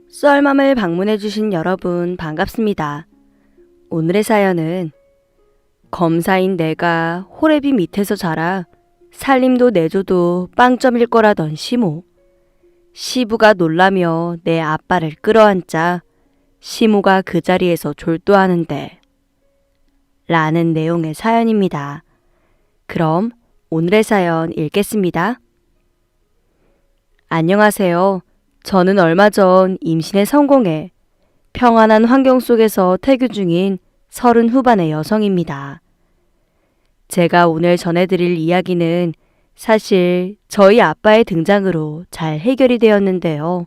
썰맘을 방문해주신 여러분 반갑습니다. 오늘의 사연은 검사인 내가 호래비 밑에서 자라 살림도 내줘도 빵점일 거라던 시모. 시부가 놀라며 내 아빠를 끌어안자 시모가 그 자리에서 졸도하는데 라는 내용의 사연입니다. 그럼 오늘의 사연 읽겠습니다. 안녕하세요. 저는 얼마 전 임신에 성공해 평안한 환경 속에서 태교 중인 30 후반의 여성입니다. 제가 오늘 전해드릴 이야기는 사실 저희 아빠의 등장으로 잘 해결이 되었는데요.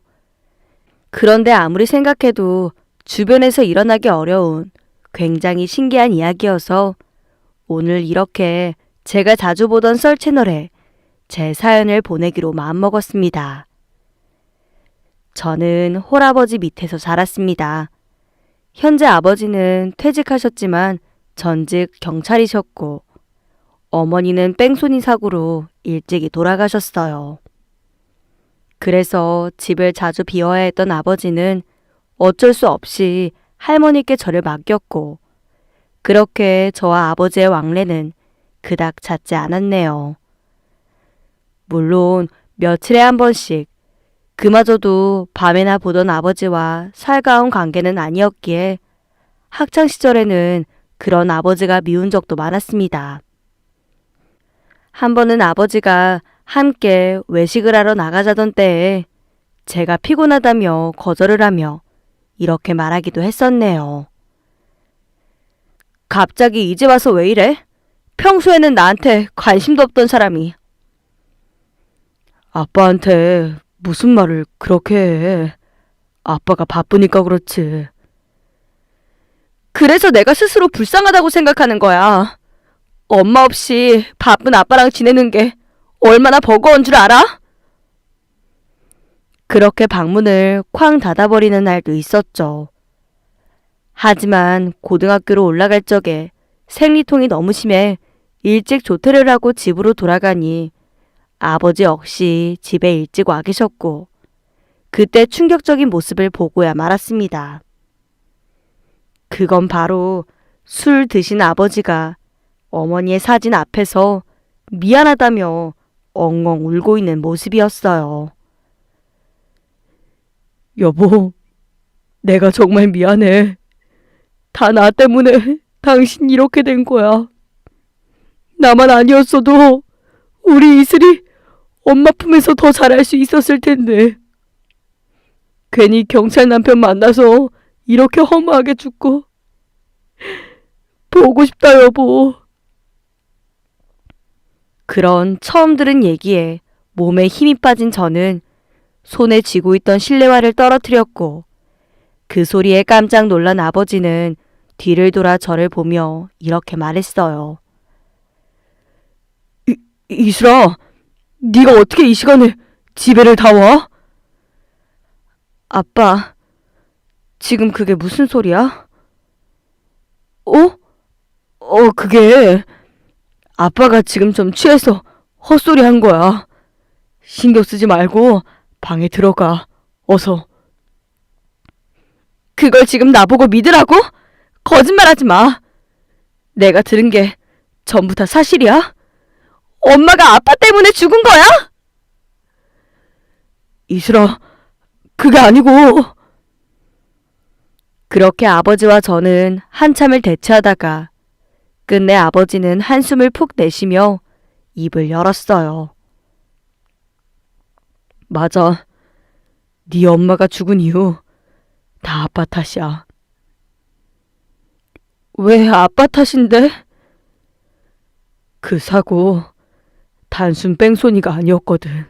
그런데 아무리 생각해도 주변에서 일어나기 어려운 굉장히 신기한 이야기여서 오늘 이렇게 제가 자주 보던 썰 채널에 제 사연을 보내기로 마음먹었습니다. 저는 홀아버지 밑에서 자랐습니다. 현재 아버지는 퇴직하셨지만 전직 경찰이셨고 어머니는 뺑소니 사고로 일찍이 돌아가셨어요. 그래서 집을 자주 비워야 했던 아버지는 어쩔 수 없이 할머니께 저를 맡겼고 그렇게 저와 아버지의 왕래는 그닥 잦지 않았네요. 물론 며칠에 한 번씩 그마저도 밤에나 보던 아버지와 살가운 관계는 아니었기에 학창시절에는 그런 아버지가 미운 적도 많았습니다. 한 번은 아버지가 함께 외식을 하러 나가자던 때에 제가 피곤하다며 거절을 하며 이렇게 말하기도 했었네요. 갑자기 이제 와서 왜 이래? 평소에는 나한테 관심도 없던 사람이. 아빠한테 무슨 말을 그렇게 해? 아빠가 바쁘니까 그렇지. 그래서 내가 스스로 불쌍하다고 생각하는 거야. 엄마 없이 바쁜 아빠랑 지내는 게 얼마나 버거운 줄 알아? 그렇게 방문을 쾅 닫아버리는 날도 있었죠. 하지만 고등학교로 올라갈 적에 생리통이 너무 심해 일찍 조퇴를 하고 집으로 돌아가니 아버지 역시 집에 일찍 와 계셨고 그때 충격적인 모습을 보고야 말았습니다. 그건 바로 술 드신 아버지가 어머니의 사진 앞에서 미안하다며 엉엉 울고 있는 모습이었어요. 여보, 내가 정말 미안해. 다 나 때문에 당신 이렇게 된 거야. 나만 아니었어도 우리 이슬이 엄마 품에서 더 잘할 수 있었을 텐데. 괜히 경찰 남편 만나서 이렇게 허무하게 죽고. 보고 싶다, 여보. 그런 처음 들은 얘기에 몸에 힘이 빠진 저는 손에 쥐고 있던 실내화를 떨어뜨렸고 그 소리에 깜짝 놀란 아버지는 뒤를 돌아 저를 보며 이렇게 말했어요. 이슬아, 네가 어떻게 이 시간에 집에를 다 와? 아빠, 지금 그게 무슨 소리야? 그게 아빠가 지금 좀 취해서 헛소리 한 거야. 신경 쓰지 말고 방에 들어가, 어서. 그걸 지금 나보고 믿으라고? 거짓말하지 마. 내가 들은 게 전부 다 사실이야? 엄마가 아빠 때문에 죽은 거야? 이슬아, 그게 아니고. 그렇게 아버지와 저는 한참을 대치하다가 끝내 아버지는 한숨을 푹 내쉬며 입을 열었어요. 맞아. 네 엄마가 죽은 이후 다 아빠 탓이야. 왜 아빠 탓인데? 그 사고 단순 뺑소니가 아니었거든.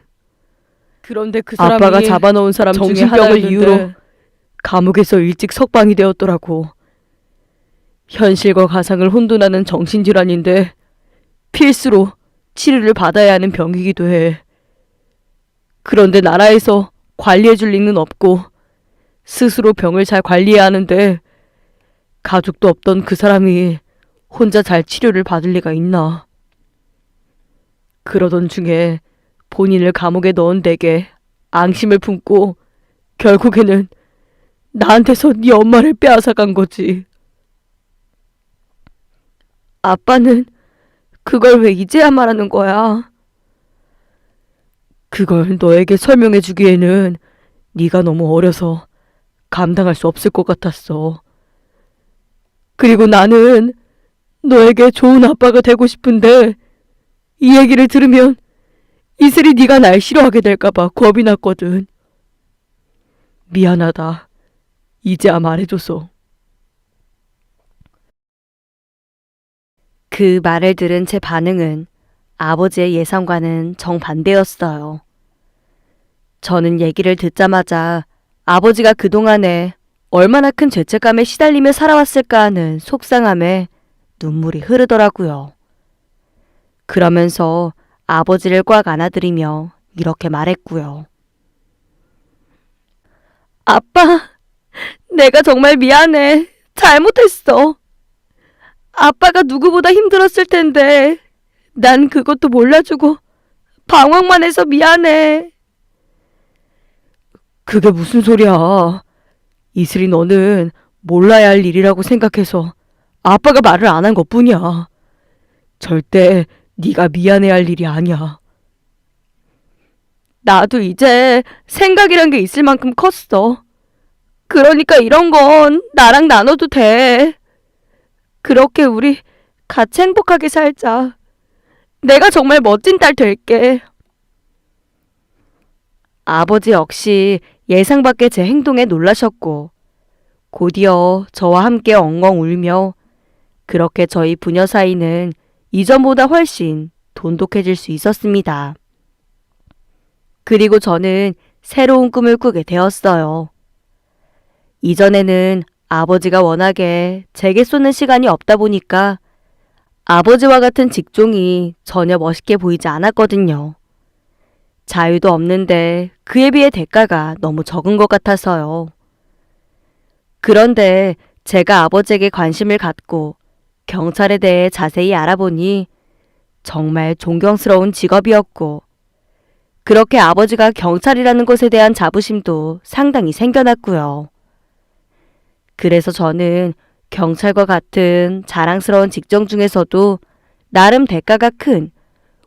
그런데 그 사람이 아빠가 잡아놓은 사람 정신병을 이유로 감옥에서 일찍 석방이 되었더라고. 현실과 가상을 혼돈하는 정신질환인데 필수로 치료를 받아야 하는 병이기도 해. 그런데 나라에서 관리해줄 리는 없고 스스로 병을 잘 관리해야 하는데 가족도 없던 그 사람이 혼자 잘 치료를 받을 리가 있나. 그러던 중에 본인을 감옥에 넣은 덱에 앙심을 품고 결국에는 나한테서 네 엄마를 빼앗아간 거지. 아빠는 그걸 왜 이제야 말하는 거야? 그걸 너에게 설명해 주기에는 네가 너무 어려서 감당할 수 없을 것 같았어. 그리고 나는 너에게 좋은 아빠가 되고 싶은데 이 얘기를 들으면 이슬이 네가 날 싫어하게 될까 봐 겁이 났거든. 미안하다. 이제야 말해줘서. 그 말을 들은 제 반응은 아버지의 예상과는 정반대였어요. 저는 얘기를 듣자마자 아버지가 그동안에 얼마나 큰 죄책감에 시달리며 살아왔을까 하는 속상함에 눈물이 흐르더라고요. 그러면서 아버지를 꽉 안아드리며 이렇게 말했고요. 아빠, 내가 정말 미안해. 잘못했어. 아빠가 누구보다 힘들었을 텐데 난 그것도 몰라주고 방황만 해서 미안해. 그게 무슨 소리야. 이슬이 너는 몰라야 할 일이라고 생각해서 아빠가 말을 안 한 것뿐이야. 절대 네가 미안해야 할 일이 아니야. 나도 이제 생각이란 게 있을 만큼 컸어. 그러니까 이런 건 나랑 나눠도 돼. 그렇게 우리 같이 행복하게 살자. 내가 정말 멋진 딸 될게. 아버지 역시 예상 밖의 제 행동에 놀라셨고 곧이어 저와 함께 엉엉 울며 그렇게 저희 부녀 사이는 이전보다 훨씬 돈독해질 수 있었습니다. 그리고 저는 새로운 꿈을 꾸게 되었어요. 이전에는 아버지가 워낙에 제게 쏟는 시간이 없다 보니까 아버지와 같은 직종이 전혀 멋있게 보이지 않았거든요. 자유도 없는데 그에 비해 대가가 너무 적은 것 같아서요. 그런데 제가 아버지에게 관심을 갖고 경찰에 대해 자세히 알아보니 정말 존경스러운 직업이었고 그렇게 아버지가 경찰이라는 것에 대한 자부심도 상당히 생겨났고요. 그래서 저는 경찰과 같은 자랑스러운 직종 중에서도 나름 대가가 큰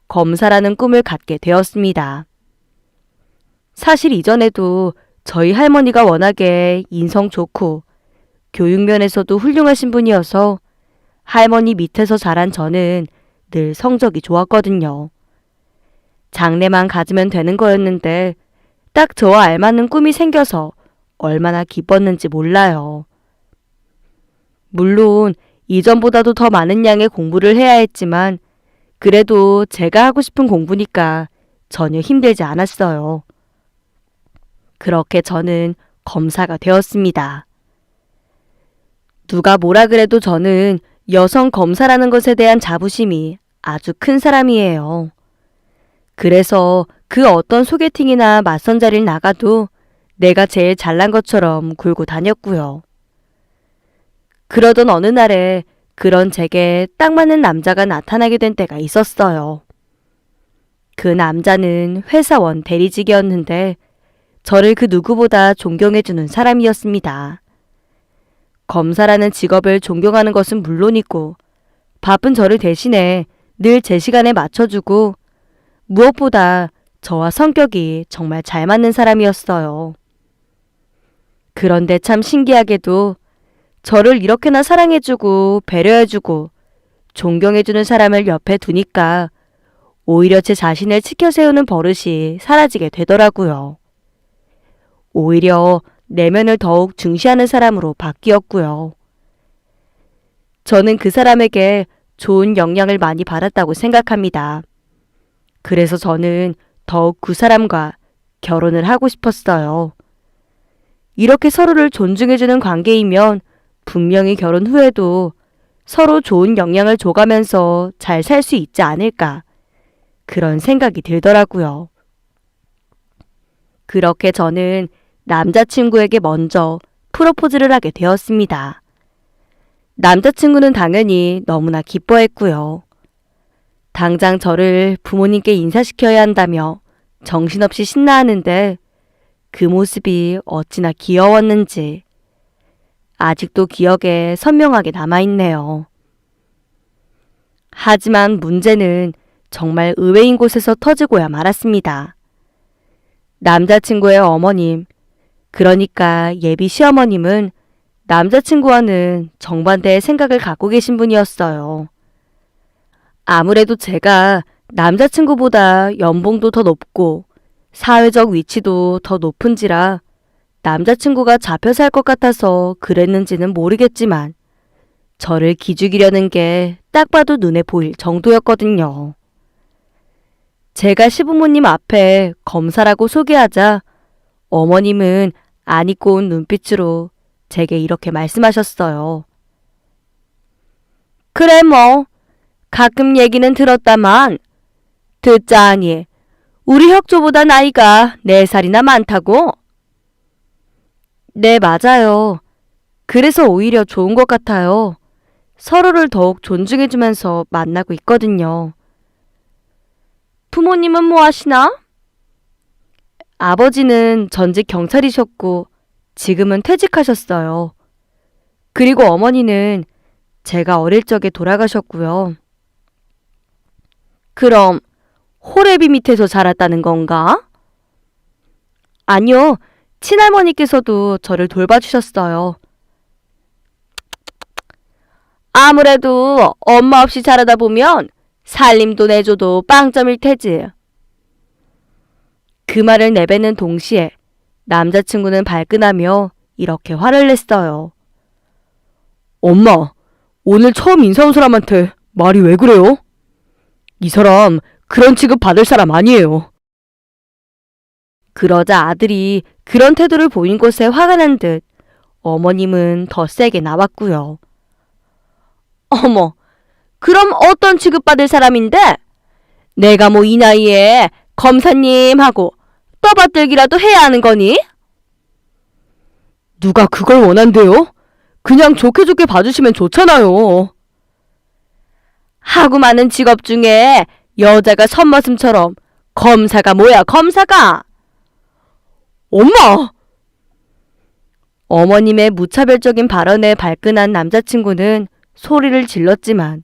검사라는 꿈을 갖게 되었습니다. 사실 이전에도 저희 할머니가 워낙에 인성 좋고 교육면에서도 훌륭하신 분이어서 할머니 밑에서 자란 저는 늘 성적이 좋았거든요. 장래만 가지면 되는 거였는데 딱 저와 알맞는 꿈이 생겨서 얼마나 기뻤는지 몰라요. 물론 이전보다도 더 많은 양의 공부를 해야 했지만 그래도 제가 하고 싶은 공부니까 전혀 힘들지 않았어요. 그렇게 저는 검사가 되었습니다. 누가 뭐라 그래도 저는 여성 검사라는 것에 대한 자부심이 아주 큰 사람이에요. 그래서 그 어떤 소개팅이나 맞선 자리를 나가도 내가 제일 잘난 것처럼 굴고 다녔고요. 그러던 어느 날에 그런 제게 딱 맞는 남자가 나타나게 된 때가 있었어요. 그 남자는 회사원 대리직이었는데 저를 그 누구보다 존경해주는 사람이었습니다. 검사라는 직업을 존경하는 것은 물론이고 바쁜 저를 대신해 늘 제 시간에 맞춰주고 무엇보다 저와 성격이 정말 잘 맞는 사람이었어요. 그런데 참 신기하게도 저를 이렇게나 사랑해주고 배려해주고 존경해주는 사람을 옆에 두니까 오히려 제 자신을 치켜세우는 버릇이 사라지게 되더라고요. 오히려 내면을 더욱 중시하는 사람으로 바뀌었고요. 저는 그 사람에게 좋은 영향을 많이 받았다고 생각합니다. 그래서 저는 더욱 그 사람과 결혼을 하고 싶었어요. 이렇게 서로를 존중해주는 관계이면 분명히 결혼 후에도 서로 좋은 영향을 줘가면서 잘 살 수 있지 않을까 그런 생각이 들더라고요. 그렇게 저는 남자친구에게 먼저 프로포즈를 하게 되었습니다. 남자친구는 당연히 너무나 기뻐했고요. 당장 저를 부모님께 인사시켜야 한다며 정신없이 신나하는데 그 모습이 어찌나 귀여웠는지 아직도 기억에 선명하게 남아있네요. 하지만 문제는 정말 의외인 곳에서 터지고야 말았습니다. 남자친구의 어머님, 그러니까 예비 시어머님은 남자친구와는 정반대의 생각을 갖고 계신 분이었어요. 아무래도 제가 남자친구보다 연봉도 더 높고 사회적 위치도 더 높은지라 남자친구가 잡혀 살 것 같아서 그랬는지는 모르겠지만 저를 기죽이려는 게 딱 봐도 눈에 보일 정도였거든요. 제가 시부모님 앞에 검사라고 소개하자 어머님은 안 입고 온 눈빛으로 제게 이렇게 말씀하셨어요. 그래 뭐 가끔 얘기는 들었다만 듣자하니 우리 혁조보다 나이가 4살이나 많다고? 네, 맞아요. 그래서 오히려 좋은 것 같아요. 서로를 더욱 존중해주면서 만나고 있거든요. 부모님은 뭐 하시나? 아버지는 전직 경찰이셨고 지금은 퇴직하셨어요. 그리고 어머니는 제가 어릴 적에 돌아가셨고요. 그럼 호래비 밑에서 자랐다는 건가? 아니요. 친할머니께서도 저를 돌봐주셨어요. 아무래도 엄마 없이 자라다 보면 살림도 내줘도 빵점일 테지. 그 말을 내뱉는 동시에 남자친구는 발끈하며 이렇게 화를 냈어요. 엄마, 오늘 처음 인사 온 사람한테 말이 왜 그래요? 이 사람 그런 취급 받을 사람 아니에요. 그러자 아들이 그런 태도를 보인 것에 화가 난 듯 어머님은 더 세게 나왔고요. 어머, 그럼 어떤 취급받을 사람인데? 내가 뭐 이 나이에 검사님하고 떠받들기라도 해야 하는 거니? 누가 그걸 원한대요? 그냥 좋게 좋게 봐주시면 좋잖아요. 하고 많은 직업 중에 여자가 선머슴처럼 검사가 뭐야, 검사가? 엄마! 어머님의 무차별적인 발언에 발끈한 남자친구는 소리를 질렀지만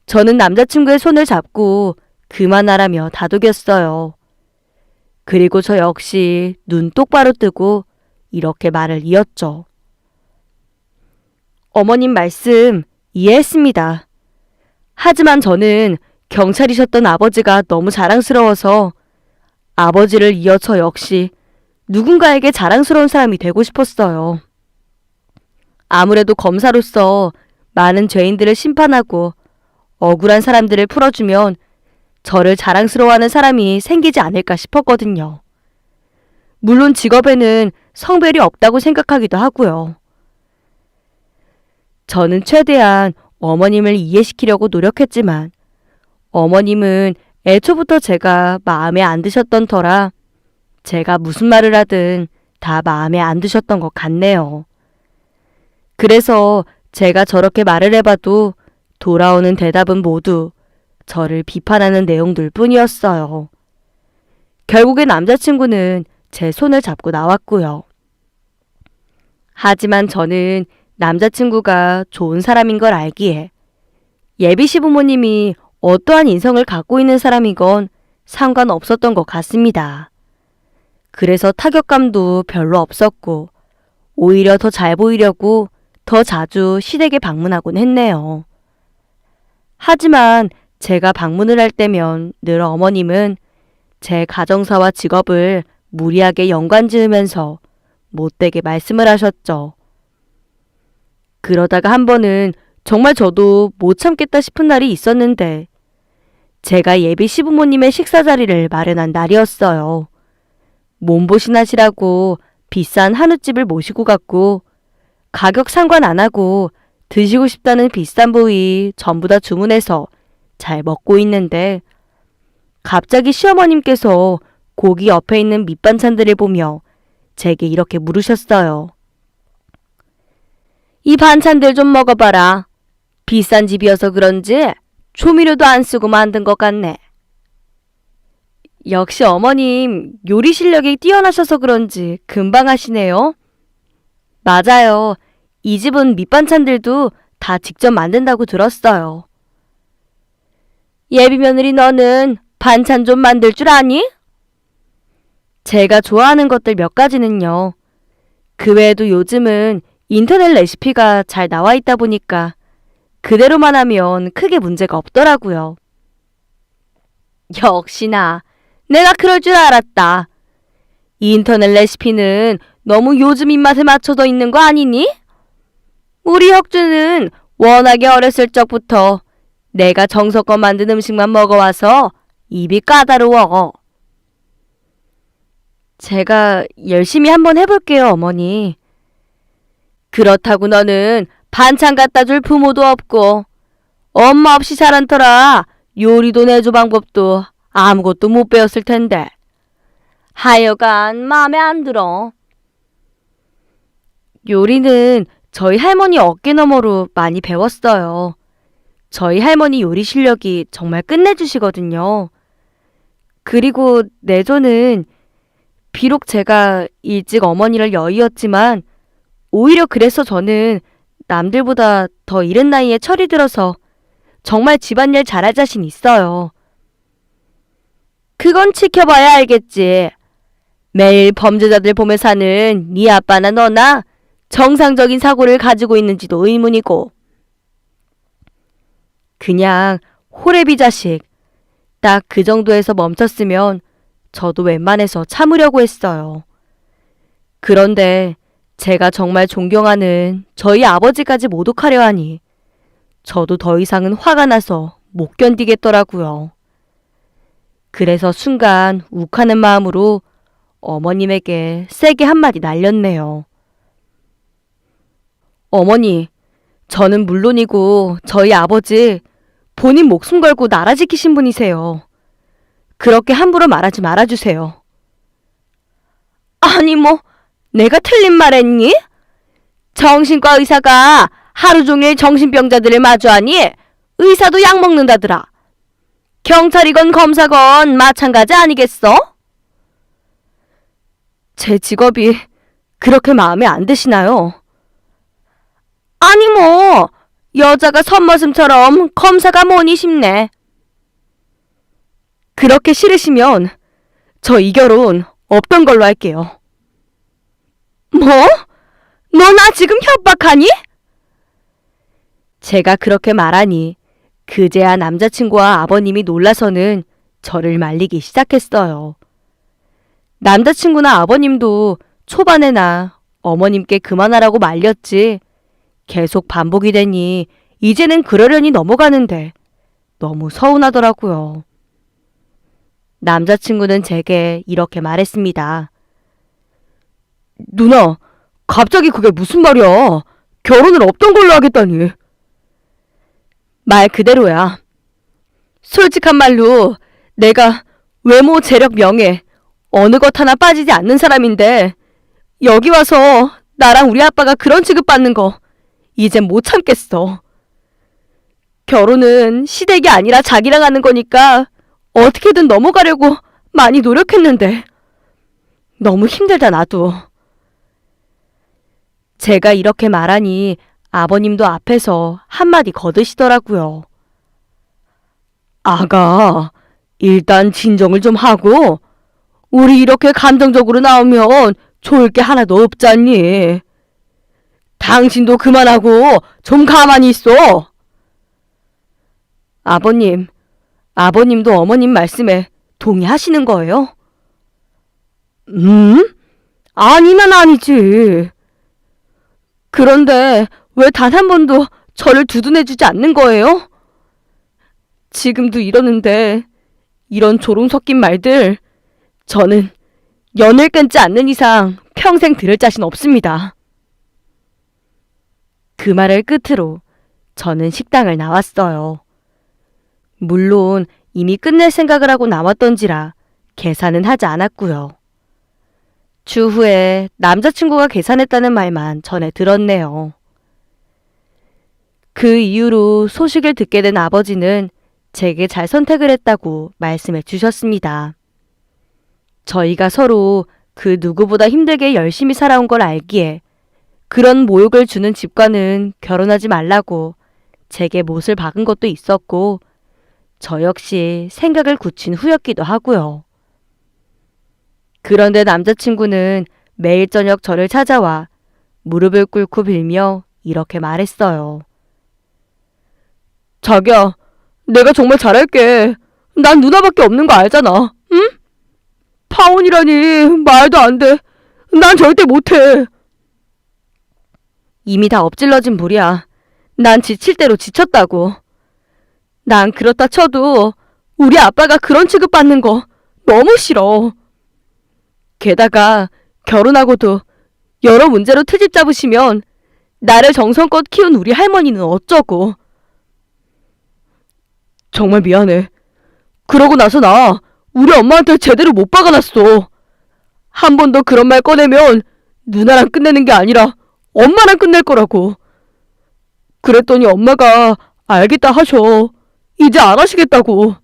저는 남자친구의 손을 잡고 그만하라며 다독였어요. 그리고 저 역시 눈 똑바로 뜨고 이렇게 말을 이었죠. 어머님 말씀 이해했습니다. 하지만 저는 경찰이셨던 아버지가 너무 자랑스러워서 아버지를 이어 저 역시 누군가에게 자랑스러운 사람이 되고 싶었어요. 아무래도 검사로서 많은 죄인들을 심판하고 억울한 사람들을 풀어주면 저를 자랑스러워하는 사람이 생기지 않을까 싶었거든요. 물론 직업에는 성별이 없다고 생각하기도 하고요. 저는 최대한 어머님을 이해시키려고 노력했지만 어머님은 애초부터 제가 마음에 안 드셨던 터라 제가 무슨 말을 하든 다 마음에 안 드셨던 것 같네요. 그래서 제가 저렇게 말을 해봐도 돌아오는 대답은 모두 저를 비판하는 내용들 뿐이었어요. 결국에 남자친구는 제 손을 잡고 나왔고요. 하지만 저는 남자친구가 좋은 사람인 걸 알기에 예비 시부모님이 어떠한 인성을 갖고 있는 사람이건 상관없었던 것 같습니다. 그래서 타격감도 별로 없었고 오히려 더 잘 보이려고 더 자주 시댁에 방문하곤 했네요. 하지만 제가 방문을 할 때면 늘 어머님은 제 가정사와 직업을 무리하게 연관지으면서 못되게 말씀을 하셨죠. 그러다가 한 번은 정말 저도 못 참겠다 싶은 날이 있었는데 제가 예비 시부모님의 식사 자리를 마련한 날이었어요. 몸보신 하시라고 비싼 한우집을 모시고 갔고 가격 상관 안 하고 드시고 싶다는 비싼 부위 전부 다 주문해서 잘 먹고 있는데 갑자기 시어머님께서 고기 옆에 있는 밑반찬들을 보며 제게 이렇게 물으셨어요. 이 반찬들 좀 먹어봐라. 비싼 집이어서 그런지 조미료도 안 쓰고 만든 것 같네. 역시 어머님 요리 실력이 뛰어나셔서 그런지 금방 하시네요. 맞아요. 이 집은 밑반찬들도 다 직접 만든다고 들었어요. 예비 며느리 너는 반찬 좀 만들 줄 아니? 제가 좋아하는 것들 몇 가지는요. 그 외에도 요즘은 인터넷 레시피가 잘 나와 있다 보니까 그대로만 하면 크게 문제가 없더라고요. 역시나 내가 그럴 줄 알았다. 인터넷 레시피는 너무 요즘 입맛에 맞춰져 있는 거 아니니? 우리 혁주는 워낙에 어렸을 적부터 내가 정성껏 만든 음식만 먹어와서 입이 까다로워. 제가 열심히 한번 해볼게요, 어머니. 그렇다고 너는 반찬 갖다 줄 부모도 없고 엄마 없이 자란 터라 요리도 내조 방법도 아무것도 못 배웠을 텐데. 하여간 마음에 안 들어. 요리는 저희 할머니 어깨너머로 많이 배웠어요. 저희 할머니 요리 실력이 정말 끝내주시거든요. 그리고 내조는 비록 제가 일찍 어머니를 여의었지만 오히려 그래서 저는 남들보다 더 이른 나이에 철이 들어서 정말 집안일 잘할 자신 있어요. 그건 지켜봐야 알겠지. 매일 범죄자들 보며 사는 네 아빠나 너나 정상적인 사고를 가지고 있는지도 의문이고. 그냥 호래비 자식. 딱 그 정도에서 멈췄으면 저도 웬만해서 참으려고 했어요. 그런데 제가 정말 존경하는 저희 아버지까지 모독하려 하니 저도 더 이상은 화가 나서 못 견디겠더라고요. 그래서 순간 욱하는 마음으로 어머님에게 세게 한마디 날렸네요. 어머니, 저는 물론이고 저희 아버지 본인 목숨 걸고 나라 지키신 분이세요. 그렇게 함부로 말하지 말아주세요. 아니 뭐 내가 틀린 말 했니? 정신과 의사가 하루 종일 정신병자들을 마주하니 의사도 약 먹는다더라. 경찰이건 검사건 마찬가지 아니겠어? 제 직업이 그렇게 마음에 안 드시나요? 아니 뭐 여자가 선머슴처럼 검사가 뭐니 싶네. 그렇게 싫으시면 저 이 결혼 없던 걸로 할게요. 뭐? 너 나 지금 협박하니? 제가 그렇게 말하니 그제야 남자친구와 아버님이 놀라서는 저를 말리기 시작했어요. 남자친구나 아버님도 초반에나 어머님께 그만하라고 말렸지 계속 반복이 되니 이제는 그러려니 넘어가는데 너무 서운하더라고요. 남자친구는 제게 이렇게 말했습니다. 누나, 갑자기 그게 무슨 말이야? 결혼을 없던 걸로 하겠다니. 말 그대로야. 솔직한 말로 내가 외모, 재력, 명예 어느 것 하나 빠지지 않는 사람인데 여기 와서 나랑 우리 아빠가 그런 취급받는 거 이젠 못 참겠어. 결혼은 시댁이 아니라 자기랑 하는 거니까 어떻게든 넘어가려고 많이 노력했는데 너무 힘들다 나도. 제가 이렇게 말하니 아버님도 앞에서 한마디 거드시더라고요. 아가, 일단 진정을 좀 하고 우리 이렇게 감정적으로 나오면 좋을 게 하나도 없잖니. 당신도 그만하고 좀 가만히 있어. 아버님, 아버님도 어머님 말씀에 동의하시는 거예요? 아니면 아니지. 그런데 왜 단 한 번도 저를 두둔해주지 않는 거예요? 지금도 이러는데 이런 조롱 섞인 말들 저는 연을 끊지 않는 이상 평생 들을 자신 없습니다. 그 말을 끝으로 저는 식당을 나왔어요. 물론 이미 끝낼 생각을 하고 나왔던지라 계산은 하지 않았고요. 추후에 남자친구가 계산했다는 말만 전해 들었네요. 그 이후로 소식을 듣게 된 아버지는 제게 잘 선택을 했다고 말씀해 주셨습니다. 저희가 서로 그 누구보다 힘들게 열심히 살아온 걸 알기에 그런 모욕을 주는 집과는 결혼하지 말라고 제게 못을 박은 것도 있었고 저 역시 생각을 굳힌 후였기도 하고요. 그런데 남자친구는 매일 저녁 저를 찾아와 무릎을 꿇고 빌며 이렇게 말했어요. 자기야, 내가 정말 잘할게. 난 누나밖에 없는 거 알잖아. 응? 파혼이라니 말도 안 돼. 난 절대 못해. 이미 다 엎질러진 물이야. 난 지칠 대로 지쳤다고. 난 그렇다 쳐도 우리 아빠가 그런 취급받는 거 너무 싫어. 게다가 결혼하고도 여러 문제로 트집 잡으시면 나를 정성껏 키운 우리 할머니는 어쩌고. 정말 미안해. 그러고 나서 나 우리 엄마한테 제대로 못 박아놨어. 한 번 더 그런 말 꺼내면 누나랑 끝내는 게 아니라 엄마랑 끝낼 거라고. 그랬더니 엄마가 알겠다 하셔. 이제 안 하시겠다고.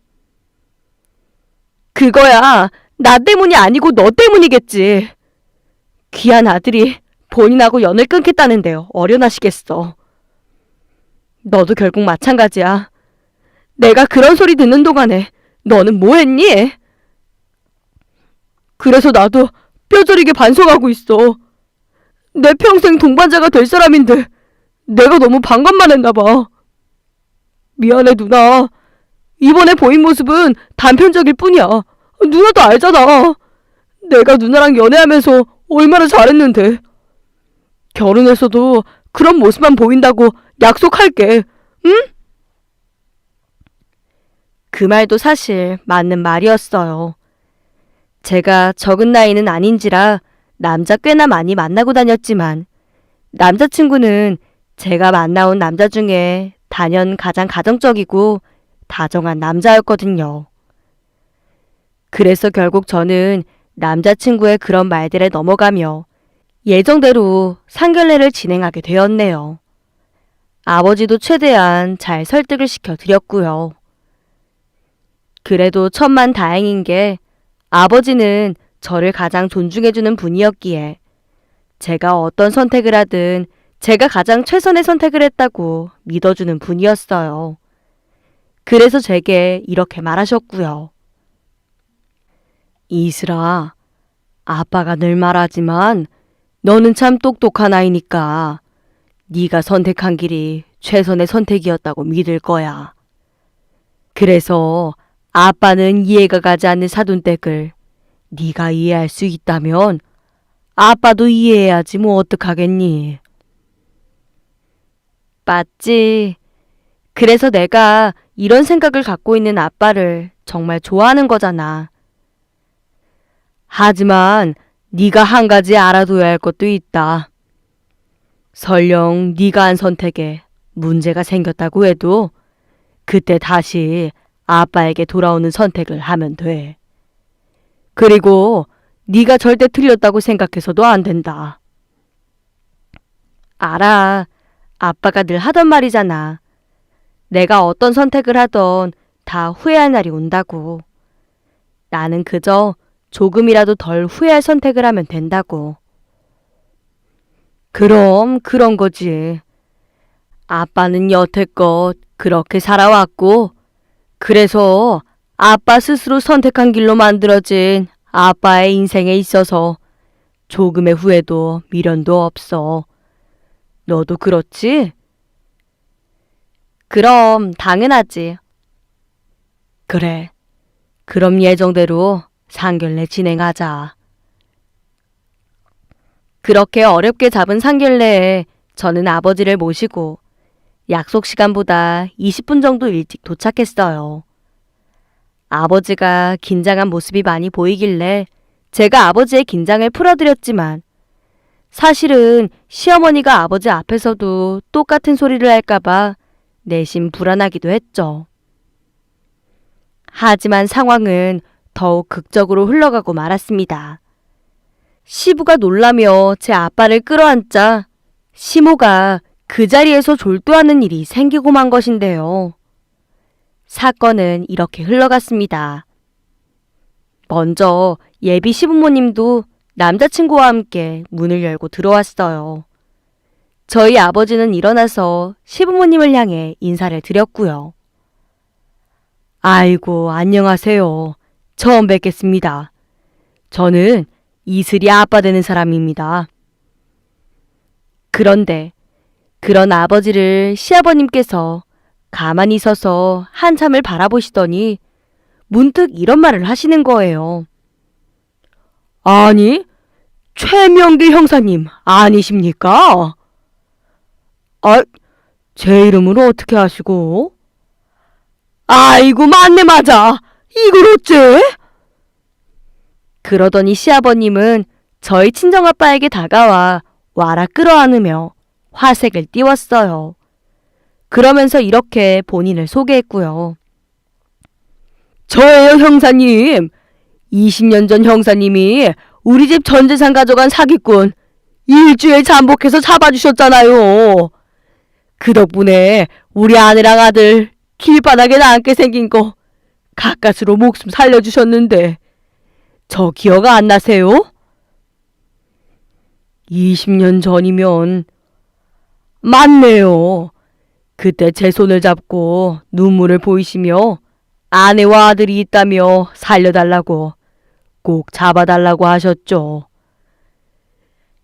그거야 나 때문이 아니고 너 때문이겠지. 귀한 아들이 본인하고 연을 끊겠다는데 어련하시겠어. 너도 결국 마찬가지야. 내가 그런 소리 듣는 동안에 너는 뭐 했니? 그래서 나도 뼈저리게 반성하고 있어. 내 평생 동반자가 될 사람인데 내가 너무 반감만 했나 봐. 미안해 누나. 이번에 보인 모습은 단편적일 뿐이야. 누나도 알잖아. 내가 누나랑 연애하면서 얼마나 잘했는데. 결혼해서도 그런 모습만 보인다고 약속할게. 응? 그 말도 사실 맞는 말이었어요. 제가 적은 나이는 아닌지라 남자 꽤나 많이 만나고 다녔지만 남자친구는 제가 만나온 남자 중에 단연 가장 가정적이고 다정한 남자였거든요. 그래서 결국 저는 남자친구의 그런 말들에 넘어가며 예정대로 상견례를 진행하게 되었네요. 아버지도 최대한 잘 설득을 시켜드렸고요. 그래도 천만다행인 게 아버지는 저를 가장 존중해주는 분이었기에 제가 어떤 선택을 하든 제가 가장 최선의 선택을 했다고 믿어주는 분이었어요. 그래서 제게 이렇게 말하셨고요. 이슬아, 아빠가 늘 말하지만 너는 참 똑똑한 아이니까 네가 선택한 길이 최선의 선택이었다고 믿을 거야. 그래서 아빠는 이해가 가지 않는 사돈댁을 네가 이해할 수 있다면 아빠도 이해해야지 뭐 어떡하겠니. 맞지. 그래서 내가 이런 생각을 갖고 있는 아빠를 정말 좋아하는 거잖아. 하지만 네가 한 가지 알아둬야 할 것도 있다. 설령 네가 한 선택에 문제가 생겼다고 해도 그때 다시 아빠에게 돌아오는 선택을 하면 돼. 그리고 네가 절대 틀렸다고 생각해서도 안 된다. 알아. 아빠가 늘 하던 말이잖아. 내가 어떤 선택을 하던 다 후회할 날이 온다고. 나는 그저 조금이라도 덜 후회할 선택을 하면 된다고. 그럼 그런 거지. 아빠는 여태껏 그렇게 살아왔고 그래서 아빠 스스로 선택한 길로 만들어진 아빠의 인생에 있어서 조금의 후회도 미련도 없어. 너도 그렇지? 그럼 당연하지. 그래. 그럼 예정대로 상견례 진행하자. 그렇게 어렵게 잡은 상견례에 저는 아버지를 모시고 약속 시간보다 20분 정도 일찍 도착했어요. 아버지가 긴장한 모습이 많이 보이길래 제가 아버지의 긴장을 풀어드렸지만 사실은 시어머니가 아버지 앞에서도 똑같은 소리를 할까봐 내심 불안하기도 했죠. 하지만 상황은 더욱 극적으로 흘러가고 말았습니다. 시부가 놀라며 제 아빠를 끌어안자 시모가 그 자리에서 졸도하는 일이 생기고 만 것인데요. 사건은 이렇게 흘러갔습니다. 먼저 예비 시부모님도 남자친구와 함께 문을 열고 들어왔어요. 저희 아버지는 일어나서 시부모님을 향해 인사를 드렸고요. 아이고, 안녕하세요. 처음 뵙겠습니다. 저는 이슬이 아빠 되는 사람입니다. 그런데 그런 아버지를 시아버님께서 가만히 서서 한참을 바라보시더니 문득 이런 말을 하시는 거예요. 아니, 최명길 형사님 아니십니까? 아, 제 이름으로 어떻게 아시고? 아이고, 맞네, 맞아. 이걸 어째? 그러더니 시아버님은 저희 친정아빠에게 다가와 와라 끌어안으며 화색을 띄웠어요. 그러면서 이렇게 본인을 소개했고요. 저예요, 형사님. 20년 전 형사님이 우리 집 전 재산 가져간 사기꾼 일주일 잠복해서 잡아주셨잖아요. 그 덕분에 우리 아내랑 아들 길바닥에 나앉게 생긴 거 가까스로 목숨 살려주셨는데 저 기억 안 나세요? 20년 전이면 맞네요. 그때 제 손을 잡고 눈물을 보이시며 아내와 아들이 있다며 살려달라고 꼭 잡아달라고 하셨죠.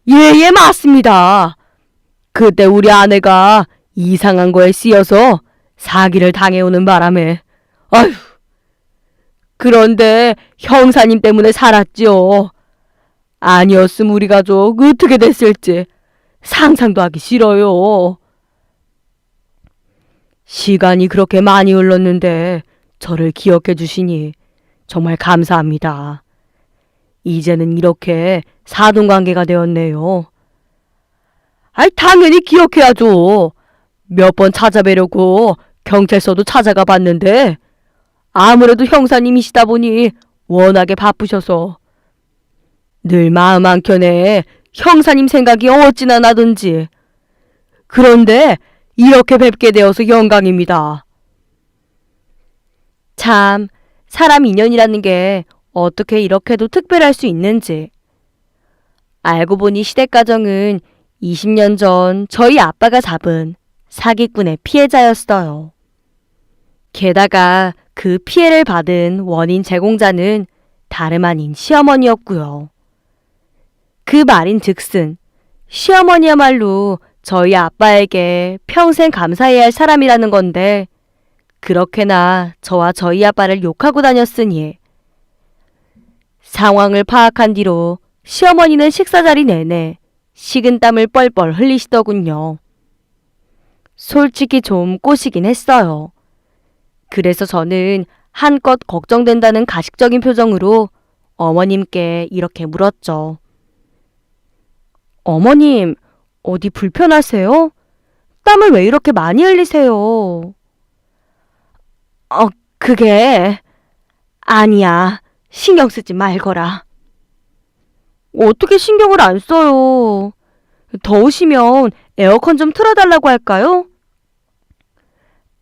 예, 맞습니다. 그때 우리 아내가 이상한 거에 씌여서 사기를 당해오는 바람에 아휴, 그런데 형사님 때문에 살았죠. 아니었음 우리 가족 어떻게 됐을지 상상도 하기 싫어요. 시간이 그렇게 많이 흘렀는데 저를 기억해 주시니 정말 감사합니다. 이제는 이렇게 사돈관계가 되었네요. 아이, 당연히 기억해야죠. 몇 번 찾아뵈려고 경찰서도 찾아가 봤는데 아무래도 형사님이시다 보니 워낙에 바쁘셔서 늘 마음 한켠에 형사님 생각이 어찌나 나든지. 그런데 이렇게 뵙게 되어서 영광입니다. 참, 사람 인연이라는 게 어떻게 이렇게도 특별할 수 있는지. 알고 보니 시댁가정은 20년 전 저희 아빠가 잡은 사기꾼의 피해자였어요. 게다가 그 피해를 받은 원인 제공자는 다름 아닌 시어머니였고요. 그 말인 즉슨 시어머니야말로 저희 아빠에게 평생 감사해야 할 사람이라는 건데 그렇게나 저와 저희 아빠를 욕하고 다녔으니 상황을 파악한 뒤로 시어머니는 식사 자리 내내 식은땀을 뻘뻘 흘리시더군요. 솔직히 좀 꼬시긴 했어요. 그래서 저는 한껏 걱정된다는 가식적인 표정으로 어머님께 이렇게 물었죠. 어머님, 어디 불편하세요? 땀을 왜 이렇게 많이 흘리세요? 그게 아니야. 신경 쓰지 말거라. 어떻게 신경을 안 써요? 더우시면 에어컨 좀 틀어달라고 할까요?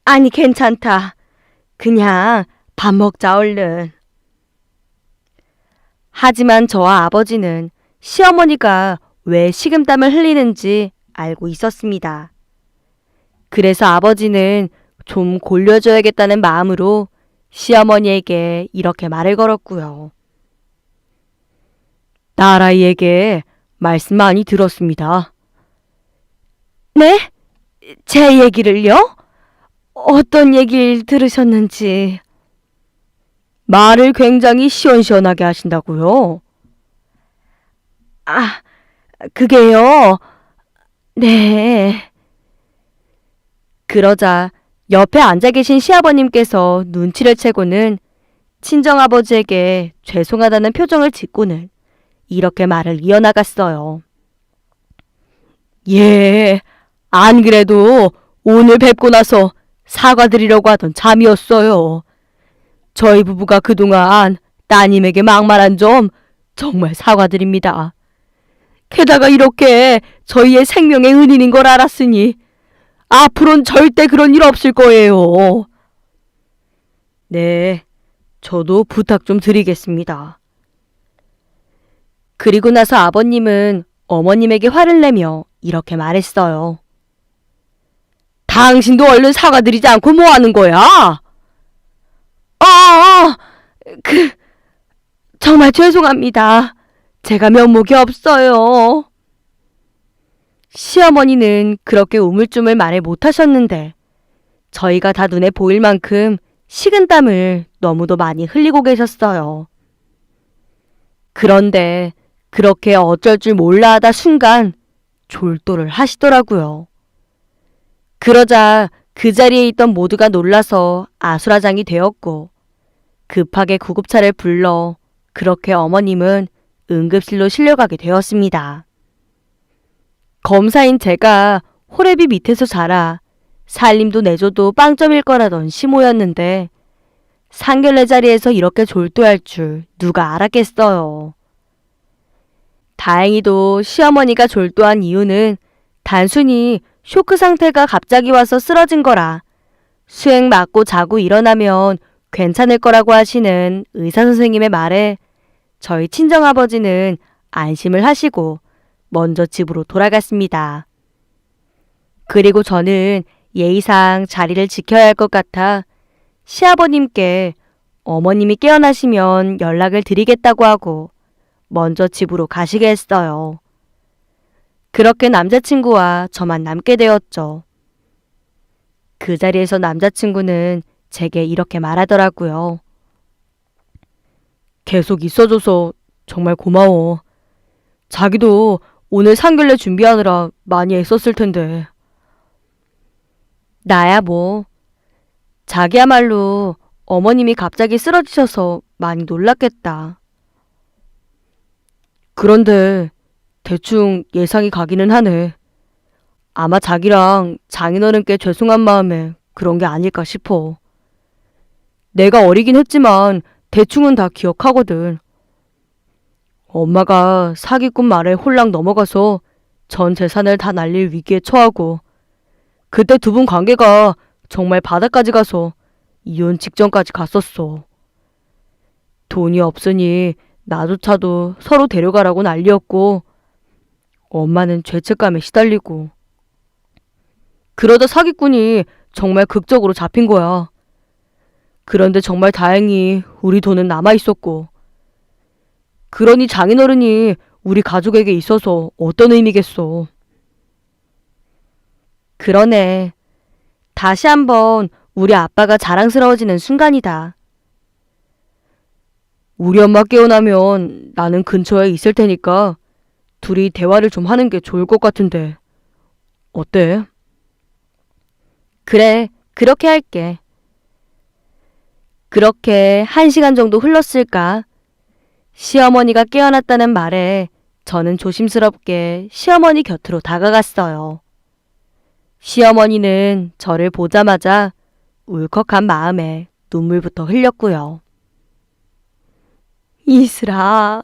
아니, 괜찮다. 그냥 밥 먹자, 얼른. 하지만 저와 아버지는 시어머니가 왜 식은땀을 흘리는지 알고 있었습니다. 그래서 아버지는 좀 골려줘야겠다는 마음으로 시어머니에게 이렇게 말을 걸었고요. 딸아이에게 말씀 많이 들었습니다. 네? 제 얘기를요? 어떤 얘기를 들으셨는지. 말을 굉장히 시원시원하게 하신다고요? 그게요. 네. 그러자 옆에 앉아 계신 시아버님께서 눈치를 채고는 친정아버지에게 죄송하다는 표정을 짓고는 이렇게 말을 이어나갔어요. 예, 안 그래도 오늘 뵙고 나서 사과드리려고 하던 참이었어요. 저희 부부가 그동안 따님에게 막말한 점 정말 사과드립니다. 게다가 이렇게 저희의 생명의 은인인 걸 알았으니 앞으로는 절대 그런 일 없을 거예요. 네, 저도 부탁 좀 드리겠습니다. 그리고 나서 아버님은 어머님에게 화를 내며 이렇게 말했어요. 당신도 얼른 사과드리지 않고 뭐 하는 거야? 그, 정말 죄송합니다. 제가 면목이 없어요. 시어머니는 그렇게 우물쭈물 말을 못하셨는데 저희가 다 눈에 보일 만큼 식은땀을 너무도 많이 흘리고 계셨어요. 그런데 그렇게 어쩔 줄 몰라 하다 순간 졸도를 하시더라고요. 그러자 그 자리에 있던 모두가 놀라서 아수라장이 되었고 급하게 구급차를 불러 그렇게 어머님은 응급실로 실려가게 되었습니다. 검사인 제가 호래비 밑에서 자라 살림도 내줘도 빵점일 거라던 시모였는데 상견례 자리에서 이렇게 졸도할 줄 누가 알았겠어요. 다행히도 시어머니가 졸도한 이유는 단순히 쇼크 상태가 갑자기 와서 쓰러진 거라 수액 맞고 자고 일어나면 괜찮을 거라고 하시는 의사 선생님의 말에 저희 친정아버지는 안심을 하시고 먼저 집으로 돌아갔습니다. 그리고 저는 예의상 자리를 지켜야 할 것 같아 시아버님께 어머님이 깨어나시면 연락을 드리겠다고 하고 먼저 집으로 가시게 했어요. 그렇게 남자친구와 저만 남게 되었죠. 그 자리에서 남자친구는 제게 이렇게 말하더라고요. 계속 있어줘서 정말 고마워. 자기도 오늘 상견례 준비하느라 많이 애썼을 텐데. 나야 뭐. 자기야말로 어머님이 갑자기 쓰러지셔서 많이 놀랐겠다. 그런데 대충 예상이 가기는 하네. 아마 자기랑 장인어른께 죄송한 마음에 그런 게 아닐까 싶어. 내가 어리긴 했지만 대충은 다 기억하거든. 엄마가 사기꾼 말에 홀랑 넘어가서 전 재산을 다 날릴 위기에 처하고 그때 두 분 관계가 정말 바닥까지 가서 이혼 직전까지 갔었어. 돈이 없으니 나조차도 서로 데려가라고 난리였고 엄마는 죄책감에 시달리고 그러다 사기꾼이 정말 극적으로 잡힌 거야. 그런데 정말 다행히 우리 돈은 남아있었고 그러니 장인어른이 우리 가족에게 있어서 어떤 의미겠어. 그러네. 다시 한번 우리 아빠가 자랑스러워지는 순간이다. 우리 엄마 깨어나면 나는 근처에 있을 테니까 둘이 대화를 좀 하는 게 좋을 것 같은데 어때? 그래, 그렇게 할게. 그렇게 1시간 정도 흘렀을까? 시어머니가 깨어났다는 말에 저는 조심스럽게 시어머니 곁으로 다가갔어요. 시어머니는 저를 보자마자 울컥한 마음에 눈물부터 흘렸고요. 이슬아,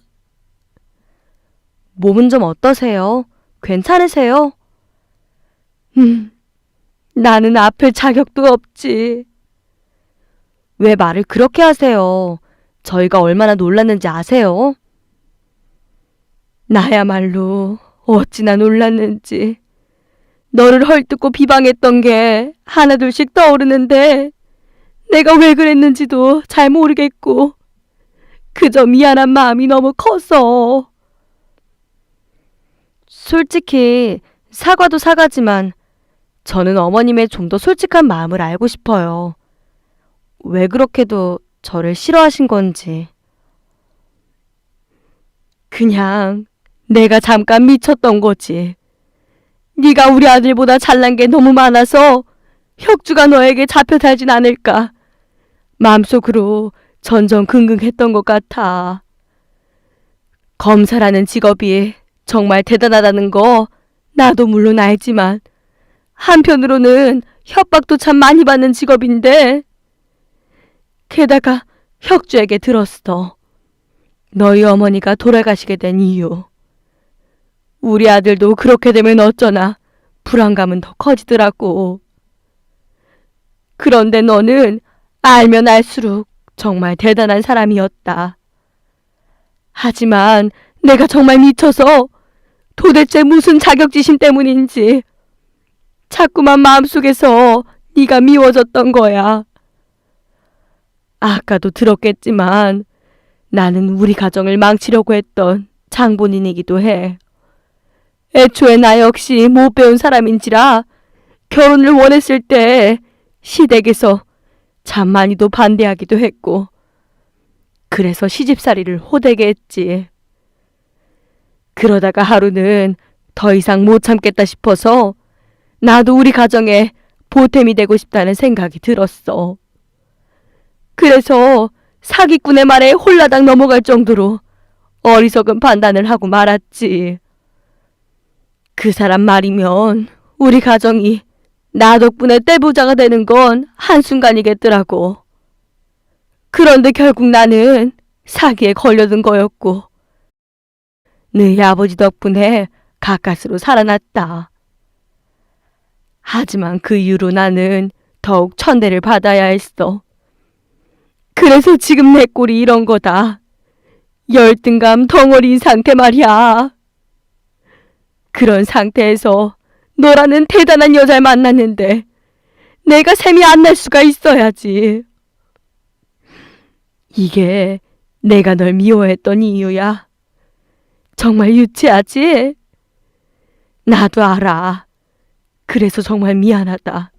몸은 좀 어떠세요? 괜찮으세요? 나는 아플 자격도 없지. 왜 말을 그렇게 하세요? 저희가 얼마나 놀랐는지 아세요? 나야말로 어찌나 놀랐는지. 너를 헐뜯고 비방했던 게 하나둘씩 떠오르는데 내가 왜 그랬는지도 잘 모르겠고 그저 미안한 마음이 너무 커서. 솔직히 사과도 사과지만 저는 어머님의 좀 더 솔직한 마음을 알고 싶어요. 왜 그렇게도 저를 싫어하신 건지. 그냥 내가 잠깐 미쳤던 거지. 네가 우리 아들보다 잘난 게 너무 많아서 혁주가 너에게 잡혀 살진 않을까 마음속으로 전전긍긍했던 것 같아. 검사라는 직업이 정말 대단하다는 거 나도 물론 알지만 한편으로는 협박도 참 많이 받는 직업인데 게다가 혁주에게 들었어. 너희 어머니가 돌아가시게 된 이유. 우리 아들도 그렇게 되면 어쩌나 불안감은 더 커지더라고. 그런데 너는 알면 알수록 정말 대단한 사람이었다. 하지만 내가 정말 미쳐서 도대체 무슨 자격지심 때문인지 자꾸만 마음속에서 네가 미워졌던 거야. 아까도 들었겠지만 나는 우리 가정을 망치려고 했던 장본인이기도 해. 애초에 나 역시 못 배운 사람인지라 결혼을 원했을 때 시댁에서 참 많이도 반대하기도 했고, 그래서 시집살이를 호되게 했지. 그러다가 하루는 더 이상 못 참겠다 싶어서 나도 우리 가정에 보탬이 되고 싶다는 생각이 들었어. 그래서 사기꾼의 말에 홀라당 넘어갈 정도로 어리석은 판단을 하고 말았지. 그 사람 말이면 우리 가정이 나 덕분에 떼부자가 되는 건 한순간이겠더라고. 그런데 결국 나는 사기에 걸려든 거였고, 너희 아버지 덕분에 가까스로 살아났다. 하지만 그 이후로 나는 더욱 천대를 받아야 했어. 그래서 지금 내 꼴이 이런 거다. 열등감 덩어리인 상태 말이야. 그런 상태에서 너라는 대단한 여자를 만났는데 내가 셈이 안 날 수가 있어야지. 이게 내가 널 미워했던 이유야. 정말 유치하지? 나도 알아. 그래서 정말 미안하다.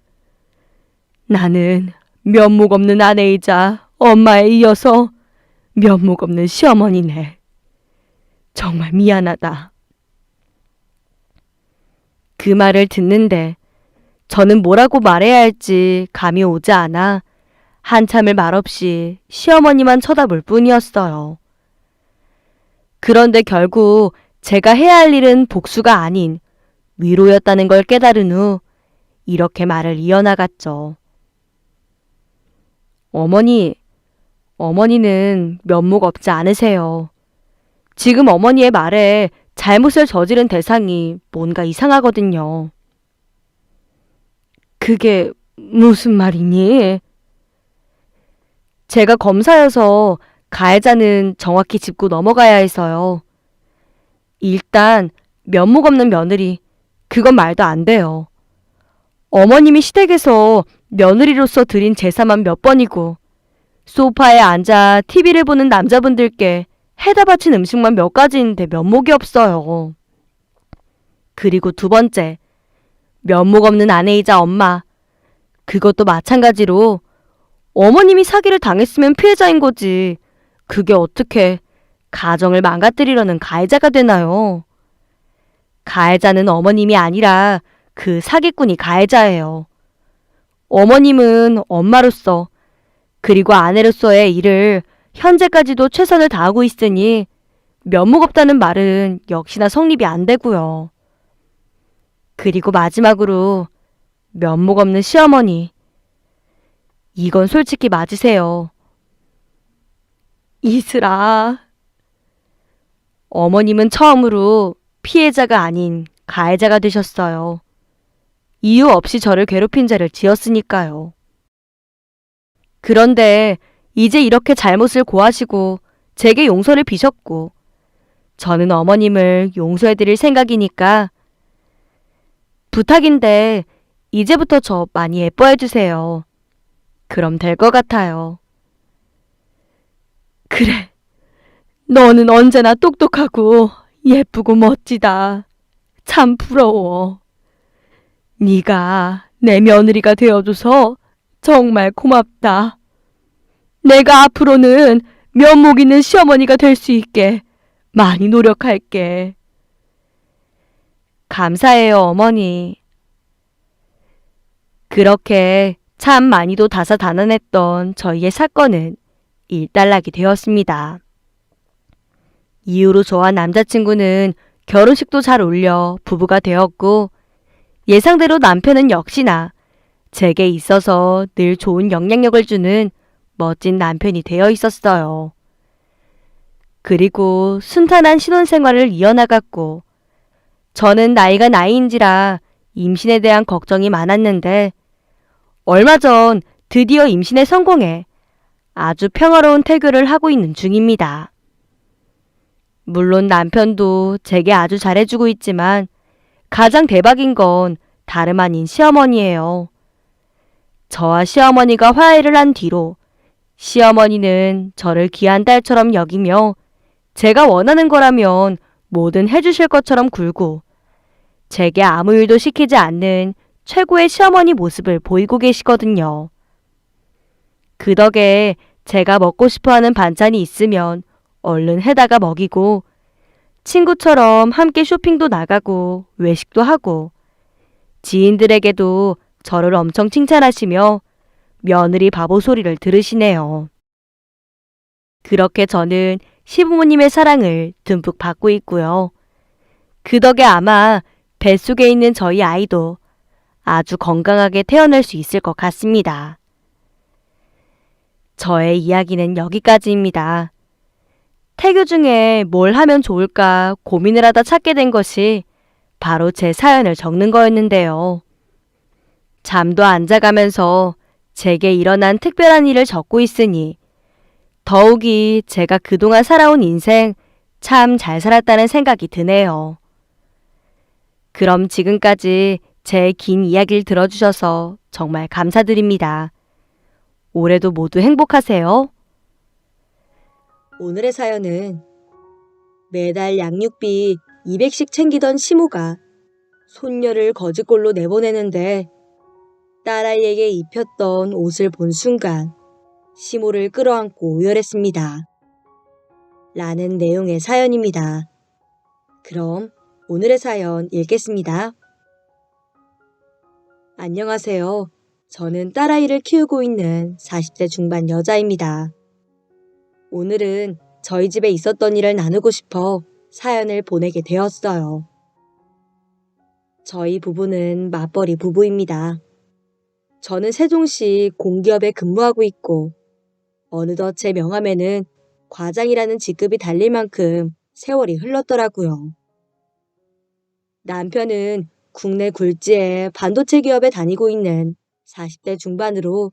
나는 면목 없는 아내이자 엄마에 이어서 면목 없는 시어머니네. 정말 미안하다. 그 말을 듣는데 저는 뭐라고 말해야 할지 감이 오지 않아 한참을 말없이 시어머니만 쳐다볼 뿐이었어요. 그런데 결국 제가 해야 할 일은 복수가 아닌 위로였다는 걸 깨달은 후 이렇게 말을 이어나갔죠. 어머니는 면목 없지 않으세요. 지금 어머니의 말에 잘못을 저지른 대상이 뭔가 이상하거든요. 그게 무슨 말이니? 제가 검사여서 가해자는 정확히 짚고 넘어가야 해서요. 일단 면목 없는 며느리, 그건 말도 안 돼요. 어머님이 시댁에서 며느리로서 드린 제사만 몇 번이고 소파에 앉아 TV를 보는 남자분들께 해다 바친 음식만 몇 가지인데 면목이 없어요. 그리고 두 번째, 면목 없는 아내이자 엄마. 그것도 마찬가지로 어머님이 사기를 당했으면 피해자인 거지. 그게 어떻게 가정을 망가뜨리려는 가해자가 되나요? 가해자는 어머님이 아니라 그 사기꾼이 가해자예요. 어머님은 엄마로서 그리고 아내로서의 일을 현재까지도 최선을 다하고 있으니 면목 없다는 말은 역시나 성립이 안 되고요. 그리고 마지막으로 면목 없는 시어머니. 이건 솔직히 맞으세요. 이슬아. 어머님은 처음으로 피해자가 아닌 가해자가 되셨어요. 이유 없이 저를 괴롭힌 죄를 지었으니까요. 그런데 이제 이렇게 잘못을 고하시고 제게 용서를 비셨고 저는 어머님을 용서해드릴 생각이니까 부탁인데 이제부터 저 많이 예뻐해주세요. 그럼 될 것 같아요. 그래, 너는 언제나 똑똑하고 예쁘고 멋지다. 참 부러워. 네가 내 며느리가 되어줘서 정말 고맙다. 내가 앞으로는 면목 있는 시어머니가 될 수 있게 많이 노력할게. 감사해요, 어머니. 그렇게 참 많이도 다사다난했던 저희의 사건은 일단락이 되었습니다. 이후로 저와 남자친구는 결혼식도 잘 올려 부부가 되었고 예상대로 남편은 역시나 제게 있어서 늘 좋은 영향력을 주는 멋진 남편이 되어 있었어요. 그리고 순탄한 신혼생활을 이어나갔고 저는 나이가 나이인지라 임신에 대한 걱정이 많았는데 얼마 전 드디어 임신에 성공해 아주 평화로운 태교를 하고 있는 중입니다. 물론 남편도 제게 아주 잘해주고 있지만 가장 대박인 건 다름 아닌 시어머니예요. 저와 시어머니가 화해를 한 뒤로 시어머니는 저를 귀한 딸처럼 여기며 제가 원하는 거라면 뭐든 해주실 것처럼 굴고 제게 아무 일도 시키지 않는 최고의 시어머니 모습을 보이고 계시거든요. 그 덕에 제가 먹고 싶어하는 반찬이 있으면 얼른 해다가 먹이고 친구처럼 함께 쇼핑도 나가고 외식도 하고 지인들에게도 저를 엄청 칭찬하시며 며느리 바보 소리를 들으시네요. 그렇게 저는 시부모님의 사랑을 듬뿍 받고 있고요. 그 덕에 아마 뱃속에 있는 저희 아이도 아주 건강하게 태어날 수 있을 것 같습니다. 저의 이야기는 여기까지입니다. 태교 중에 뭘 하면 좋을까 고민을 하다 찾게 된 것이 바로 제 사연을 적는 거였는데요. 잠도 안 자가면서 제게 일어난 특별한 일을 적고 있으니 더욱이 제가 그동안 살아온 인생 참 잘 살았다는 생각이 드네요. 그럼 지금까지 제 긴 이야기를 들어주셔서 정말 감사드립니다. 올해도 모두 행복하세요. 오늘의 사연은 매달 양육비 200씩 챙기던 시모가 손녀를 거지꼴로 내보내는데 딸아이에게 입혔던 옷을 본 순간 시모를 끌어안고 오열했습니다. 라는 내용의 사연입니다. 그럼 오늘의 사연 읽겠습니다. 안녕하세요. 저는 딸아이를 키우고 있는 40대 중반 여자입니다. 오늘은 저희 집에 있었던 일을 나누고 싶어 사연을 보내게 되었어요. 저희 부부는 맞벌이 부부입니다. 저는 세종시 공기업에 근무하고 있고 어느덧 제 명함에는 과장이라는 직급이 달릴 만큼 세월이 흘렀더라고요. 남편은 국내 굴지의 반도체 기업에 다니고 있는 40대 중반으로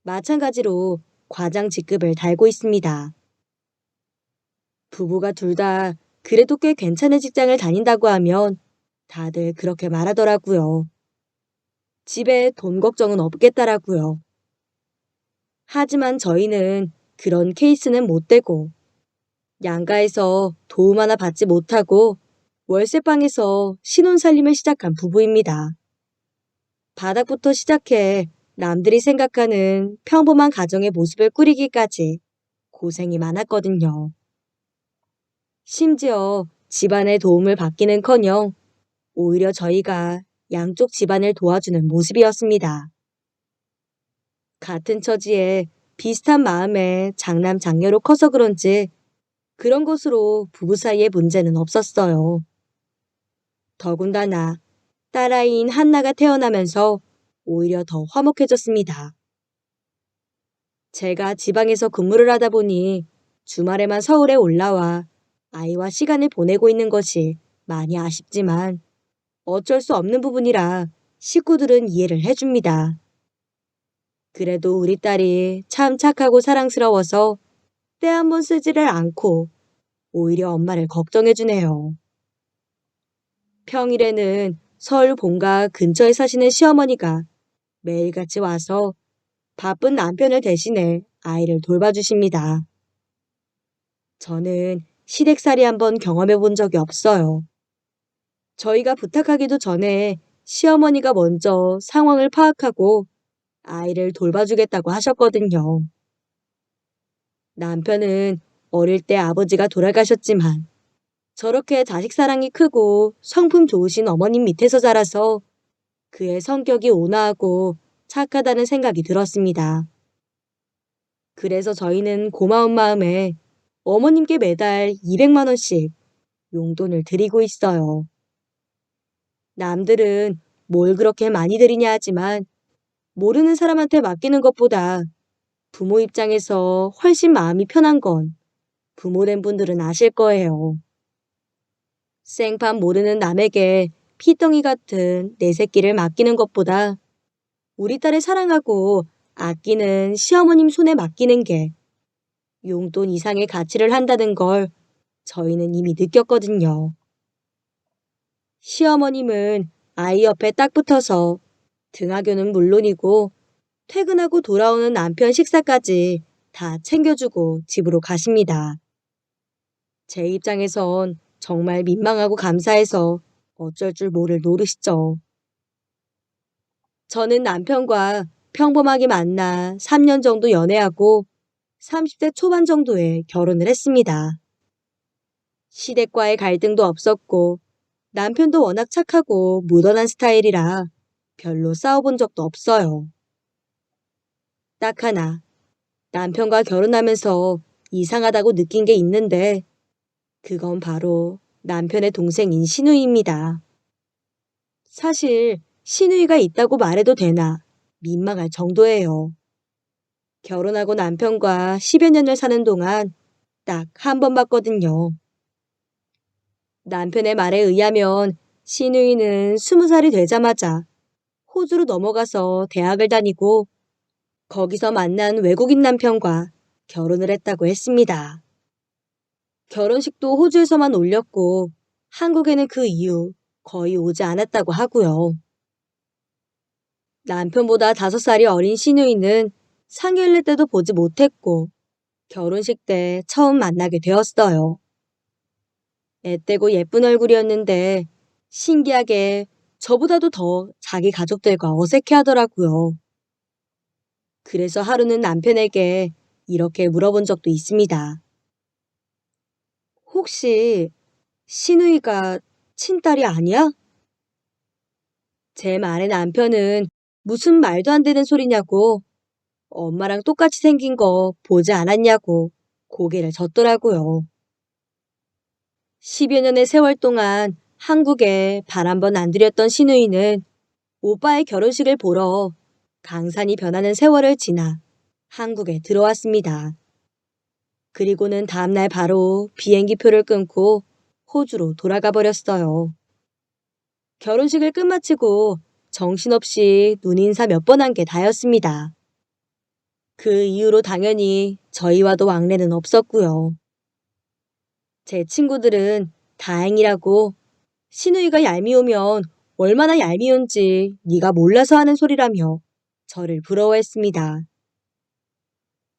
마찬가지로 과장 직급을 달고 있습니다. 부부가 둘 다 그래도 꽤 괜찮은 직장을 다닌다고 하면 다들 그렇게 말하더라고요. 집에 돈 걱정은 없겠다라고요. 하지만 저희는 그런 케이스는 못 되고 양가에서 도움 하나 받지 못하고 월세방에서 신혼살림을 시작한 부부입니다. 바닥부터 시작해 남들이 생각하는 평범한 가정의 모습을 꾸리기까지 고생이 많았거든요. 심지어 집안의 도움을 받기는커녕 오히려 저희가 양쪽 집안을 도와주는 모습이었습니다. 같은 처지에 비슷한 마음의 장남 장녀로 커서 그런지 그런 것으로 부부 사이에 문제는 없었어요. 더군다나 딸아이인 한나가 태어나면서 오히려 더 화목해졌습니다. 제가 지방에서 근무를 하다 보니 주말에만 서울에 올라와 아이와 시간을 보내고 있는 것이 많이 아쉽지만 어쩔 수 없는 부분이라 식구들은 이해를 해줍니다. 그래도 우리 딸이 참 착하고 사랑스러워서 때 한 번 쓰지를 않고 오히려 엄마를 걱정해주네요. 평일에는 서울 본가 근처에 사시는 시어머니가 매일같이 와서 바쁜 남편을 대신해 아이를 돌봐주십니다. 저는 시댁살이 한번 경험해 본 적이 없어요. 저희가 부탁하기도 전에 시어머니가 먼저 상황을 파악하고 아이를 돌봐주겠다고 하셨거든요. 남편은 어릴 때 아버지가 돌아가셨지만 저렇게 자식 사랑이 크고 성품 좋으신 어머님 밑에서 자라서 그의 성격이 온화하고 착하다는 생각이 들었습니다. 그래서 저희는 고마운 마음에 어머님께 매달 200만 원씩 용돈을 드리고 있어요. 남들은 뭘 그렇게 많이 드리냐 하지만 모르는 사람한테 맡기는 것보다 부모 입장에서 훨씬 마음이 편한 건 부모된 분들은 아실 거예요. 생판 모르는 남에게 피덩이 같은 내 새끼를 맡기는 것보다 우리 딸을 사랑하고 아끼는 시어머님 손에 맡기는 게 용돈 이상의 가치를 한다는 걸 저희는 이미 느꼈거든요. 시어머님은 아이 옆에 딱 붙어서 등하교는 물론이고 퇴근하고 돌아오는 남편 식사까지 다 챙겨주고 집으로 가십니다. 제 입장에선 정말 민망하고 감사해서 어쩔 줄 모를 노릇이죠. 저는 남편과 평범하게 만나 3년 정도 연애하고 30대 초반 정도에 결혼을 했습니다. 시댁과의 갈등도 없었고 남편도 워낙 착하고 무던한 스타일이라 별로 싸워본 적도 없어요. 딱 하나, 남편과 결혼하면서 이상하다고 느낀 게 있는데 그건 바로 남편의 동생인 시누이입니다. 사실 시누이가 있다고 말해도 되나 민망할 정도예요. 결혼하고 남편과 10여 년을 사는 동안 딱 한 번 봤거든요. 남편의 말에 의하면 시누이는 20살이 되자마자 호주로 넘어가서 대학을 다니고 거기서 만난 외국인 남편과 결혼을 했다고 했습니다. 결혼식도 호주에서만 올렸고 한국에는 그 이후 거의 오지 않았다고 하고요. 남편보다 5살이 어린 시누이는 상견례 때도 보지 못했고 결혼식 때 처음 만나게 되었어요. 앳되고 예쁜 얼굴이었는데 신기하게 저보다도 더 자기 가족들과 어색해 하더라고요. 그래서 하루는 남편에게 이렇게 물어본 적도 있습니다. 혹시 시누이가 친딸이 아니야? 제 말에 남편은 무슨 말도 안 되는 소리냐고 엄마랑 똑같이 생긴 거 보지 않았냐고 고개를 젓더라고요. 10여 년의 세월 동안 한국에 발 한 번 안 들였던 시누이는 오빠의 결혼식을 보러 강산이 변하는 세월을 지나 한국에 들어왔습니다. 그리고는 다음날 바로 비행기표를 끊고 호주로 돌아가 버렸어요. 결혼식을 끝마치고 정신없이 눈인사 몇 번 한 게 다였습니다. 그 이후로 당연히 저희와도 왕래는 없었고요. 제 친구들은 다행이라고 시누이가 얄미우면 얼마나 얄미운지 네가 몰라서 하는 소리라며 저를 부러워했습니다.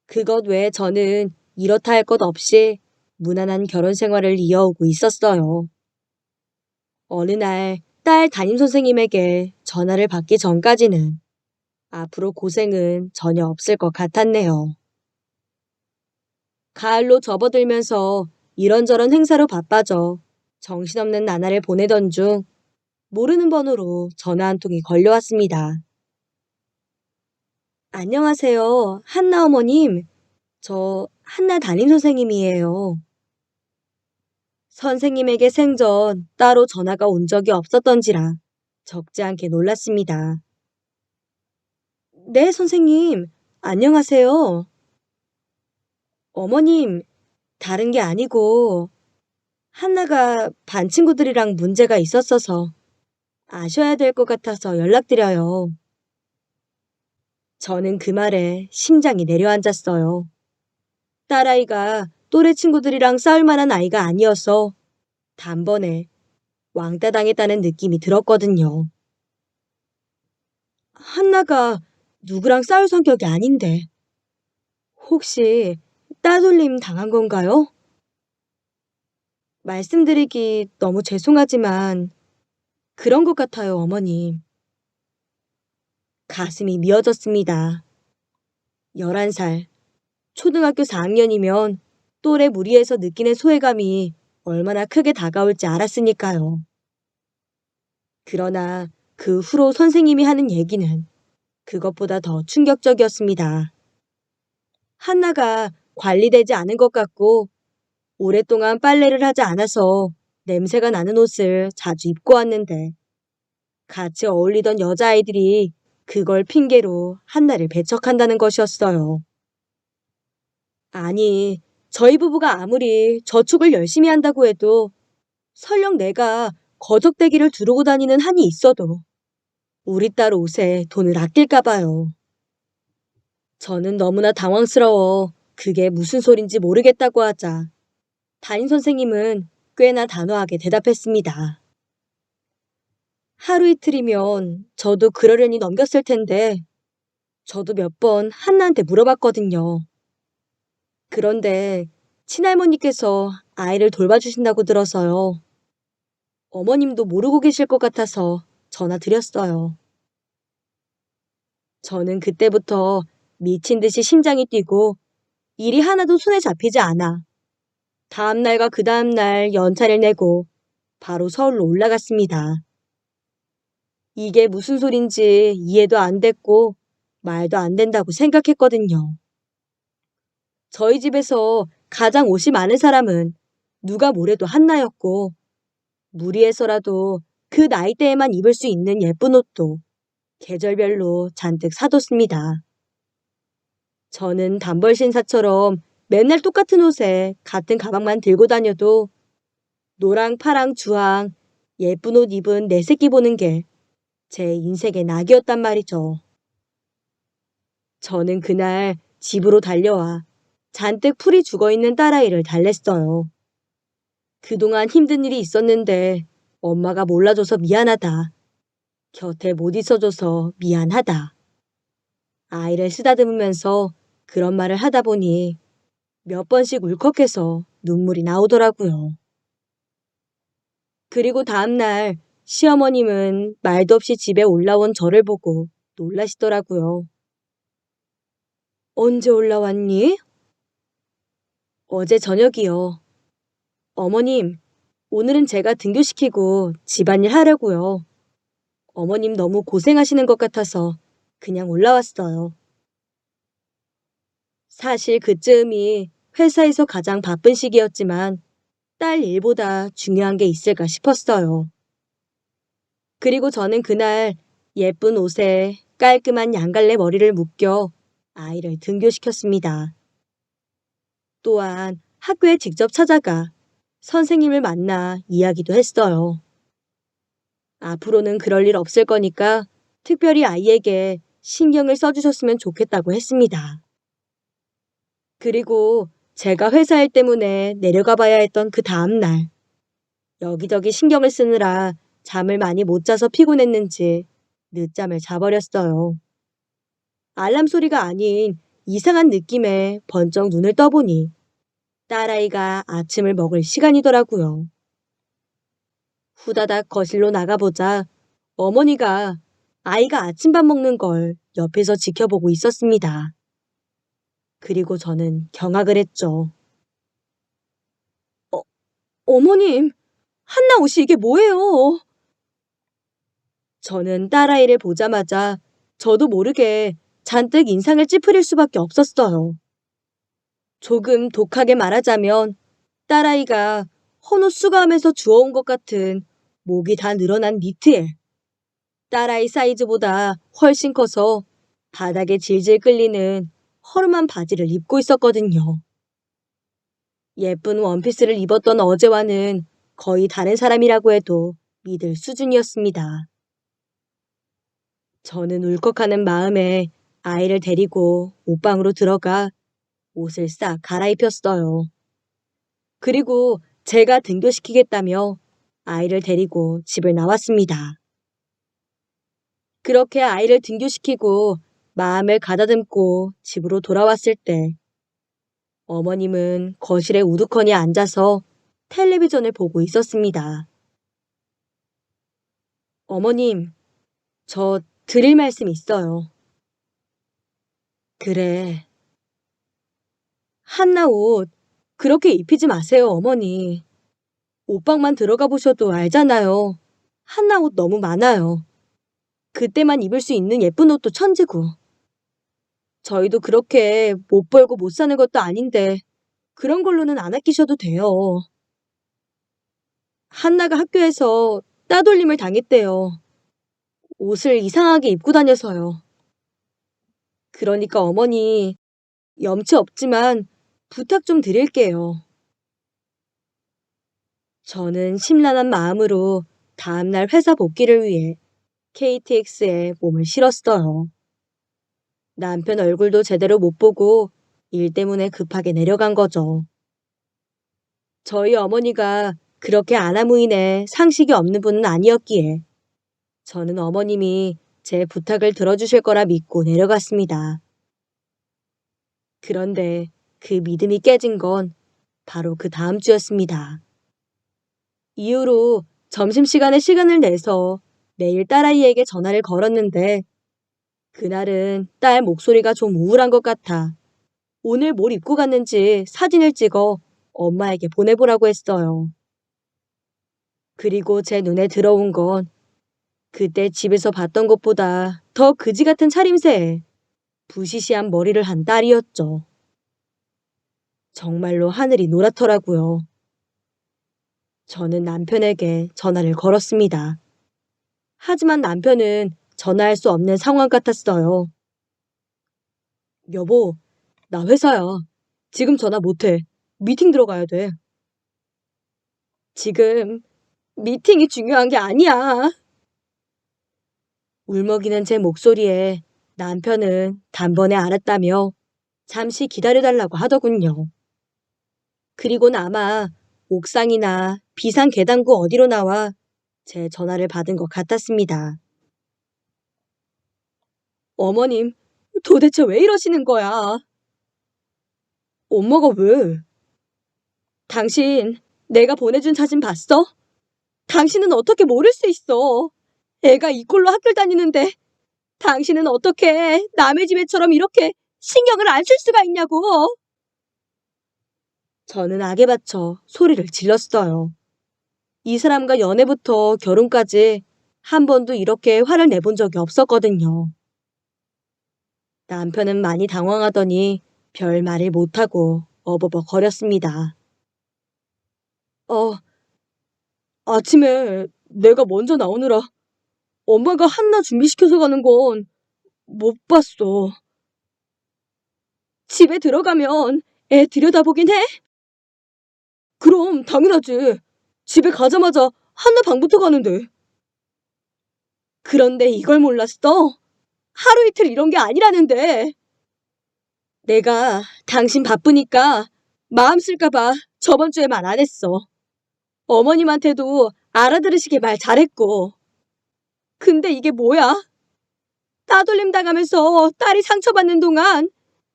그것 외에 저는 이렇다 할 것 없이 무난한 결혼 생활을 이어오고 있었어요. 어느 날 딸 담임선생님에게 전화를 받기 전까지는 앞으로 고생은 전혀 없을 것 같았네요. 가을로 접어들면서 이런저런 행사로 바빠져 정신없는 나날을 보내던 중 모르는 번호로 전화 한 통이 걸려왔습니다. 안녕하세요. 한나 어머님. 저 한나 담임선생님이에요. 선생님에게 생전 따로 전화가 온 적이 없었던지라 적지 않게 놀랐습니다. 네, 선생님. 안녕하세요. 어머님, 다른 게 아니고 한나가 반 친구들이랑 문제가 있었어서 아셔야 될 것 같아서 연락드려요. 저는 그 말에 심장이 내려앉았어요. 딸아이가 또래 친구들이랑 싸울 만한 아이가 아니어서 단번에 왕따 당했다는 느낌이 들었거든요. 한나가 누구랑 싸울 성격이 아닌데 혹시 따돌림 당한 건가요? 말씀드리기 너무 죄송하지만 그런 것 같아요, 어머님. 가슴이 미어졌습니다. 11살, 초등학교 4학년이면 또래 무리에서 느끼는 소외감이 얼마나 크게 다가올지 알았으니까요. 그러나 그 후로 선생님이 하는 얘기는 그것보다 더 충격적이었습니다. 한나가 관리되지 않은 것 같고 오랫동안 빨래를 하지 않아서 냄새가 나는 옷을 자주 입고 왔는데 같이 어울리던 여자아이들이 그걸 핑계로 한나를 배척한다는 것이었어요. 아니, 저희 부부가 아무리 저축을 열심히 한다고 해도 설령 내가 거적대기를 두르고 다니는 한이 있어도 우리 딸 옷에 돈을 아낄까 봐요. 저는 너무나 당황스러워 그게 무슨 소린지 모르겠다고 하자 담임 선생님은 꽤나 단호하게 대답했습니다. 하루 이틀이면 저도 그러려니 넘겼을 텐데 저도 몇 번 한나한테 물어봤거든요. 그런데 친할머니께서 아이를 돌봐주신다고 들어서요. 어머님도 모르고 계실 것 같아서 전화 드렸어요. 저는 그때부터 미친 듯이 심장이 뛰고 일이 하나도 손에 잡히지 않아 다음 날과 그 다음 날 연차를 내고 바로 서울로 올라갔습니다. 이게 무슨 소린지 이해도 안 됐고 말도 안 된다고 생각했거든요. 저희 집에서 가장 옷이 많은 사람은 누가 뭐래도 한나였고 무리해서라도 그 나이대에만 입을 수 있는 예쁜 옷도 계절별로 잔뜩 사뒀습니다. 저는 단벌 신사처럼 맨날 똑같은 옷에 같은 가방만 들고 다녀도 노랑, 파랑, 주황 예쁜 옷 입은 내 새끼 보는 게 제 인생의 낙이었단 말이죠. 저는 그날 집으로 달려와 잔뜩 풀이 죽어있는 딸아이를 달랬어요. 그동안 힘든 일이 있었는데 엄마가 몰라줘서 미안하다. 곁에 못 있어줘서 미안하다. 아이를 쓰다듬으면서 그런 말을 하다 보니 몇 번씩 울컥해서 눈물이 나오더라고요. 그리고 다음날 시어머님은 말도 없이 집에 올라온 저를 보고 놀라시더라고요. 언제 올라왔니? 어제 저녁이요. 어머님, 오늘은 제가 등교시키고 집안일 하려고요. 어머님 너무 고생하시는 것 같아서 그냥 올라왔어요. 사실 그쯤이 회사에서 가장 바쁜 시기였지만 딸 일보다 중요한 게 있을까 싶었어요. 그리고 저는 그날 예쁜 옷에 깔끔한 양갈래 머리를 묶여 아이를 등교시켰습니다. 또한 학교에 직접 찾아가 선생님을 만나 이야기도 했어요. 앞으로는 그럴 일 없을 거니까 특별히 아이에게 신경을 써주셨으면 좋겠다고 했습니다. 그리고 제가 회사 일 때문에 내려가 봐야 했던 그 다음 날, 여기저기 신경을 쓰느라 잠을 많이 못 자서 피곤했는지 늦잠을 자버렸어요. 알람 소리가 아닌 이상한 느낌에 번쩍 눈을 떠보니 딸아이가 아침을 먹을 시간이더라고요. 후다닥 거실로 나가보자 어머니가 아이가 아침밥 먹는 걸 옆에서 지켜보고 있었습니다. 그리고 저는 경악을 했죠. 어, 어머님, 한나 옷이 이게 뭐예요? 저는 딸아이를 보자마자 저도 모르게 잔뜩 인상을 찌푸릴 수밖에 없었어요. 조금 독하게 말하자면 딸아이가 헌옷 수거하면서 주워온 것 같은 목이 다 늘어난 니트에 딸아이 사이즈보다 훨씬 커서 바닥에 질질 끌리는 허름한 바지를 입고 있었거든요. 예쁜 원피스를 입었던 어제와는 거의 다른 사람이라고 해도 믿을 수준이었습니다. 저는 울컥하는 마음에 아이를 데리고 옷방으로 들어가 옷을 싹 갈아입혔어요. 그리고 제가 등교시키겠다며 아이를 데리고 집을 나왔습니다. 그렇게 아이를 등교시키고 마음을 가다듬고 집으로 돌아왔을 때 어머님은 거실에 우두커니 앉아서 텔레비전을 보고 있었습니다. 어머님, 저 드릴 말씀 있어요. 그래. 한나 옷 그렇게 입히지 마세요, 어머니. 옷방만 들어가 보셔도 알잖아요. 한나 옷 너무 많아요. 그때만 입을 수 있는 예쁜 옷도 천지고. 저희도 그렇게 못 벌고 못 사는 것도 아닌데 그런 걸로는 안 아끼셔도 돼요. 한나가 학교에서 따돌림을 당했대요. 옷을 이상하게 입고 다녀서요. 그러니까 어머니, 염치 없지만 부탁 좀 드릴게요. 저는 심란한 마음으로 다음날 회사 복귀를 위해 KTX에 몸을 실었어요. 남편 얼굴도 제대로 못 보고 일 때문에 급하게 내려간 거죠. 저희 어머니가 그렇게 아나무인에 상식이 없는 분은 아니었기에 저는 어머님이 제 부탁을 들어주실 거라 믿고 내려갔습니다. 그런데 그 믿음이 깨진 건 바로 그 다음 주였습니다. 이후로 점심시간에 시간을 내서 매일 딸아이에게 전화를 걸었는데 그날은 딸 목소리가 좀 우울한 것 같아 오늘 뭘 입고 갔는지 사진을 찍어 엄마에게 보내보라고 했어요. 그리고 제 눈에 들어온 건 그때 집에서 봤던 것보다 더 그지 같은 차림새에 부시시한 머리를 한 딸이었죠. 정말로 하늘이 노랗더라고요. 저는 남편에게 전화를 걸었습니다. 하지만 남편은 전화할 수 없는 상황 같았어요. 여보, 나 회사야. 지금 전화 못해. 미팅 들어가야 돼. 지금 미팅이 중요한 게 아니야. 울먹이는 제 목소리에 남편은 단번에 알았다며 잠시 기다려달라고 하더군요. 그리고는 아마 옥상이나 비상 계단구 어디로 나와 제 전화를 받은 것 같았습니다. 어머님, 도대체 왜 이러시는 거야? 엄마가 왜? 당신, 내가 보내준 사진 봤어? 당신은 어떻게 모를 수 있어? 애가 이 꼴로 학교 다니는데 당신은 어떻게 남의 집 애처럼 이렇게 신경을 안 쓸 수가 있냐고. 저는 악에 받쳐 소리를 질렀어요. 이 사람과 연애부터 결혼까지 한 번도 이렇게 화를 내본 적이 없었거든요. 남편은 많이 당황하더니 별 말을 못하고 어버버 거렸습니다. 어, 아침에 내가 먼저 나오느라 엄마가 한나 준비시켜서 가는 건 못 봤어. 집에 들어가면 애 들여다보긴 해? 그럼 당연하지. 집에 가자마자 한나 방부터 가는데. 그런데 이걸 몰랐어? 하루 이틀 이런 게 아니라는데. 내가 당신 바쁘니까 마음 쓸까봐 저번 주에 말 안 했어. 어머님한테도 알아들으시게 말 잘했고. 근데 이게 뭐야? 따돌림 당하면서 딸이 상처받는 동안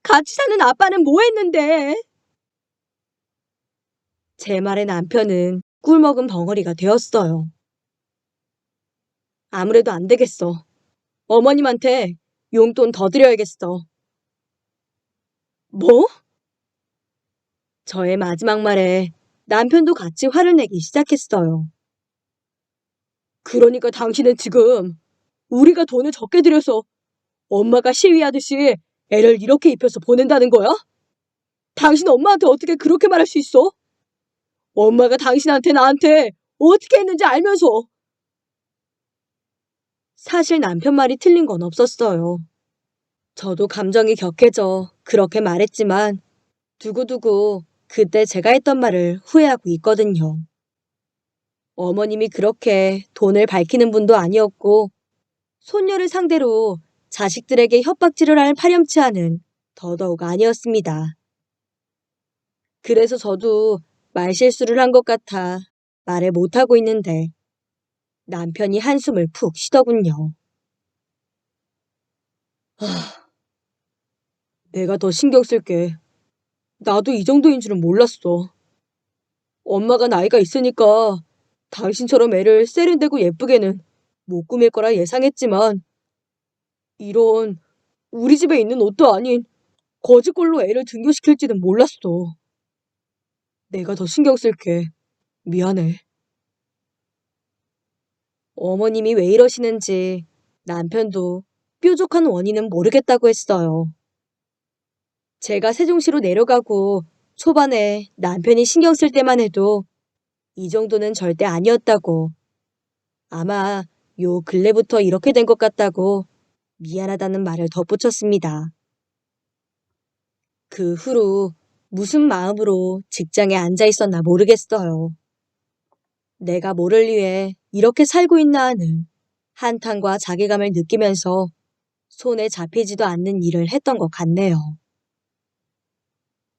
같이 사는 아빠는 뭐 했는데? 제 말에 남편은 꿀먹은 벙어리가 되었어요. 아무래도 안 되겠어. 어머님한테 용돈 더 드려야겠어. 뭐? 저의 마지막 말에 남편도 같이 화를 내기 시작했어요. 그러니까 당신은 지금 우리가 돈을 적게 들여서 엄마가 시위하듯이 애를 이렇게 입혀서 보낸다는 거야? 당신 엄마한테 어떻게 그렇게 말할 수 있어? 엄마가 당신한테 나한테 어떻게 했는지 알면서. 사실 남편 말이 틀린 건 없었어요. 저도 감정이 격해져 그렇게 말했지만 두고두고 그때 제가 했던 말을 후회하고 있거든요. 어머님이 그렇게 돈을 밝히는 분도 아니었고 손녀를 상대로 자식들에게 협박질을 할 파렴치한은 더더욱 아니었습니다. 그래서 저도 말실수를 한 것 같아 말을 못하고 있는데 남편이 한숨을 푹 쉬더군요. 내가 더 신경 쓸게. 나도 이 정도인 줄은 몰랐어. 엄마가 나이가 있으니까 당신처럼 애를 세련되고 예쁘게는 못 꾸밀 거라 예상했지만 이런 우리 집에 있는 옷도 아닌 거지꼴로 애를 등교시킬지는 몰랐어. 내가 더 신경 쓸게. 미안해. 어머님이 왜 이러시는지 남편도 뾰족한 원인은 모르겠다고 했어요. 제가 세종시로 내려가고 초반에 남편이 신경 쓸 때만 해도 이 정도는 절대 아니었다고 아마 요 근래부터 이렇게 된 것 같다고 미안하다는 말을 덧붙였습니다. 그 후로 무슨 마음으로 직장에 앉아 있었나 모르겠어요. 내가 뭐를 위해 이렇게 살고 있나 하는 한탄과 자괴감을 느끼면서 손에 잡히지도 않는 일을 했던 것 같네요.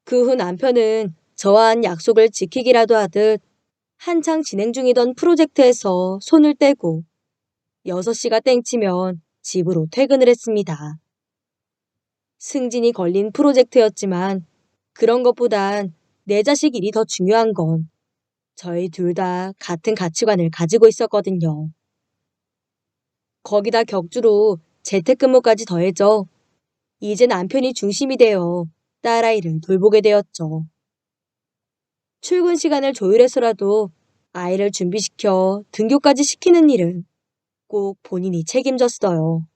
그 후 남편은 저와 약속을 지키기라도 하듯 한창 진행 중이던 프로젝트에서 손을 떼고 6시가 땡치면 집으로 퇴근을 했습니다. 승진이 걸린 프로젝트였지만 그런 것보단 내 자식 일이 더 중요한 건 저희 둘 다 같은 가치관을 가지고 있었거든요. 거기다 격주로 재택근무까지 더해져 이제 남편이 중심이 되어 딸아이를 돌보게 되었죠. 출근 시간을 조율해서라도 아이를 준비시켜 등교까지 시키는 일은 꼭 본인이 책임졌어요.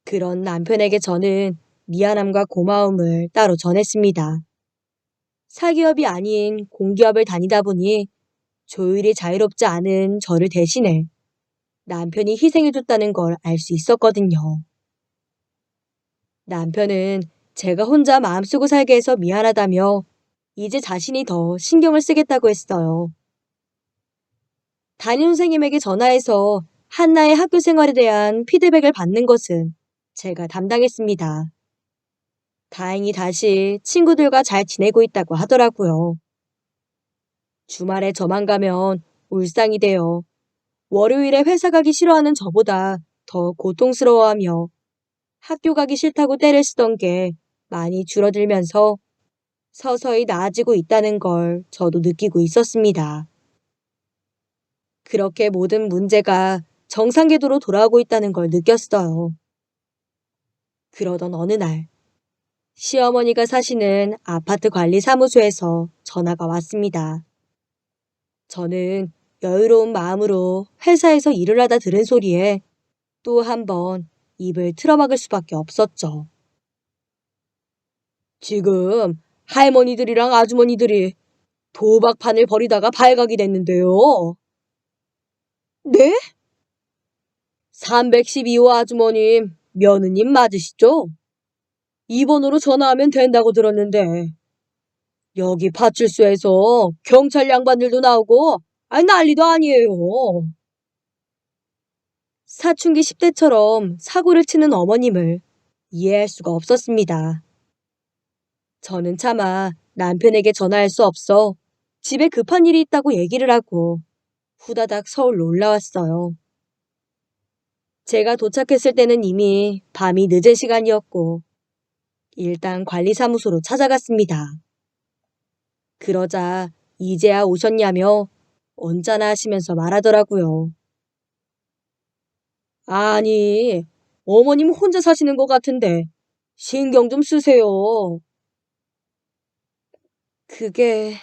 그런 남편에게 저는 미안함과 고마움을 따로 전했습니다. 사기업이 아닌 공기업을 다니다 보니 조율이 자유롭지 않은 저를 대신해 남편이 희생해줬다는 걸 알 수 있었거든요. 남편은 제가 혼자 마음 쓰고 살게 해서 미안하다며 이제 자신이 더 신경을 쓰겠다고 했어요. 담임 선생님에게 전화해서 한나의 학교 생활에 대한 피드백을 받는 것은 제가 담당했습니다. 다행히 다시 친구들과 잘 지내고 있다고 하더라고요. 주말에 저만 가면 울상이 되어 월요일에 회사 가기 싫어하는 저보다 더 고통스러워하며 학교 가기 싫다고 떼를 쓰던 게 많이 줄어들면서 서서히 나아지고 있다는 걸 저도 느끼고 있었습니다. 그렇게 모든 문제가 정상 궤도로 돌아오고 있다는 걸 느꼈어요. 그러던 어느 날, 시어머니가 사시는 아파트 관리 사무소에서 전화가 왔습니다. 저는 여유로운 마음으로 회사에서 일을 하다 들은 소리에 또 한 번 입을 틀어막을 수밖에 없었죠. 지금 할머니들이랑 아주머니들이 도박판을 벌이다가 발각이 됐는데요. 네? 312호 아주머님, 며느님 맞으시죠? 2번으로 전화하면 된다고 들었는데 여기 파출소에서 경찰 양반들도 나오고 난리도 아니에요. 사춘기 10대처럼 사고를 치는 어머님을 이해할 수가 없었습니다. 저는 차마 남편에게 전화할 수 없어 집에 급한 일이 있다고 얘기를 하고 후다닥 서울로 올라왔어요. 제가 도착했을 때는 이미 밤이 늦은 시간이었고 일단 관리사무소로 찾아갔습니다. 그러자 이제야 오셨냐며 언짢아 하시면서 말하더라고요. 아니, 어머님 혼자 사시는 것 같은데 신경 좀 쓰세요. 그게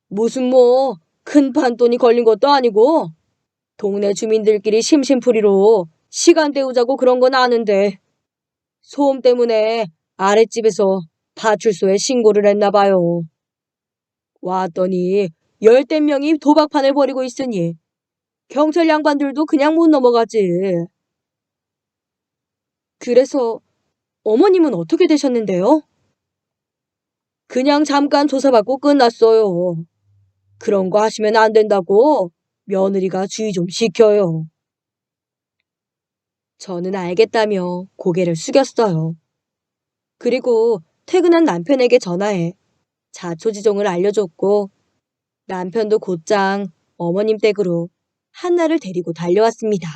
무슨 큰 판돈이 걸린 것도 아니고 동네 주민들끼리 심심풀이로 시간 때우자고 그런 건 아는데 소음 때문에 아랫집에서 파출소에 신고를 했나 봐요. 왔더니 열댓 명이 도박판을 벌이고 있으니 경찰 양반들도 그냥 못 넘어가지. 그래서 어머님은 어떻게 되셨는데요? 그냥 잠깐 조사받고 끝났어요. 그런 거 하시면 안 된다고 며느리가 주의 좀 시켜요. 저는 알겠다며 고개를 숙였어요. 그리고 퇴근한 남편에게 전화해 자초지종을 알려줬고 남편도 곧장 어머님 댁으로 한나를 데리고 달려왔습니다.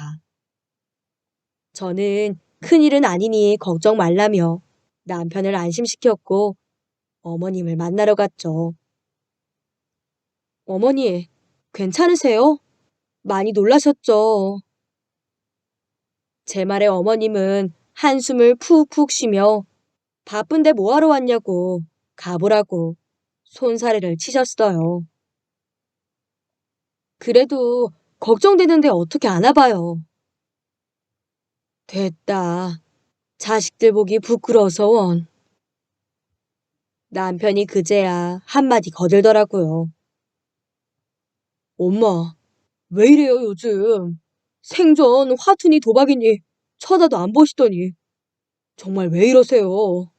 저는 큰일은 아니니 걱정 말라며 남편을 안심시켰고 어머님을 만나러 갔죠. 어머니, 괜찮으세요? 많이 놀라셨죠? 제 말에 어머님은 한숨을 푹푹 쉬며 바쁜데 뭐하러 왔냐고 가보라고 손사래를 치셨어요. 그래도 걱정되는데 어떻게 안 와봐요. 됐다. 자식들 보기 부끄러워서 원. 남편이 그제야 한마디 거들더라고요. 엄마, 왜 이래요 요즘? 생전 화투니 도박이니 쳐다도 안 보시더니 정말 왜 이러세요?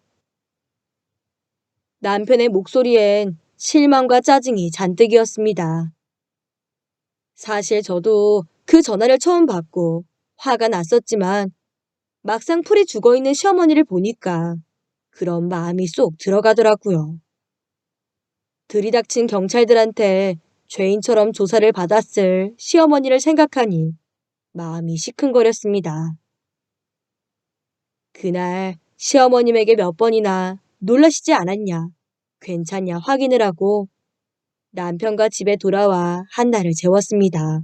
남편의 목소리엔 실망과 짜증이 잔뜩이었습니다. 사실 저도 그 전화를 처음 받고 화가 났었지만 막상 풀이 죽어있는 시어머니를 보니까 그런 마음이 쏙 들어가더라고요. 들이닥친 경찰들한테 죄인처럼 조사를 받았을 시어머니를 생각하니 마음이 시큰거렸습니다. 그날 시어머님에게 몇 번이나 놀라시지 않았냐, 괜찮냐 확인을 하고 남편과 집에 돌아와 한날을 재웠습니다.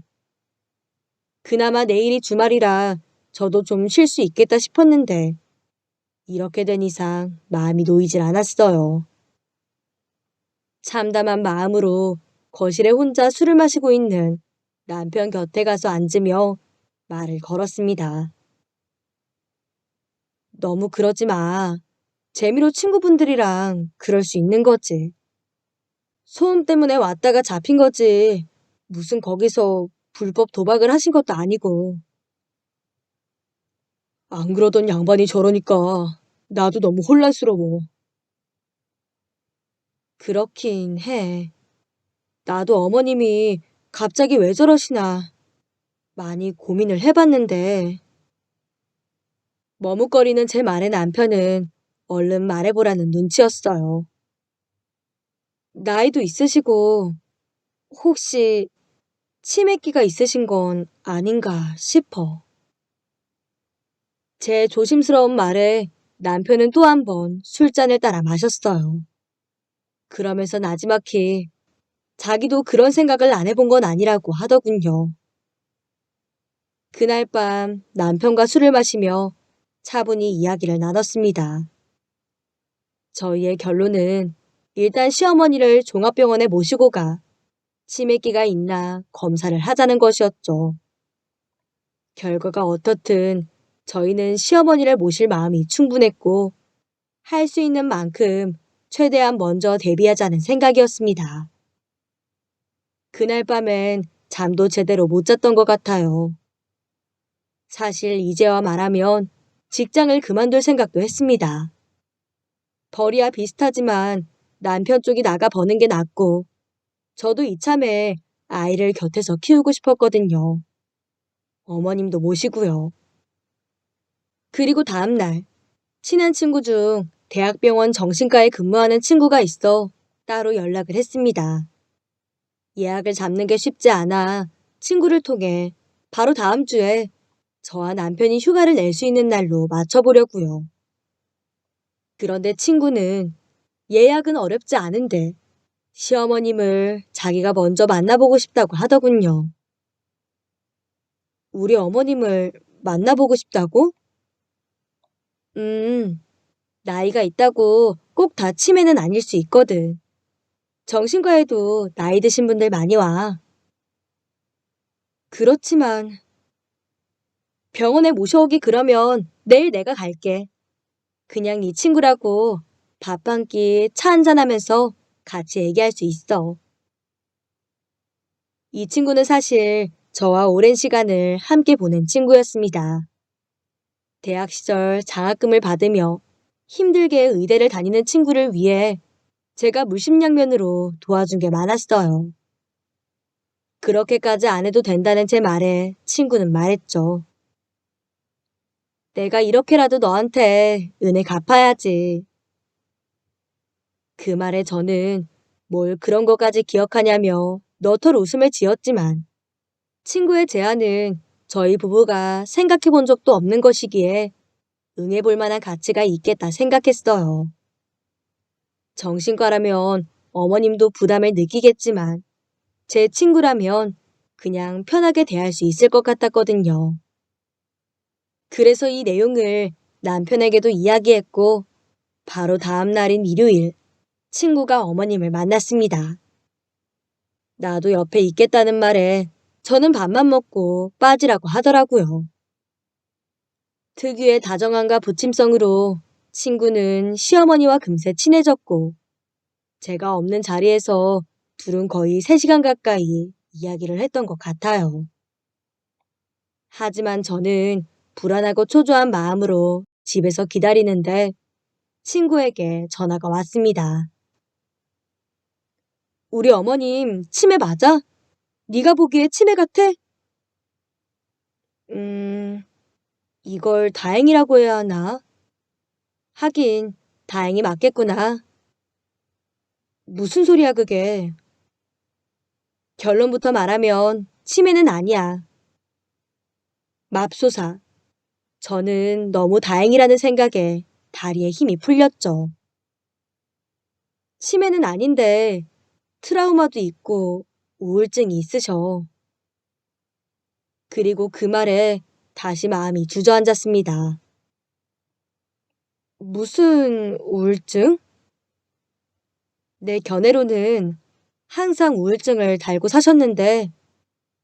그나마 내일이 주말이라 저도 좀 쉴 수 있겠다 싶었는데 이렇게 된 이상 마음이 놓이질 않았어요. 참담한 마음으로 거실에 혼자 술을 마시고 있는 남편 곁에 가서 앉으며 말을 걸었습니다. 너무 그러지 마. 재미로 친구분들이랑 그럴 수 있는 거지. 소음 때문에 왔다가 잡힌 거지. 무슨 거기서 불법 도박을 하신 것도 아니고. 안 그러던 양반이 저러니까 나도 너무 혼란스러워. 그렇긴 해. 나도 어머님이 갑자기 왜 저러시나 많이 고민을 해봤는데 머뭇거리는 제 말에 남편은 얼른 말해보라는 눈치였어요. 나이도 있으시고 혹시 치매기가 있으신 건 아닌가 싶어. 제 조심스러운 말에 남편은 또 한 번 술잔을 따라 마셨어요. 그러면서 나지막히 자기도 그런 생각을 안 해본 건 아니라고 하더군요. 그날 밤 남편과 술을 마시며 차분히 이야기를 나눴습니다. 저희의 결론은 일단 시어머니를 종합병원에 모시고 가 치매기가 있나 검사를 하자는 것이었죠. 결과가 어떻든 저희는 시어머니를 모실 마음이 충분했고 할 수 있는 만큼 최대한 먼저 대비하자는 생각이었습니다. 그날 밤엔 잠도 제대로 못 잤던 것 같아요. 사실 이제와 말하면 직장을 그만둘 생각도 했습니다. 벌이야 비슷하지만 남편 쪽이 나가 버는 게 낫고 저도 이참에 아이를 곁에서 키우고 싶었거든요. 어머님도 모시고요. 그리고 다음날 친한 친구 중 대학병원 정신과에 근무하는 친구가 있어 따로 연락을 했습니다. 예약을 잡는 게 쉽지 않아 친구를 통해 바로 다음 주에 저와 남편이 휴가를 낼 수 있는 날로 맞춰보려고요. 그런데 친구는 예약은 어렵지 않은데 시어머님을 자기가 먼저 만나보고 싶다고 하더군요. 우리 어머님을 만나보고 싶다고? 음, 나이가 있다고 꼭 다 치매는 아닐 수 있거든. 정신과에도 나이 드신 분들 많이 와. 그렇지만 병원에 모셔오기 그러면 내일 내가 갈게. 그냥 네 친구라고 밥 한 끼 차 한잔하면서 같이 얘기할 수 있어. 이 친구는 사실 저와 오랜 시간을 함께 보낸 친구였습니다. 대학 시절 장학금을 받으며 힘들게 의대를 다니는 친구를 위해 제가 물심양면으로 도와준 게 많았어요. 그렇게까지 안 해도 된다는 제 말에 친구는 말했죠. 내가 이렇게라도 너한테 은혜 갚아야지. 그 말에 저는 뭘 그런 것까지 기억하냐며 너털 웃음을 지었지만 친구의 제안은 저희 부부가 생각해 본 적도 없는 것이기에 응해볼 만한 가치가 있겠다 생각했어요. 정신과라면 어머님도 부담을 느끼겠지만 제 친구라면 그냥 편하게 대할 수 있을 것 같았거든요. 그래서 이 내용을 남편에게도 이야기했고 바로 다음 날인 일요일 친구가 어머님을 만났습니다. 나도 옆에 있겠다는 말에 저는 밥만 먹고 빠지라고 하더라고요. 특유의 다정함과 부침성으로 친구는 시어머니와 금세 친해졌고 제가 없는 자리에서 둘은 거의 3시간 가까이 이야기를 했던 것 같아요. 하지만 저는 불안하고 초조한 마음으로 집에서 기다리는데 친구에게 전화가 왔습니다. 우리 어머님 치매 맞아? 네가 보기에 치매 같아? 음, 이걸 다행이라고 해야 하나? 하긴 다행이 맞겠구나. 무슨 소리야, 그게. 결론부터 말하면 치매는 아니야. 맙소사. 저는 너무 다행이라는 생각에 다리에 힘이 풀렸죠. 치매는 아닌데 트라우마도 있고 우울증이 있으셔. 그리고 그 말에 다시 마음이 주저앉았습니다. 무슨 우울증? 내 견해로는 항상 우울증을 달고 사셨는데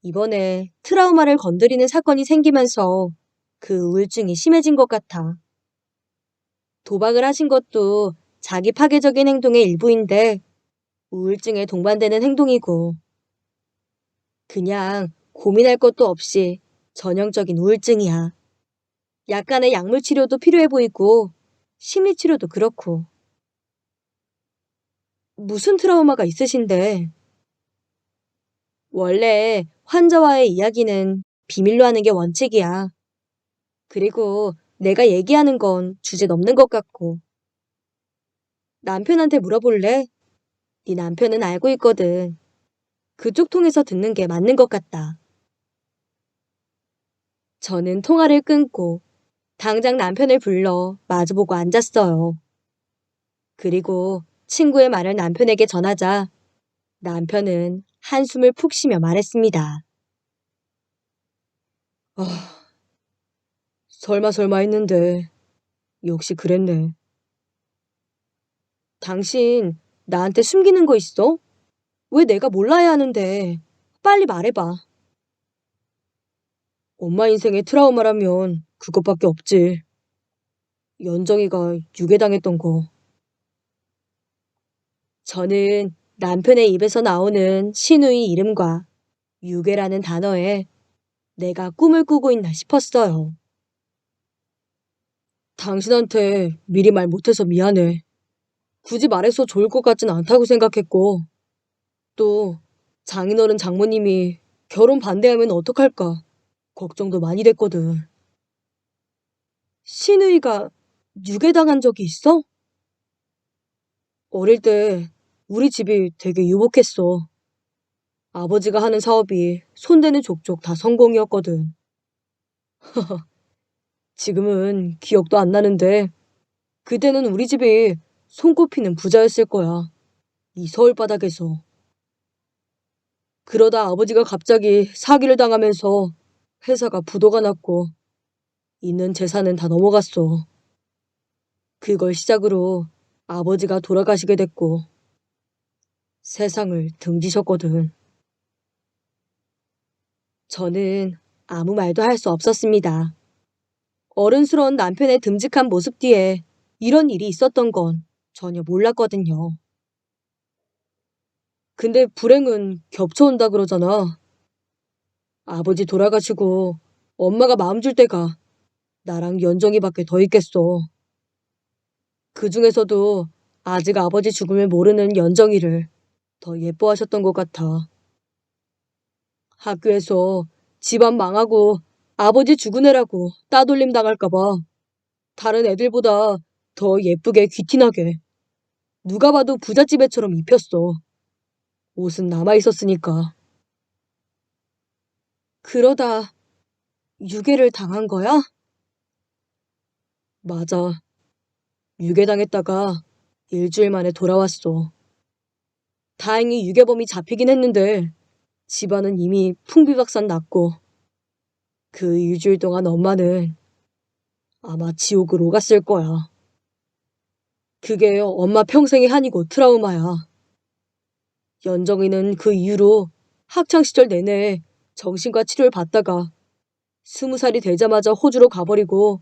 이번에 트라우마를 건드리는 사건이 생기면서 그 우울증이 심해진 것 같아. 도박을 하신 것도 자기 파괴적인 행동의 일부인데 우울증에 동반되는 행동이고 그냥 고민할 것도 없이 전형적인 우울증이야. 약간의 약물 치료도 필요해 보이고 심리 치료도 그렇고. 무슨 트라우마가 있으신데? 원래 환자와의 이야기는 비밀로 하는 게 원칙이야. 그리고 내가 얘기하는 건 주제 넘는 것 같고. 남편한테 물어볼래? 네 남편은 알고 있거든. 그쪽 통해서 듣는 게 맞는 것 같다. 저는 통화를 끊고 당장 남편을 불러 마주보고 앉았어요. 그리고 친구의 말을 남편에게 전하자 남편은 한숨을 푹 쉬며 말했습니다. 아, 설마 했는데 역시 그랬네. 당신 나한테 숨기는 거 있어? 왜 내가 몰라야 하는데? 빨리 말해봐. 엄마 인생의 트라우마라면 그것밖에 없지. 연정이가 유괴당했던 거. 저는 남편의 입에서 나오는 신우의 이름과 유괴라는 단어에 내가 꿈을 꾸고 있나 싶었어요. 당신한테 미리 말 못해서 미안해. 굳이 말해서 좋을 것 같진 않다고 생각했고, 또 장인어른 장모님이 결혼 반대하면 어떡할까 걱정도 많이 됐거든. 신우이가 유괴당한 적이 있어? 어릴 때 우리 집이 되게 유복했어. 아버지가 하는 사업이 손대는 족족 다 성공이었거든. 지금은 기억도 안 나는데 그때는 우리 집이 손꼽히는 부자였을 거야. 이 서울 바닥에서. 그러다 아버지가 갑자기 사기를 당하면서 회사가 부도가 났고 있는 재산은 다 넘어갔어. 그걸 시작으로 아버지가 돌아가시게 됐고 세상을 등지셨거든. 저는 아무 말도 할 수 없었습니다. 어른스러운 남편의 듬직한 모습 뒤에 이런 일이 있었던 건 전혀 몰랐거든요. 근데 불행은 겹쳐온다 그러잖아. 아버지 돌아가시고 엄마가 마음 줄 때가 나랑 연정이밖에 더 있겠어. 그 중에서도 아직 아버지 죽음을 모르는 연정이를 더 예뻐하셨던 것 같아. 학교에서 집안 망하고 아버지 죽은 애라고 따돌림 당할까봐 다른 애들보다 더 예쁘게 귀티나게 누가 봐도 부잣집 애처럼 입혔어. 옷은 남아있었으니까. 그러다 유괴를 당한 거야? 맞아. 유괴당했다가 일주일 만에 돌아왔어. 다행히 유괴범이 잡히긴 했는데 집안은 이미 풍비박산 났고 그 일주일 동안 엄마는 아마 지옥으로 갔을 거야. 그게 엄마 평생의 한이고 트라우마야. 연정이는 그 이후로 학창시절 내내 정신과 치료를 받다가 20살이 되자마자 호주로 가버리고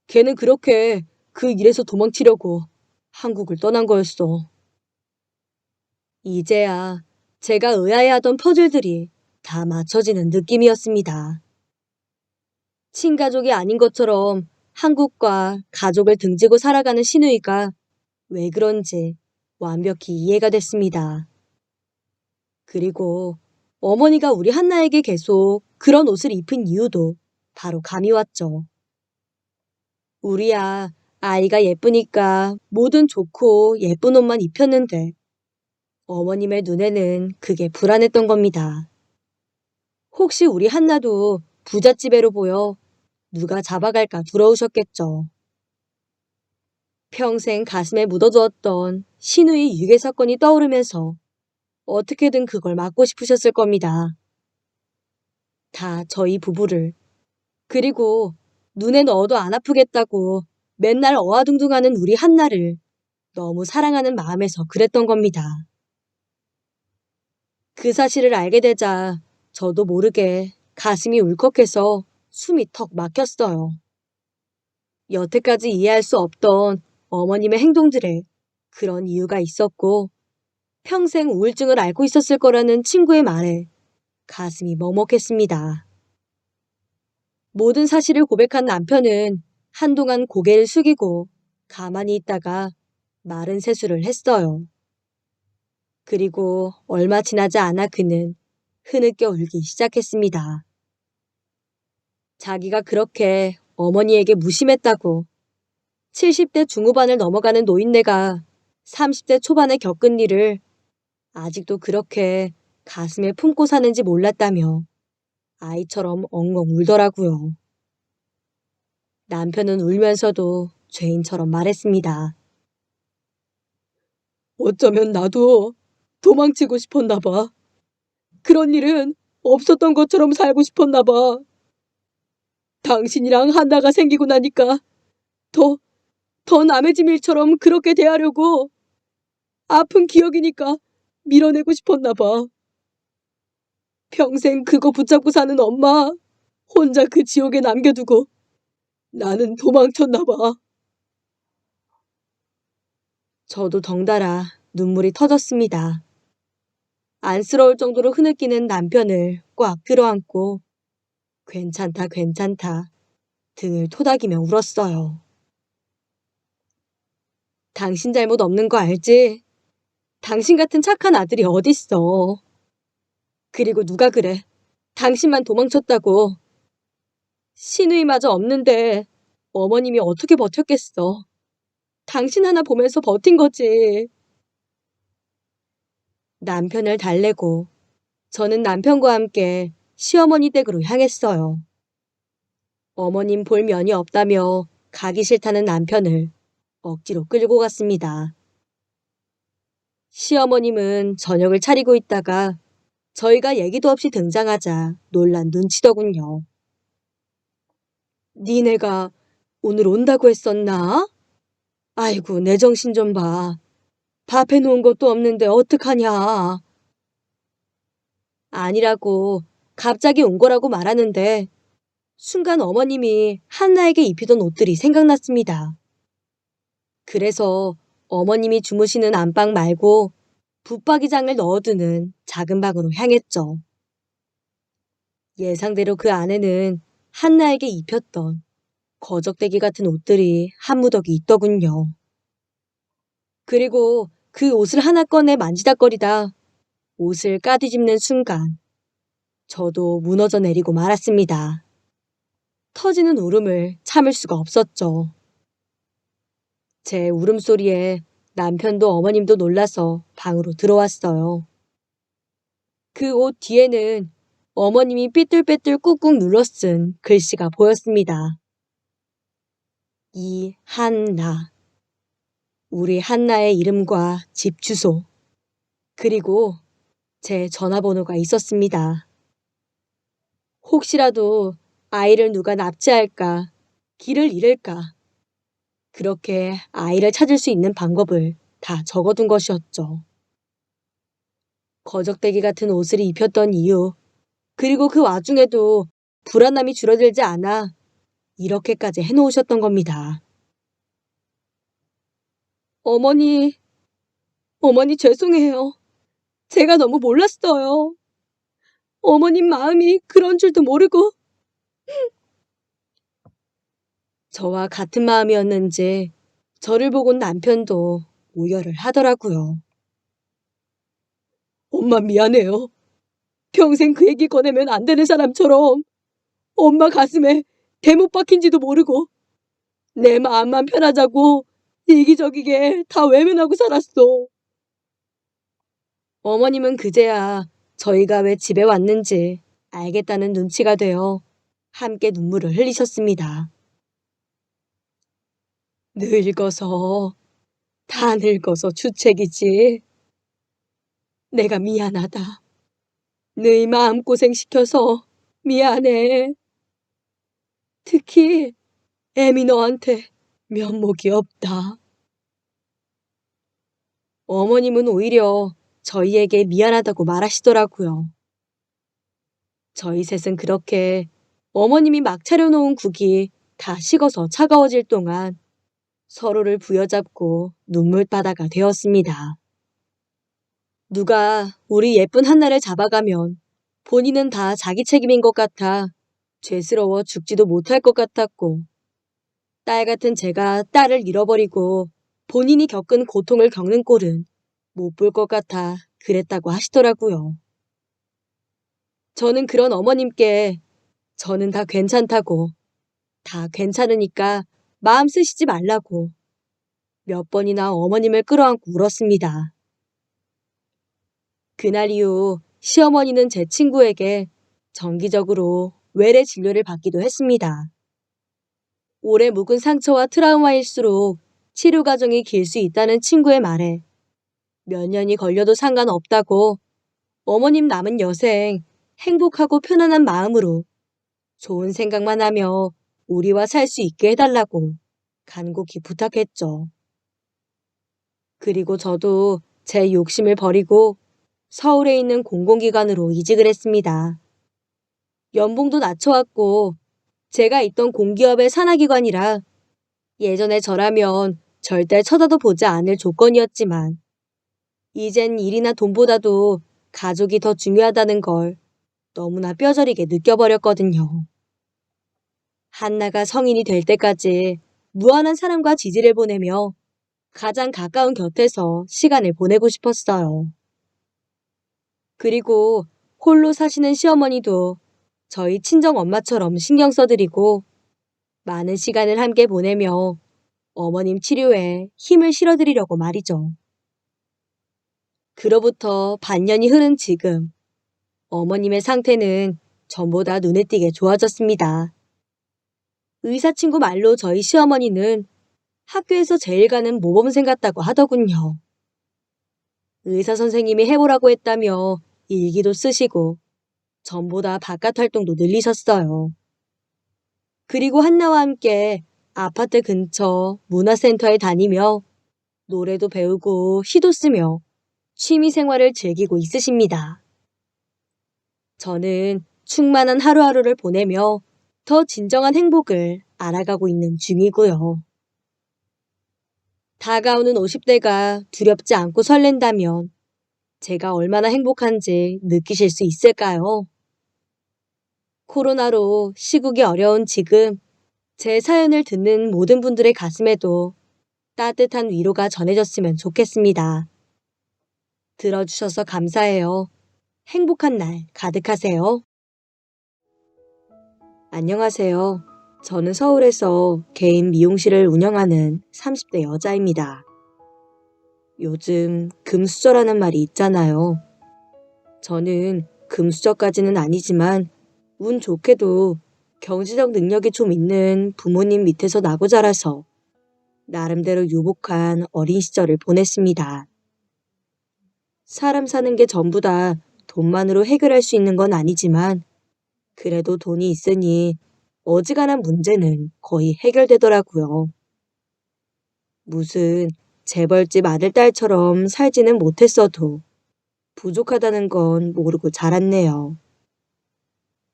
걔는 그렇게 그 일에서 도망치려고 한국을 떠난 거였어. 이제야 제가 의아해하던 퍼즐들이 다 맞춰지는 느낌이었습니다. 친가족이 아닌 것처럼 한국과 가족을 등지고 살아가는 신우이가 왜 그런지 완벽히 이해가 됐습니다. 그리고 어머니가 우리 한나에게 계속 그런 옷을 입힌 이유도 바로 감이 왔죠. 우리야 아이가 예쁘니까 뭐든 좋고 예쁜 옷만 입혔는데 어머님의 눈에는 그게 불안했던 겁니다. 혹시 우리 한나도 부잣집애로 보여 누가 잡아갈까 두려우셨겠죠. 평생 가슴에 묻어두었던 신우의 유괴 사건이 떠오르면서 어떻게든 그걸 막고 싶으셨을 겁니다. 다 저희 부부를, 그리고 눈에 넣어도 안 아프겠다고 맨날 어와둥둥하는 우리 한나를 너무 사랑하는 마음에서 그랬던 겁니다. 그 사실을 알게 되자 저도 모르게 가슴이 울컥해서 숨이 턱 막혔어요. 여태까지 이해할 수 없던 어머님의 행동들에 그런 이유가 있었고 평생 우울증을 앓고 있었을 거라는 친구의 말에 가슴이 먹먹했습니다. 모든 사실을 고백한 남편은 한동안 고개를 숙이고 가만히 있다가 마른 세수를 했어요. 그리고 얼마 지나지 않아 그는 흐느껴 울기 시작했습니다. 자기가 그렇게 어머니에게 무심했다고 70대 중후반을 넘어가는 노인네가 30대 초반에 겪은 일을 아직도 그렇게 가슴에 품고 사는지 몰랐다며 아이처럼 엉엉 울더라고요. 남편은 울면서도 죄인처럼 말했습니다. 어쩌면 나도 도망치고 싶었나 봐. 그런 일은 없었던 것처럼 살고 싶었나 봐. 당신이랑 한나가 생기고 나니까 더, 더 남의 짐 일처럼 그렇게 대하려고 아픈 기억이니까 밀어내고 싶었나 봐. 평생 그거 붙잡고 사는 엄마 혼자 그 지옥에 남겨두고 나는 도망쳤나 봐. 저도 덩달아 눈물이 터졌습니다. 안쓰러울 정도로 흐느끼는 남편을 꽉 끌어안고 괜찮다 괜찮다 등을 토닥이며 울었어요. 당신 잘못 없는 거 알지? 당신 같은 착한 아들이 어딨어. 그리고 누가 그래. 당신만 도망쳤다고. 시누이마저 없는데 어머님이 어떻게 버텼겠어. 당신 하나 보면서 버틴 거지. 남편을 달래고 저는 남편과 함께 시어머니 댁으로 향했어요. 어머님 볼 면이 없다며 가기 싫다는 남편을 억지로 끌고 갔습니다. 시어머님은 저녁을 차리고 있다가 저희가 얘기도 없이 등장하자 놀란 눈치더군요. 니네가 오늘 온다고 했었나? 아이고 내 정신 좀 봐. 밥 해놓은 것도 없는데 어떡하냐. 아니라고 갑자기 온 거라고 말하는데 순간 어머님이 한나에게 입히던 옷들이 생각났습니다. 그래서 어머님이 주무시는 안방 말고 붙박이장을 넣어두는 작은 방으로 향했죠. 예상대로 그 안에는 한나에게 입혔던 거적대기 같은 옷들이 한 무더기 있더군요. 그리고 그 옷을 하나 꺼내 만지작거리다 옷을 까뒤집는 순간 저도 무너져 내리고 말았습니다. 터지는 울음을 참을 수가 없었죠. 제 울음소리에 남편도 어머님도 놀라서 방으로 들어왔어요. 그 옷 뒤에는 어머님이 삐뚤빼뚤 꾹꾹 눌러 쓴 글씨가 보였습니다. 이한나. 우리 한나의 이름과 집 주소, 그리고 제 전화번호가 있었습니다. 혹시라도 아이를 누가 납치할까, 길을 잃을까, 그렇게 아이를 찾을 수 있는 방법을 다 적어둔 것이었죠. 거적대기 같은 옷을 입혔던 이유, 그리고 그 와중에도 불안함이 줄어들지 않아 이렇게까지 해놓으셨던 겁니다. 어머니, 어머니 죄송해요. 제가 너무 몰랐어요. 어머님 마음이 그런 줄도 모르고. 저와 같은 마음이었는지 저를 보곤 남편도 오열을 하더라고요. 엄마 미안해요. 평생 그 얘기 꺼내면 안 되는 사람처럼 엄마 가슴에 대못 박힌지도 모르고 내 마음만 편하자고 이기적이게 다 외면하고 살았어. 어머님은 그제야 저희가 왜 집에 왔는지 알겠다는 눈치가 되어 함께 눈물을 흘리셨습니다. 늙어서, 다 늙어서 주책이지. 내가 미안하다. 너희 마음고생 시켜서 미안해. 특히 애미 너한테 면목이 없다. 어머님은 오히려 저희에게 미안하다고 말하시더라고요. 저희 셋은 그렇게 어머님이 막 차려놓은 국이 다 식어서 차가워질 동안 서로를 부여잡고 눈물바다가 되었습니다. 누가 우리 예쁜 한나를 잡아가면 본인은 다 자기 책임인 것 같아 죄스러워 죽지도 못할 것 같았고, 딸 같은 제가 딸을 잃어버리고 본인이 겪은 고통을 겪는 꼴은 못 볼 것 같아 그랬다고 하시더라고요. 저는 그런 어머님께 저는 다 괜찮다고, 다 괜찮으니까 마음 쓰시지 말라고 몇 번이나 어머님을 끌어안고 울었습니다. 그날 이후 시어머니는 제 친구에게 정기적으로 외래 진료를 받기도 했습니다. 오래 묵은 상처와 트라우마일수록 치료 과정이 길 수 있다는 친구의 말에 몇 년이 걸려도 상관없다고, 어머님 남은 여생 행복하고 편안한 마음으로 좋은 생각만 하며 우리와 살 수 있게 해달라고 간곡히 부탁했죠. 그리고 저도 제 욕심을 버리고 서울에 있는 공공기관으로 이직을 했습니다. 연봉도 낮춰왔고 제가 있던 공기업의 산하기관이라 예전에 저라면 절대 쳐다도 보지 않을 조건이었지만, 이젠 일이나 돈보다도 가족이 더 중요하다는 걸 너무나 뼈저리게 느껴버렸거든요. 한나가 성인이 될 때까지 무한한 사랑과 지지를 보내며 가장 가까운 곁에서 시간을 보내고 싶었어요. 그리고 홀로 사시는 시어머니도 저희 친정 엄마처럼 신경 써드리고 많은 시간을 함께 보내며 어머님 치료에 힘을 실어드리려고 말이죠. 그로부터 반년이 흐른 지금, 어머님의 상태는 전보다 눈에 띄게 좋아졌습니다. 의사 친구 말로 저희 시어머니는 학교에서 제일 가는 모범생 같다고 하더군요. 의사 선생님이 해보라고 했다며 일기도 쓰시고 전보다 바깥 활동도 늘리셨어요. 그리고 한나와 함께 아파트 근처 문화센터에 다니며 노래도 배우고 시도 쓰며 취미 생활을 즐기고 있으십니다. 저는 충만한 하루하루를 보내며 더 진정한 행복을 알아가고 있는 중이고요. 다가오는 50대가 두렵지 않고 설렌다면 제가 얼마나 행복한지 느끼실 수 있을까요? 코로나로 시국이 어려운 지금, 제 사연을 듣는 모든 분들의 가슴에도 따뜻한 위로가 전해졌으면 좋겠습니다. 들어주셔서 감사해요. 행복한 날 가득하세요. 안녕하세요. 저는 서울에서 개인 미용실을 운영하는 30대 여자입니다. 요즘 금수저라는 말이 있잖아요. 저는 금수저까지는 아니지만 운 좋게도 경제적 능력이 좀 있는 부모님 밑에서 나고 자라서 나름대로 유복한 어린 시절을 보냈습니다. 사람 사는 게 전부 다 돈만으로 해결할 수 있는 건 아니지만 그래도 돈이 있으니 어지간한 문제는 거의 해결되더라고요. 무슨 재벌집 아들 딸처럼 살지는 못했어도 부족하다는 건 모르고 자랐네요.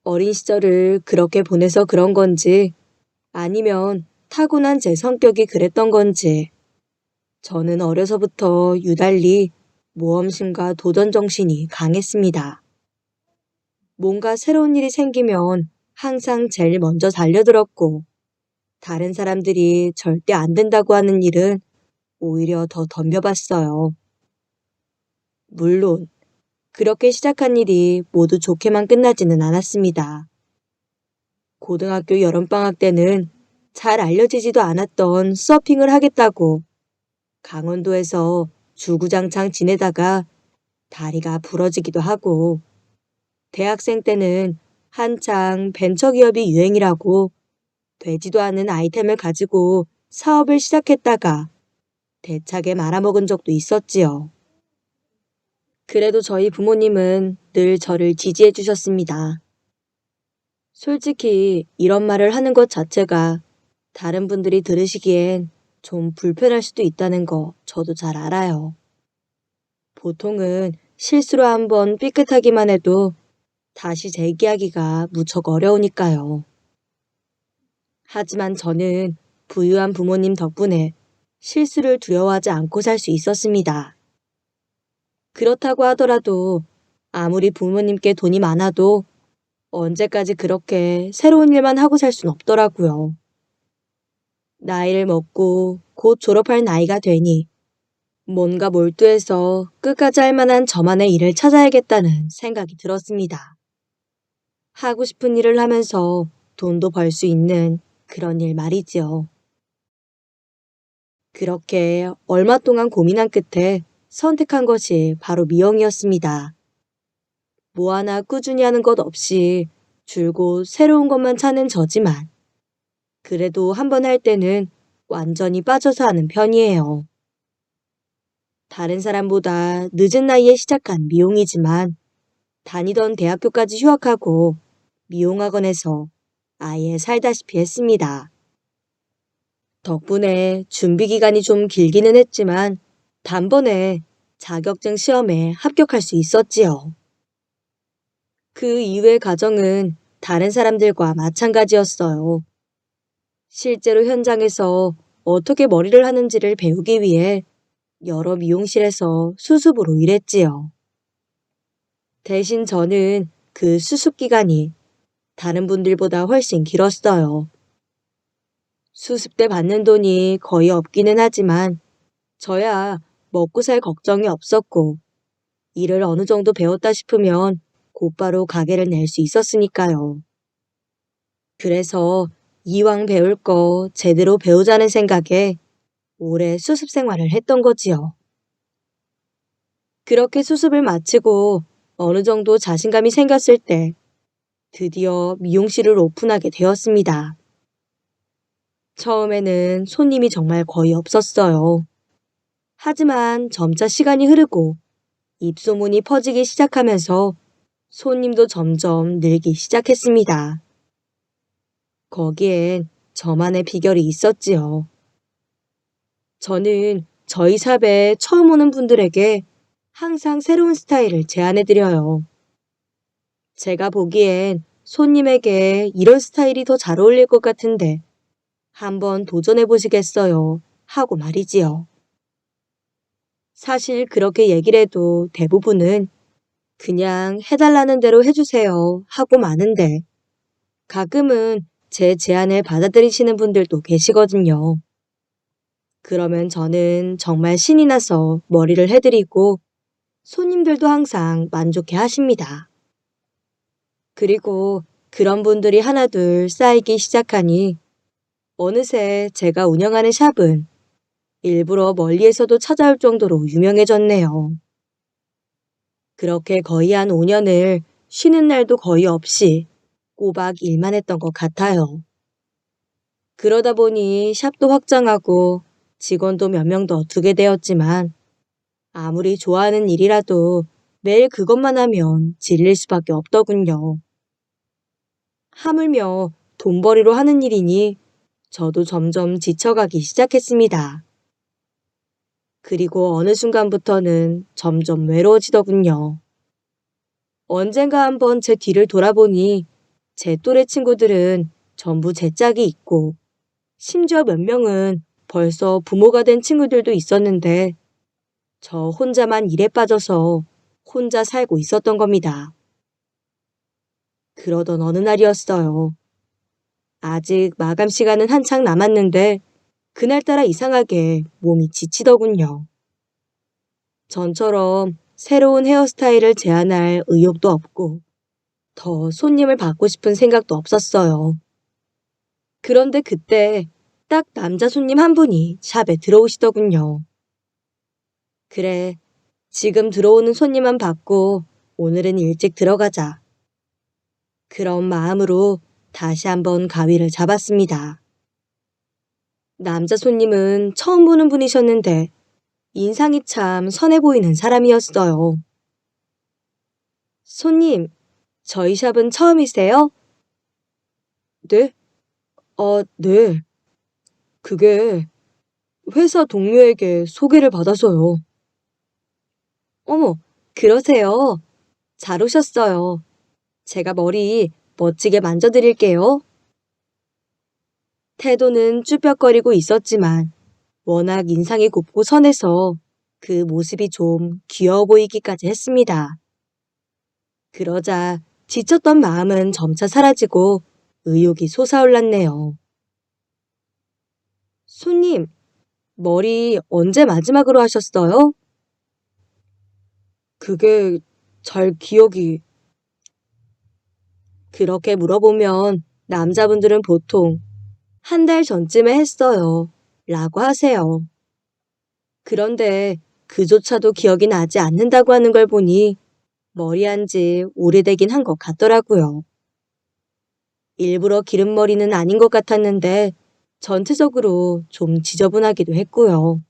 어린 시절을 그렇게 보내서 그런 건지 아니면 타고난 제 성격이 그랬던 건지, 저는 어려서부터 유달리 모험심과 도전정신이 강했습니다. 뭔가 새로운 일이 생기면 항상 제일 먼저 달려들었고, 다른 사람들이 절대 안 된다고 하는 일은 오히려 더 덤벼봤어요. 물론 그렇게 시작한 일이 모두 좋게만 끝나지는 않았습니다. 고등학교 여름방학 때는 잘 알려지지도 않았던 서핑을 하겠다고 강원도에서 주구장창 지내다가 다리가 부러지기도 하고, 대학생 때는 한창 벤처기업이 유행이라고 되지도 않은 아이템을 가지고 사업을 시작했다가 대차게 말아먹은 적도 있었지요. 그래도 저희 부모님은 늘 저를 지지해 주셨습니다. 솔직히 이런 말을 하는 것 자체가 다른 분들이 들으시기엔 좀 불편할 수도 있다는 거 저도 잘 알아요. 보통은 실수로 한번 삐끗하기만 해도 다시 재기하기가 무척 어려우니까요. 하지만 저는 부유한 부모님 덕분에 실수를 두려워하지 않고 살 수 있었습니다. 그렇다고 하더라도 아무리 부모님께 돈이 많아도 언제까지 그렇게 새로운 일만 하고 살 순 없더라고요. 나이를 먹고 곧 졸업할 나이가 되니 뭔가 몰두해서 끝까지 할 만한 저만의 일을 찾아야겠다는 생각이 들었습니다. 하고 싶은 일을 하면서 돈도 벌 수 있는 그런 일 말이지요. 그렇게 얼마 동안 고민한 끝에 선택한 것이 바로 미용이었습니다. 뭐 하나 꾸준히 하는 것 없이 줄곧 새로운 것만 찾는 저지만 그래도 한번 할 때는 완전히 빠져서 하는 편이에요. 다른 사람보다 늦은 나이에 시작한 미용이지만 다니던 대학교까지 휴학하고 미용학원에서 아예 살다시피 했습니다. 덕분에 준비 기간이 좀 길기는 했지만 단번에 자격증 시험에 합격할 수 있었지요. 그 이후의 과정은 다른 사람들과 마찬가지였어요. 실제로 현장에서 어떻게 머리를 하는지를 배우기 위해 여러 미용실에서 수습으로 일했지요. 대신 저는 그 수습 기간이 다른 분들보다 훨씬 길었어요. 수습 때 받는 돈이 거의 없기는 하지만 저야 먹고 살 걱정이 없었고 일을 어느 정도 배웠다 싶으면 곧바로 가게를 낼 수 있었으니까요. 그래서 이왕 배울 거 제대로 배우자는 생각에 오래 수습 생활을 했던 거지요. 그렇게 수습을 마치고 어느 정도 자신감이 생겼을 때 드디어 미용실을 오픈하게 되었습니다. 처음에는 손님이 정말 거의 없었어요. 하지만 점차 시간이 흐르고 입소문이 퍼지기 시작하면서 손님도 점점 늘기 시작했습니다. 거기엔 저만의 비결이 있었지요. 저는 저희 샵에 처음 오는 분들에게 항상 새로운 스타일을 제안해드려요. 제가 보기엔 손님에게 이런 스타일이 더 잘 어울릴 것 같은데 한번 도전해 보시겠어요? 하고 말이지요. 사실 그렇게 얘기를 해도 대부분은 그냥 해달라는 대로 해주세요 하고 마는데 가끔은 제 제안을 받아들이시는 분들도 계시거든요. 그러면 저는 정말 신이 나서 머리를 해드리고 손님들도 항상 만족해 하십니다. 그리고 그런 분들이 하나둘 쌓이기 시작하니 어느새 제가 운영하는 샵은 일부러 멀리에서도 찾아올 정도로 유명해졌네요. 그렇게 거의 한 5년을 쉬는 날도 거의 없이 꼬박 일만 했던 것 같아요. 그러다 보니 샵도 확장하고 직원도 몇 명 더 두게 되었지만 아무리 좋아하는 일이라도 매일 그것만 하면 질릴 수밖에 없더군요. 하물며 돈벌이로 하는 일이니 저도 점점 지쳐가기 시작했습니다. 그리고 어느 순간부터는 점점 외로워지더군요. 언젠가 한번 제 뒤를 돌아보니 제 또래 친구들은 전부 제 짝이 있고 심지어 몇 명은 벌써 부모가 된 친구들도 있었는데 저 혼자만 일에 빠져서 혼자 살고 있었던 겁니다. 그러던 어느 날이었어요. 아직 마감 시간은 한창 남았는데 그날따라 이상하게 몸이 지치더군요. 전처럼 새로운 헤어스타일을 제안할 의욕도 없고 더 손님을 받고 싶은 생각도 없었어요. 그런데 그때 딱 남자 손님 한 분이 샵에 들어오시더군요. 그래, 지금 들어오는 손님만 받고 오늘은 일찍 들어가자. 그런 마음으로 다시 한번 가위를 잡았습니다. 남자 손님은 처음 보는 분이셨는데 인상이 참 선해 보이는 사람이었어요. 손님, 저희 샵은 처음이세요? 네? 네. 그게 회사 동료에게 소개를 받아서요. 어머, 그러세요. 잘 오셨어요. 제가 머리 멋지게 만져드릴게요. 태도는 쭈뼛거리고 있었지만 워낙 인상이 곱고 선해서 그 모습이 좀 귀여워 보이기까지 했습니다. 그러자 지쳤던 마음은 점차 사라지고 의욕이 솟아올랐네요. 손님, 머리 언제 마지막으로 하셨어요? 그게 잘 기억이... 그렇게 물어보면 남자분들은 보통 한 달 전쯤에 했어요. 라고 하세요. 그런데 그조차도 기억이 나지 않는다고 하는 걸 보니 머리한 지 오래되긴 한 것 같더라고요. 일부러 기른 머리는 아닌 것 같았는데 전체적으로 좀 지저분하기도 했고요.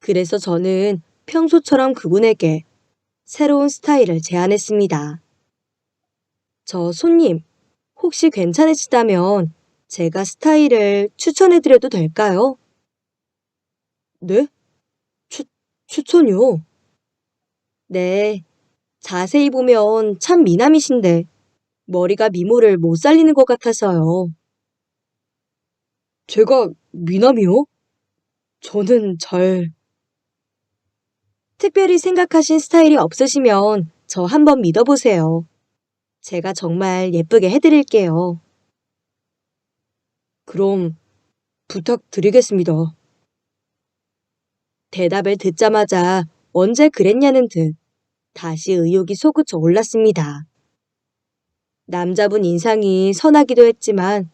그래서 저는 평소처럼 그분에게 새로운 스타일을 제안했습니다. 저 손님, 혹시 괜찮으시다면 제가 스타일을 추천해드려도 될까요? 네? 추, 추천이요? 네, 자세히 보면 참 미남이신데 머리가 미모를 못 살리는 것 같아서요. 제가 미남이요? 저는 특별히 생각하신 스타일이 없으시면 저 한번 믿어보세요. 제가 정말 예쁘게 해드릴게요. 그럼 부탁드리겠습니다. 대답을 듣자마자 언제 그랬냐는 듯 다시 의욕이 솟구쳐 올랐습니다. 남자분 인상이 선하기도 했지만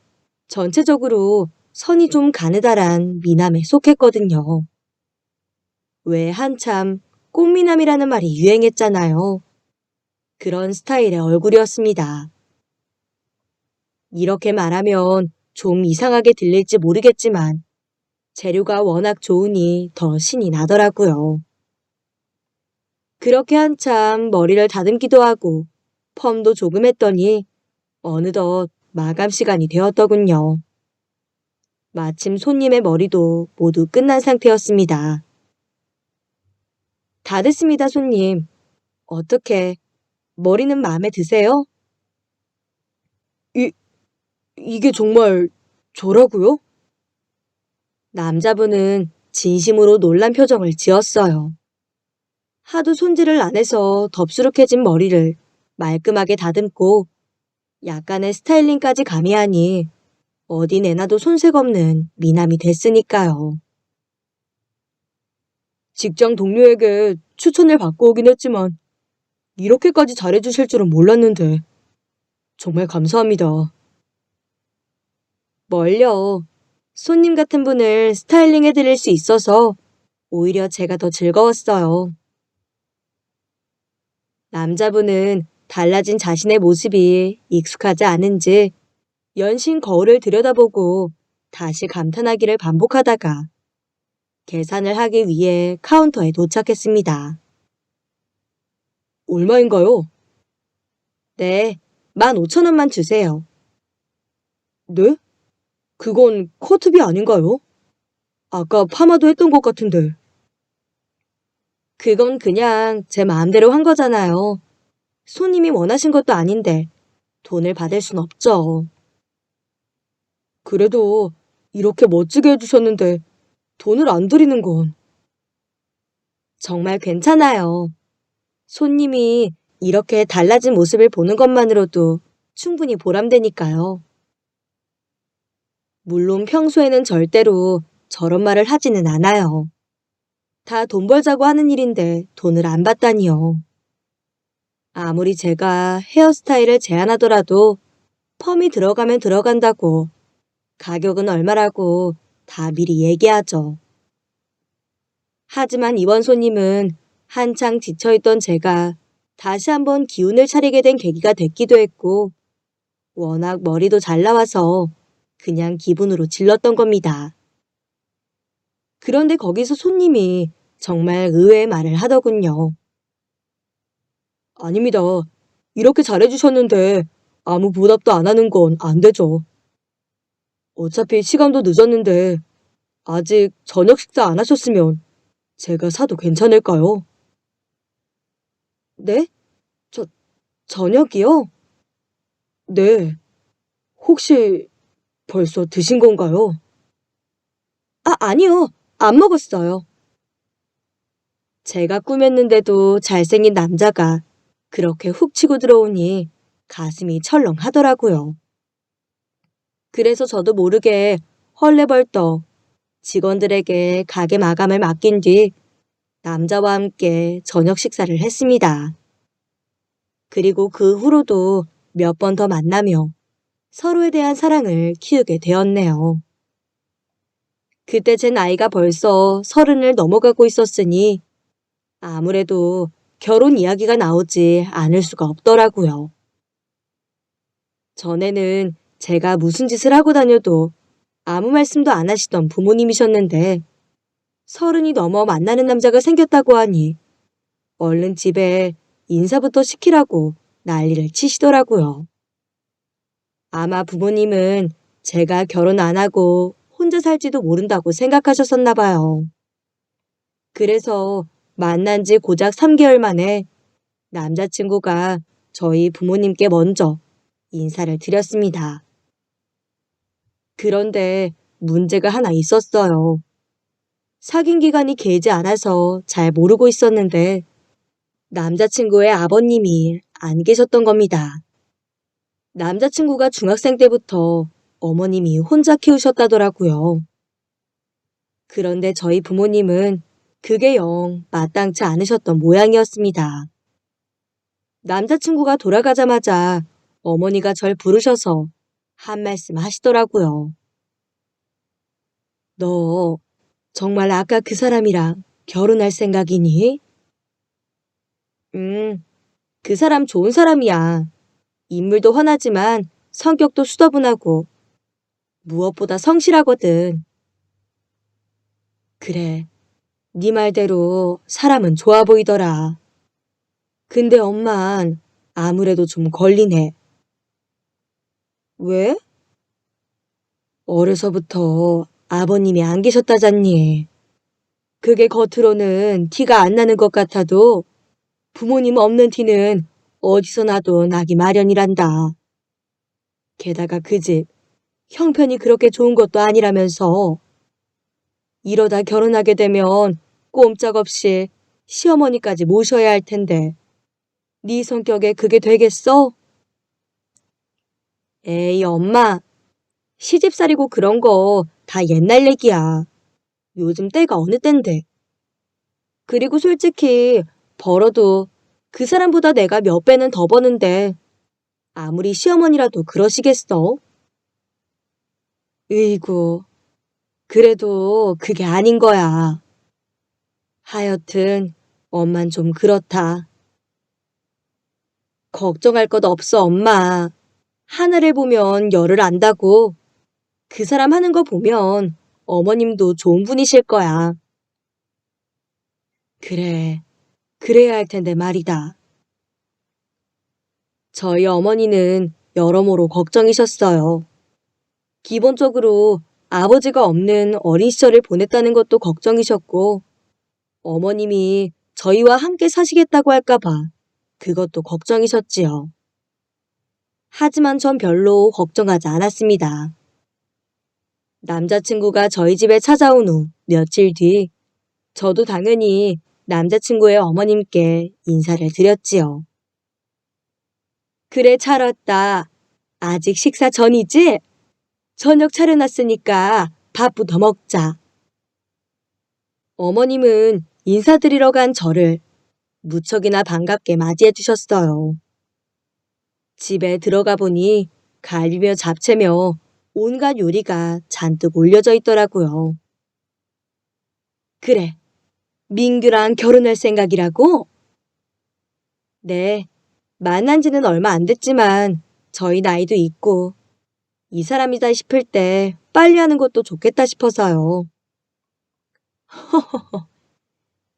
전체적으로 선이 좀 가느다란 미남에 속했거든요. 왜 한참 꽃미남이라는 말이 유행했잖아요. 그런 스타일의 얼굴이었습니다. 이렇게 말하면 좀 이상하게 들릴지 모르겠지만 재료가 워낙 좋으니 더 신이 나더라고요. 그렇게 한참 머리를 다듬기도 하고 펌도 조금 했더니 어느덧 마감 시간이 되었더군요. 마침 손님의 머리도 모두 끝난 상태였습니다. 다 됐습니다, 손님. 어떻게, 머리는 마음에 드세요? 이, 이게 정말 저라고요? 남자분은 진심으로 놀란 표정을 지었어요. 하도 손질을 안 해서 덥수룩해진 머리를 말끔하게 다듬고 약간의 스타일링까지 가미하니 어디 내놔도 손색 없는 미남이 됐으니까요. 직장 동료에게 추천을 받고 오긴 했지만 이렇게까지 잘해주실 줄은 몰랐는데 정말 감사합니다. 뭘요? 손님 같은 분을 스타일링 해드릴 수 있어서 오히려 제가 더 즐거웠어요. 남자분은 달라진 자신의 모습이 익숙하지 않은지 연신 거울을 들여다보고 다시 감탄하기를 반복하다가 계산을 하기 위해 카운터에 도착했습니다. 얼마인가요? 네, 15,000원만 주세요. 네? 그건 커트비 아닌가요? 아까 파마도 했던 것 같은데. 그건 그냥 제 마음대로 한 거잖아요. 손님이 원하신 것도 아닌데 돈을 받을 순 없죠. 그래도 이렇게 멋지게 해주셨는데 돈을 안 드리는 건. 정말 괜찮아요. 손님이 이렇게 달라진 모습을 보는 것만으로도 충분히 보람되니까요. 물론 평소에는 절대로 저런 말을 하지는 않아요. 다 돈 벌자고 하는 일인데 돈을 안 받다니요. 아무리 제가 헤어스타일을 제안하더라도 펌이 들어가면 들어간다고 가격은 얼마라고 다 미리 얘기하죠. 하지만 이번 손님은 한창 지쳐있던 제가 다시 한번 기운을 차리게 된 계기가 됐기도 했고, 워낙 머리도 잘 나와서 그냥 기분으로 질렀던 겁니다. 그런데 거기서 손님이 정말 의외의 말을 하더군요. 아닙니다. 이렇게 잘해주셨는데 아무 보답도 안 하는 건 안 되죠. 어차피 시간도 늦었는데 아직 저녁 식사 안 하셨으면 제가 사도 괜찮을까요? 네? 저, 저녁이요? 네. 혹시 벌써 드신 건가요? 아니요. 안 먹었어요. 제가 꾸몄는데도 잘생긴 남자가 그렇게 훅 치고 들어오니 가슴이 철렁하더라고요. 그래서 저도 모르게 헐레벌떡 직원들에게 가게 마감을 맡긴 뒤 남자와 함께 저녁 식사를 했습니다. 그리고 그 후로도 몇 번 더 만나며 서로에 대한 사랑을 키우게 되었네요. 그때 제 나이가 벌써 30을 넘어가고 있었으니 아무래도 결혼 이야기가 나오지 않을 수가 없더라고요. 전에는 제가 무슨 짓을 하고 다녀도 아무 말씀도 안 하시던 부모님이셨는데 30이 넘어 만나는 남자가 생겼다고 하니 얼른 집에 인사부터 시키라고 난리를 치시더라고요. 아마 부모님은 제가 결혼 안 하고 혼자 살지도 모른다고 생각하셨었나 봐요. 그래서 만난 지 고작 3개월 만에 남자친구가 저희 부모님께 먼저 인사를 드렸습니다. 그런데 문제가 하나 있었어요. 사귄 기간이 길지 않아서 잘 모르고 있었는데 남자친구의 아버님이 안 계셨던 겁니다. 남자친구가 중학생 때부터 어머님이 혼자 키우셨다더라고요. 그런데 저희 부모님은 그게 영 마땅치 않으셨던 모양이었습니다. 남자친구가 돌아가자마자 어머니가 절 부르셔서 한 말씀 하시더라고요. 너 정말 아까 그 사람이랑 결혼할 생각이니? 그 사람 좋은 사람이야. 인물도 훤하지만 성격도 수더분하고 무엇보다 성실하거든. 그래, 네 말대로 사람은 좋아 보이더라. 근데 엄만 아무래도 좀 걸리네. 왜? 어려서부터 아버님이 안 계셨다잖니. 그게 겉으로는 티가 안 나는 것 같아도 부모님 없는 티는 어디서 나도 나기 마련이란다. 게다가 그 집 형편이 그렇게 좋은 것도 아니라면서 이러다 결혼하게 되면 꼼짝없이 시어머니까지 모셔야 할 텐데 네 성격에 그게 되겠어? 에이 엄마, 시집살이고 그런 거 다 옛날 얘기야. 요즘 때가 어느 땐데. 그리고 솔직히 벌어도 그 사람보다 내가 몇 배는 더 버는데 아무리 시어머니라도 그러시겠어? 으이구, 그래도 그게 아닌 거야. 하여튼 엄만 좀 그렇다. 걱정할 것 없어 엄마. 하늘을 보면 열을 안다고. 그 사람 하는 거 보면 어머님도 좋은 분이실 거야. 그래, 그래야 할 텐데 말이다. 저희 어머니는 여러모로 걱정이셨어요. 기본적으로 아버지가 없는 어린 시절을 보냈다는 것도 걱정이셨고, 어머님이 저희와 함께 사시겠다고 할까봐 그것도 걱정이셨지요. 하지만 전 별로 걱정하지 않았습니다. 남자친구가 저희 집에 찾아온 후 며칠 뒤, 저도 당연히 남자친구의 어머님께 인사를 드렸지요. 그래, 잘 왔다. 아직 식사 전이지? 저녁 차려놨으니까 밥부터 먹자. 어머님은 인사드리러 간 저를 무척이나 반갑게 맞이해 주셨어요. 집에 들어가 보니 갈비며 잡채며 온갖 요리가 잔뜩 올려져 있더라고요. 그래, 민규랑 결혼할 생각이라고? 네, 만난 지는 얼마 안 됐지만 저희 나이도 있고 이 사람이다 싶을 때 빨리 하는 것도 좋겠다 싶어서요.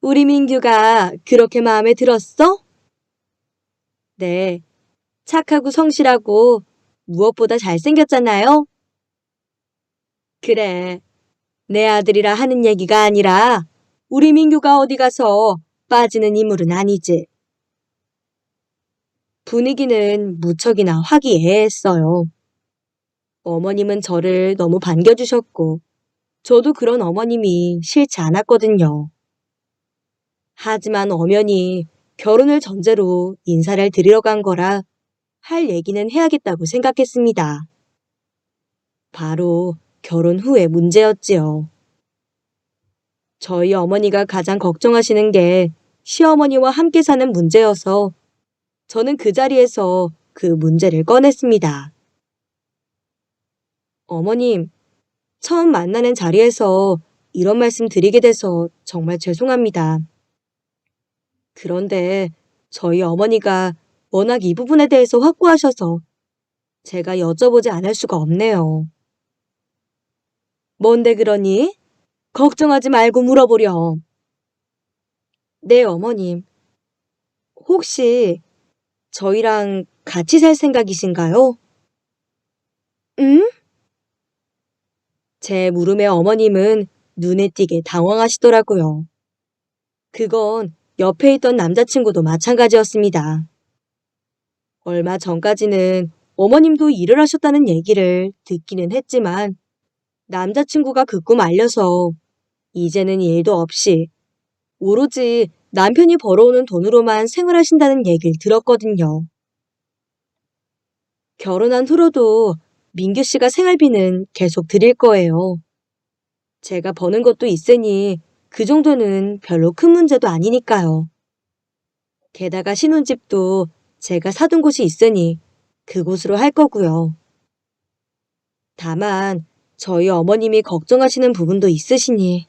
우리 민규가 그렇게 마음에 들었어? 네, 착하고 성실하고 무엇보다 잘생겼잖아요. 그래, 내 아들이라 하는 얘기가 아니라 우리 민규가 어디 가서 빠지는 인물은 아니지. 분위기는 무척이나 화기애애했어요. 어머님은 저를 너무 반겨주셨고 저도 그런 어머님이 싫지 않았거든요. 하지만 엄연히 결혼을 전제로 인사를 드리러 간 거라 할 얘기는 해야겠다고 생각했습니다. 바로 결혼 후의 문제였지요. 저희 어머니가 가장 걱정하시는 게 시어머니와 함께 사는 문제여서 저는 그 자리에서 그 문제를 꺼냈습니다. 어머님, 처음 만나는 자리에서 이런 말씀 드리게 돼서 정말 죄송합니다. 그런데 저희 어머니가 워낙 이 부분에 대해서 확고하셔서 제가 여쭤보지 않을 수가 없네요. 뭔데 그러니? 걱정하지 말고 물어보렴. 네, 어머님. 혹시 저희랑 같이 살 생각이신가요? 응? 제 물음에 어머님은 눈에 띄게 당황하시더라고요. 그건 옆에 있던 남자친구도 마찬가지였습니다. 얼마 전까지는 어머님도 일을 하셨다는 얘기를 듣기는 했지만 남자친구가 그 꿈 알려서 이제는 일도 없이 오로지 남편이 벌어오는 돈으로만 생활하신다는 얘기를 들었거든요. 결혼한 후로도 민규 씨가 생활비는 계속 드릴 거예요. 제가 버는 것도 있으니 그 정도는 별로 큰 문제도 아니니까요. 게다가 신혼집도 제가 사둔 곳이 있으니 그곳으로 할 거고요. 다만 저희 어머님이 걱정하시는 부분도 있으시니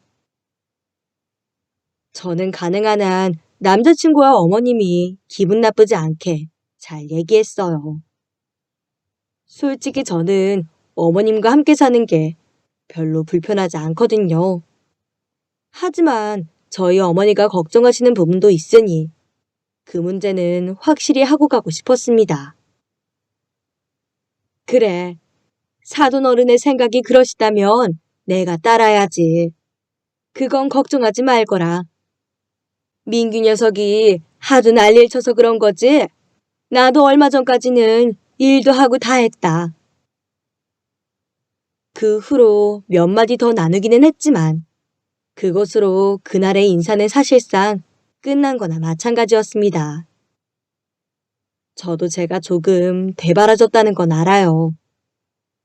저는 가능한 한 남자친구와 어머님이 기분 나쁘지 않게 잘 얘기했어요. 솔직히 저는 어머님과 함께 사는 게 별로 불편하지 않거든요. 하지만 저희 어머니가 걱정하시는 부분도 있으니 그 문제는 확실히 하고 가고 싶었습니다. 그래, 사돈 어른의 생각이 그러시다면 내가 따라야지. 그건 걱정하지 말거라. 민규 녀석이 하도 난리를 쳐서 그런 거지. 나도 얼마 전까지는 일도 하고 다 했다. 그 후로 몇 마디 더 나누기는 했지만 그것으로 그날의 인사는 사실상 끝난 거나 마찬가지였습니다. 저도 제가 조금 대바라졌다는 건 알아요.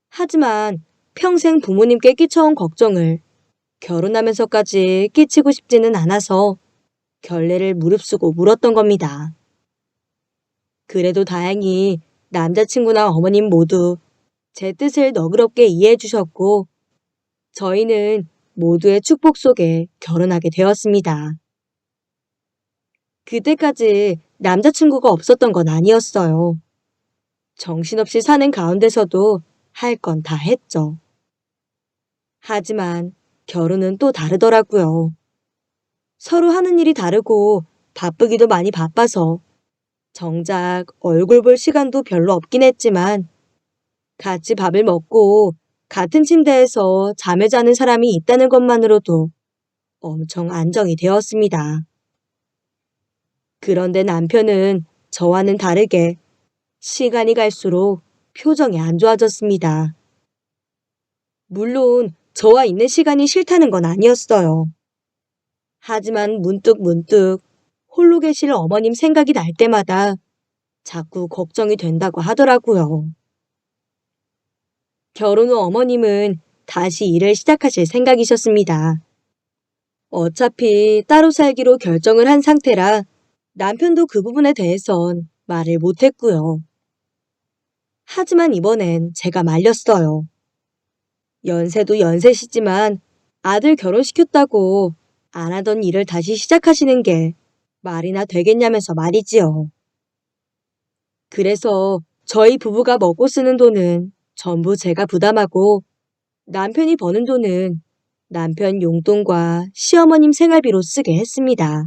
하지만 평생 부모님께 끼쳐온 걱정을 결혼하면서까지 끼치고 싶지는 않아서 결례를 무릅쓰고 물었던 겁니다. 그래도 다행히 남자친구나 어머님 모두 제 뜻을 너그럽게 이해해 주셨고 저희는 모두의 축복 속에 결혼하게 되었습니다. 그때까지 남자친구가 없었던 건 아니었어요. 정신없이 사는 가운데서도 할 건 다 했죠. 하지만 결혼은 또 다르더라고요. 서로 하는 일이 다르고 바쁘기도 많이 바빠서 정작 얼굴 볼 시간도 별로 없긴 했지만 같이 밥을 먹고 같은 침대에서 잠을 자는 사람이 있다는 것만으로도 엄청 안정이 되었습니다. 그런데 남편은 저와는 다르게 시간이 갈수록 표정이 안 좋아졌습니다. 물론 저와 있는 시간이 싫다는 건 아니었어요. 하지만 문득 홀로 계실 어머님 생각이 날 때마다 자꾸 걱정이 된다고 하더라고요. 결혼 후 어머님은 다시 일을 시작하실 생각이셨습니다. 어차피 따로 살기로 결정을 한 상태라 남편도 그 부분에 대해선 말을 못했고요. 하지만 이번엔 제가 말렸어요. 연세도 연세시지만 아들 결혼시켰다고 안 하던 일을 다시 시작하시는 게 말이나 되겠냐면서 말이지요. 그래서 저희 부부가 먹고 쓰는 돈은 전부 제가 부담하고 남편이 버는 돈은 남편 용돈과 시어머님 생활비로 쓰게 했습니다.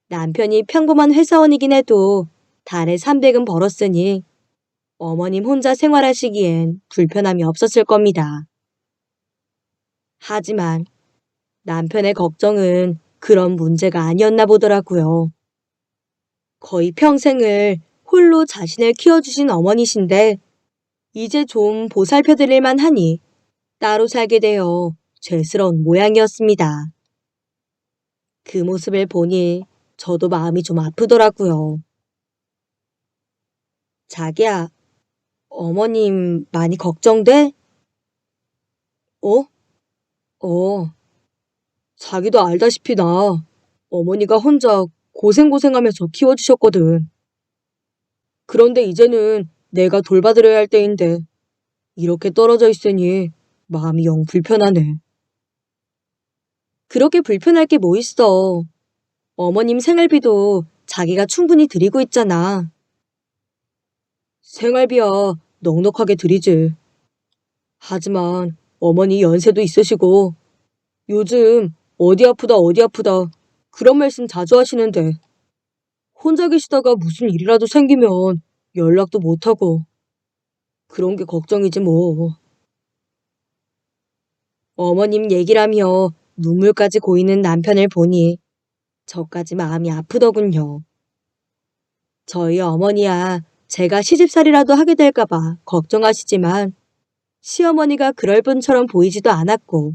남편이 평범한 회사원이긴 해도 달에 300은 벌었으니 어머님 혼자 생활하시기엔 불편함이 없었을 겁니다. 하지만 남편의 걱정은 그런 문제가 아니었나 보더라고요. 거의 평생을 홀로 자신을 키워주신 어머니신데 이제 좀 보살펴드릴만 하니 따로 살게 되어 죄스러운 모양이었습니다. 그 모습을 보니 저도 마음이 좀 아프더라고요. 자기야, 어머님 많이 걱정돼? 어? 어, 자기도 알다시피 나 어머니가 혼자 고생고생하면서 키워주셨거든. 그런데 이제는 내가 돌봐드려야 할 때인데 이렇게 떨어져 있으니 마음이 영 불편하네. 그렇게 불편할 게 뭐 있어. 어머님 생활비도 자기가 충분히 드리고 있잖아. 생활비야 넉넉하게 드리지. 하지만 어머니 연세도 있으시고 요즘 어디 아프다 그런 말씀 자주 하시는데 혼자 계시다가 무슨 일이라도 생기면 연락도 못하고 그런 게 걱정이지 뭐. 어머님 얘기라며 눈물까지 고이는 남편을 보니 저까지 마음이 아프더군요. 저희 어머니야 제가 시집살이라도 하게 될까봐 걱정하시지만 시어머니가 그럴 분처럼 보이지도 않았고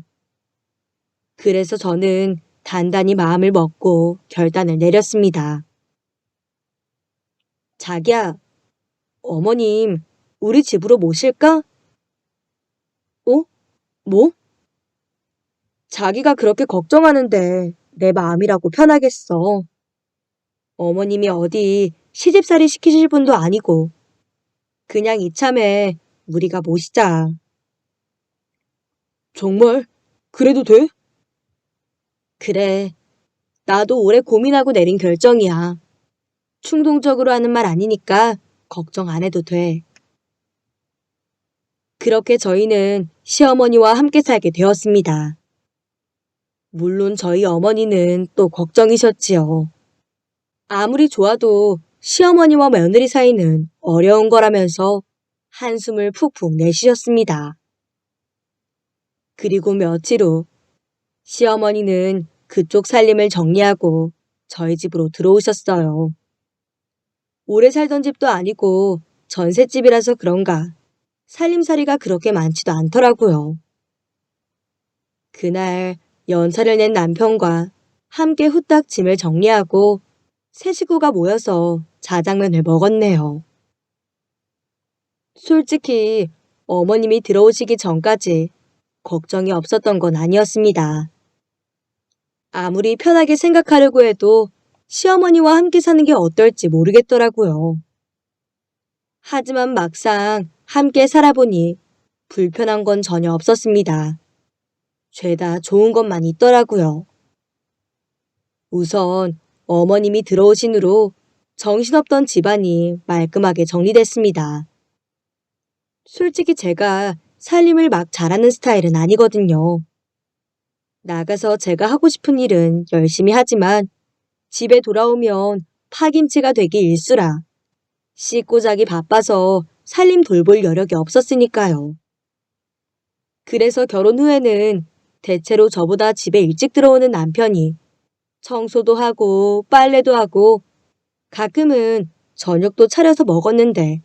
그래서 저는 단단히 마음을 먹고 결단을 내렸습니다. 자기야, 어머님 우리 집으로 모실까? 어? 뭐? 자기가 그렇게 걱정하는데 내 마음이라고 편하겠어. 어머님이 어디 시집살이 시키실 분도 아니고 그냥 이참에 우리가 모시자. 정말? 그래도 돼? 그래. 나도 오래 고민하고 내린 결정이야. 충동적으로 하는 말 아니니까 걱정 안 해도 돼. 그렇게 저희는 시어머니와 함께 살게 되었습니다. 물론 저희 어머니는 또 걱정이셨지요. 아무리 좋아도 시어머니와 며느리 사이는 어려운 거라면서 한숨을 푹푹 내쉬셨습니다. 그리고 며칠 후 시어머니는 그쪽 살림을 정리하고 저희 집으로 들어오셨어요. 오래 살던 집도 아니고 전셋집이라서 그런가 살림살이가 그렇게 많지도 않더라고요. 그날 연차를 낸 남편과 함께 후딱 짐을 정리하고 세 식구가 모여서 자장면을 먹었네요. 솔직히 어머님이 들어오시기 전까지 걱정이 없었던 건 아니었습니다. 아무리 편하게 생각하려고 해도 시어머니와 함께 사는 게 어떨지 모르겠더라고요. 하지만 막상 함께 살아보니 불편한 건 전혀 없었습니다. 죄다 좋은 것만 있더라고요. 우선 어머님이 들어오신 후로 정신없던 집안이 말끔하게 정리됐습니다. 솔직히 제가 살림을 막 잘하는 스타일은 아니거든요. 나가서 제가 하고 싶은 일은 열심히 하지만 집에 돌아오면 파김치가 되기 일쑤라 씻고 자기 바빠서 살림 돌볼 여력이 없었으니까요. 그래서 결혼 후에는 대체로 저보다 집에 일찍 들어오는 남편이 청소도 하고 빨래도 하고 가끔은 저녁도 차려서 먹었는데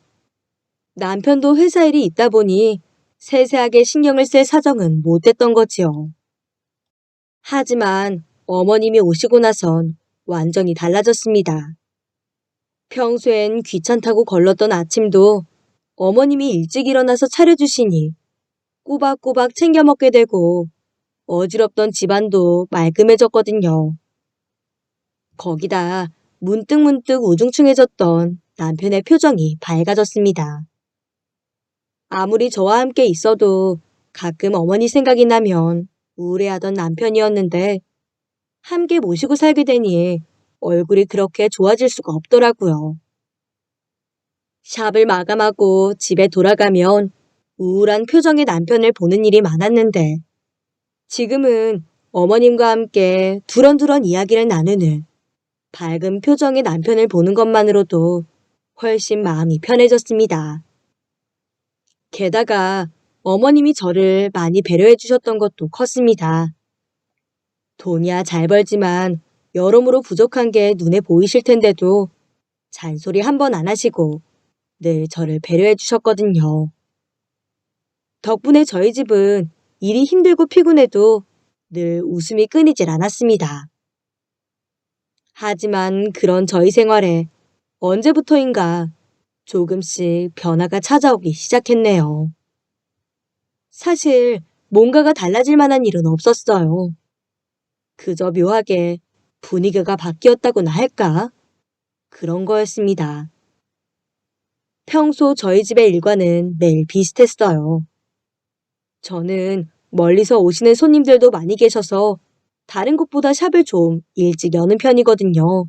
남편도 회사 일이 있다 보니 세세하게 신경을 쓸 사정은 못 됐던 거지요. 하지만 어머님이 오시고 나선 완전히 달라졌습니다. 평소엔 귀찮다고 걸렀던 아침도 어머님이 일찍 일어나서 차려주시니 꼬박꼬박 챙겨 먹게 되고 어지럽던 집안도 말끔해졌거든요. 거기다 문득문득 우중충해졌던 남편의 표정이 밝아졌습니다. 아무리 저와 함께 있어도 가끔 어머니 생각이 나면 우울해하던 남편이었는데 함께 모시고 살게 되니 얼굴이 그렇게 좋아질 수가 없더라고요. 샵을 마감하고 집에 돌아가면 우울한 표정의 남편을 보는 일이 많았는데 지금은 어머님과 함께 두런두런 이야기를 나누는 밝은 표정의 남편을 보는 것만으로도 훨씬 마음이 편해졌습니다. 게다가 어머님이 저를 많이 배려해 주셨던 것도 컸습니다. 돈이야 잘 벌지만 여러모로 부족한 게 눈에 보이실 텐데도 잔소리 한 번 안 하시고 늘 저를 배려해 주셨거든요. 덕분에 저희 집은 일이 힘들고 피곤해도 늘 웃음이 끊이질 않았습니다. 하지만 그런 저희 생활에 언제부터인가 조금씩 변화가 찾아오기 시작했네요. 사실 뭔가가 달라질 만한 일은 없었어요. 그저 묘하게 분위기가 바뀌었다고나 할까? 그런 거였습니다. 평소 저희 집의 일과는 매일 비슷했어요. 저는 멀리서 오시는 손님들도 많이 계셔서 다른 곳보다 샵을 좀 일찍 여는 편이거든요.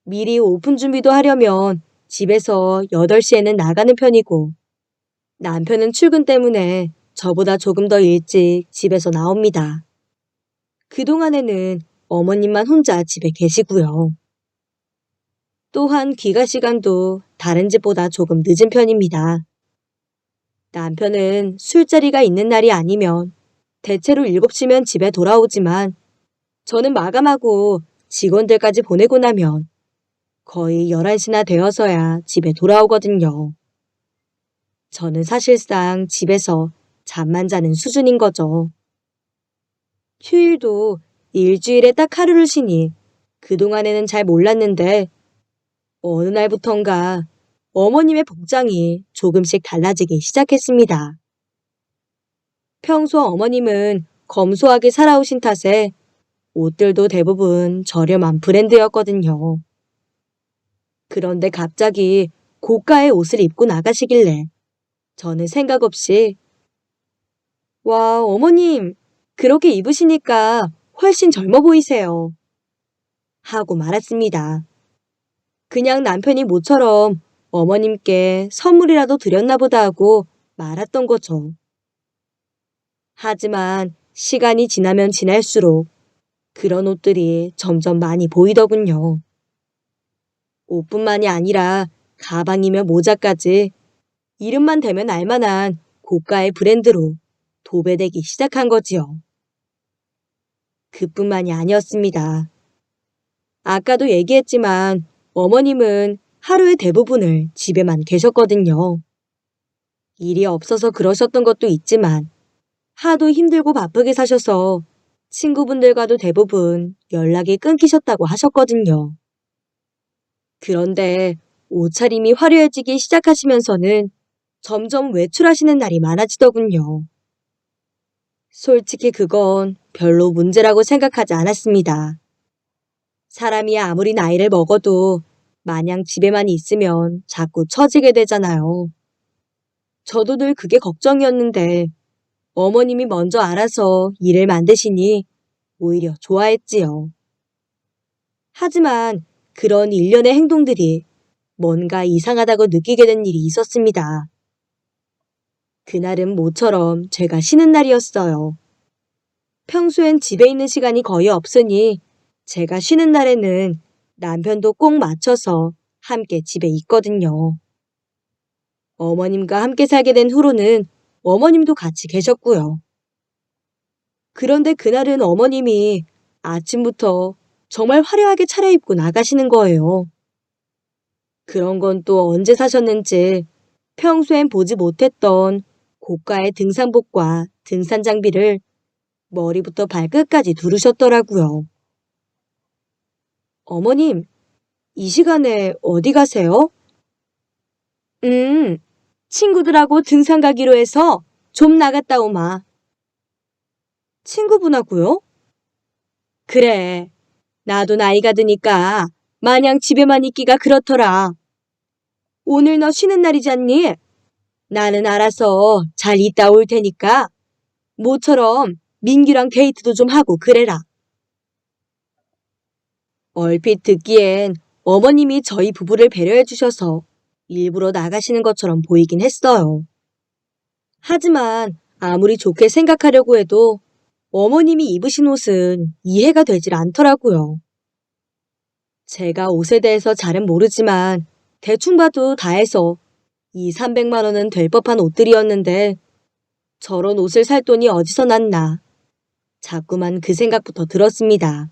미리 오픈 준비도 하려면 집에서 8시에는 나가는 편이고 남편은 출근 때문에 저보다 조금 더 일찍 집에서 나옵니다. 그동안에는 어머님만 혼자 집에 계시고요. 또한 귀가 시간도 다른 집보다 조금 늦은 편입니다. 남편은 술자리가 있는 날이 아니면 대체로 7시면 집에 돌아오지만 저는 마감하고 직원들까지 보내고 나면 거의 11시나 되어서야 집에 돌아오거든요. 저는 사실상 집에서 잠만 자는 수준인 거죠. 휴일도 일주일에 딱 하루를 쉬니 그동안에는 잘 몰랐는데 어느 날부턴가 어머님의 복장이 조금씩 달라지기 시작했습니다. 평소 어머님은 검소하게 살아오신 탓에 옷들도 대부분 저렴한 브랜드였거든요. 그런데 갑자기 고가의 옷을 입고 나가시길래 저는 생각 없이 와, 어머님, 그렇게 입으시니까 훨씬 젊어 보이세요. 하고 말았습니다. 그냥 남편이 모처럼 어머님께 선물이라도 드렸나 보다 하고 말았던 거죠. 하지만 시간이 지나면 지날수록 그런 옷들이 점점 많이 보이더군요. 옷뿐만이 아니라 가방이며 모자까지 이름만 대면 알만한 고가의 브랜드로 도배되기 시작한 거지요. 그뿐만이 아니었습니다. 아까도 얘기했지만 어머님은 하루의 대부분을 집에만 계셨거든요. 일이 없어서 그러셨던 것도 있지만 하도 힘들고 바쁘게 사셔서 친구분들과도 대부분 연락이 끊기셨다고 하셨거든요. 그런데 옷차림이 화려해지기 시작하시면서는 점점 외출하시는 날이 많아지더군요. 솔직히 그건 별로 문제라고 생각하지 않았습니다. 사람이 아무리 나이를 먹어도 마냥 집에만 있으면 자꾸 처지게 되잖아요. 저도 늘 그게 걱정이었는데 어머님이 먼저 알아서 일을 만드시니 오히려 좋아했지요. 하지만 그런 일련의 행동들이 뭔가 이상하다고 느끼게 된 일이 있었습니다. 그날은 모처럼 제가 쉬는 날이었어요. 평소엔 집에 있는 시간이 거의 없으니 제가 쉬는 날에는 남편도 꼭 맞춰서 함께 집에 있거든요. 어머님과 함께 살게 된 후로는 어머님도 같이 계셨고요. 그런데 그날은 어머님이 아침부터 정말 화려하게 차려입고 나가시는 거예요. 그런 건 또 언제 사셨는지 평소엔 보지 못했던 고가의 등산복과 등산 장비를 머리부터 발끝까지 두르셨더라고요. 어머님, 이 시간에 어디 가세요? 음, 친구들하고 등산 가기로 해서 좀 나갔다 오마. 친구분하고요? 그래, 나도 나이가 드니까 마냥 집에만 있기가 그렇더라. 오늘 너 쉬는 날이잖니? 나는 알아서 잘 있다 올 테니까 모처럼 민규랑 데이트도 좀 하고 그래라. 얼핏 듣기엔 어머님이 저희 부부를 배려해 주셔서 일부러 나가시는 것처럼 보이긴 했어요. 하지만 아무리 좋게 생각하려고 해도 어머님이 입으신 옷은 이해가 되질 않더라고요. 제가 옷에 대해서 잘은 모르지만 대충 봐도 다 해서 2, 300만 원은 될 법한 옷들이었는데 저런 옷을 살 돈이 어디서 났나. 자꾸만 그 생각부터 들었습니다.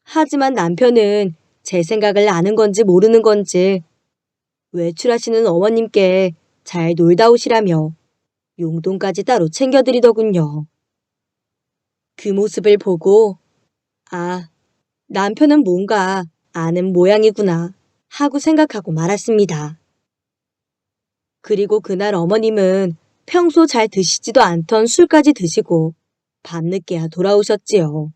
하지만 남편은 제 생각을 아는 건지 모르는 건지 외출하시는 어머님께 잘 놀다 오시라며 용돈까지 따로 챙겨드리더군요. 그 모습을 보고 아, 남편은 뭔가 아는 모양이구나 하고 생각하고 말았습니다. 그리고 그날 어머님은 평소 잘 드시지도 않던 술까지 드시고 밤늦게야 돌아오셨지요.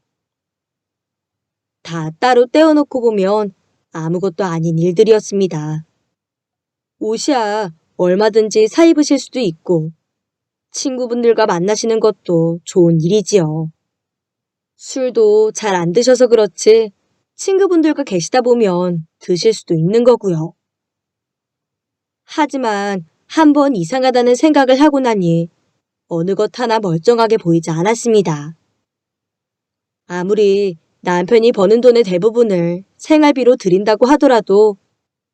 다 따로 떼어놓고 보면 아무것도 아닌 일들이었습니다. 옷이야 얼마든지 사 입으실 수도 있고 친구분들과 만나시는 것도 좋은 일이지요. 술도 잘 안 드셔서 그렇지 친구분들과 계시다 보면 드실 수도 있는 거고요. 하지만 한 번 이상하다는 생각을 하고 나니 어느 것 하나 멀쩡하게 보이지 않았습니다. 아무리 남편이 버는 돈의 대부분을 생활비로 드린다고 하더라도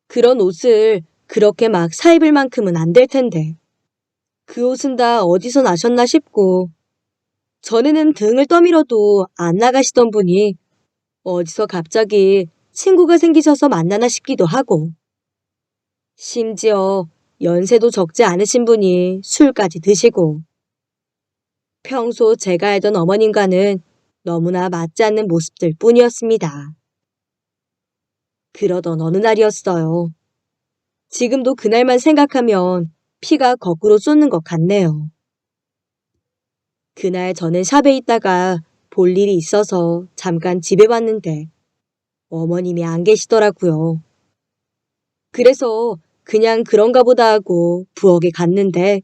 그런 옷을 그렇게 막 사 입을 만큼은 안 될 텐데 그 옷은 다 어디서 나셨나 싶고 전에는 등을 떠밀어도 안 나가시던 분이 어디서 갑자기 친구가 생기셔서 만나나 싶기도 하고 심지어 연세도 적지 않으신 분이 술까지 드시고 평소 제가 알던 어머님과는 너무나 맞지 않는 모습들 뿐이었습니다. 그러던 어느 날이었어요. 지금도 그날만 생각하면 피가 거꾸로 쏟는 것 같네요. 그날 저는 샵에 있다가 볼 일이 있어서 잠깐 집에 왔는데 어머님이 안 계시더라고요. 그래서 그냥 그런가 보다 하고 부엌에 갔는데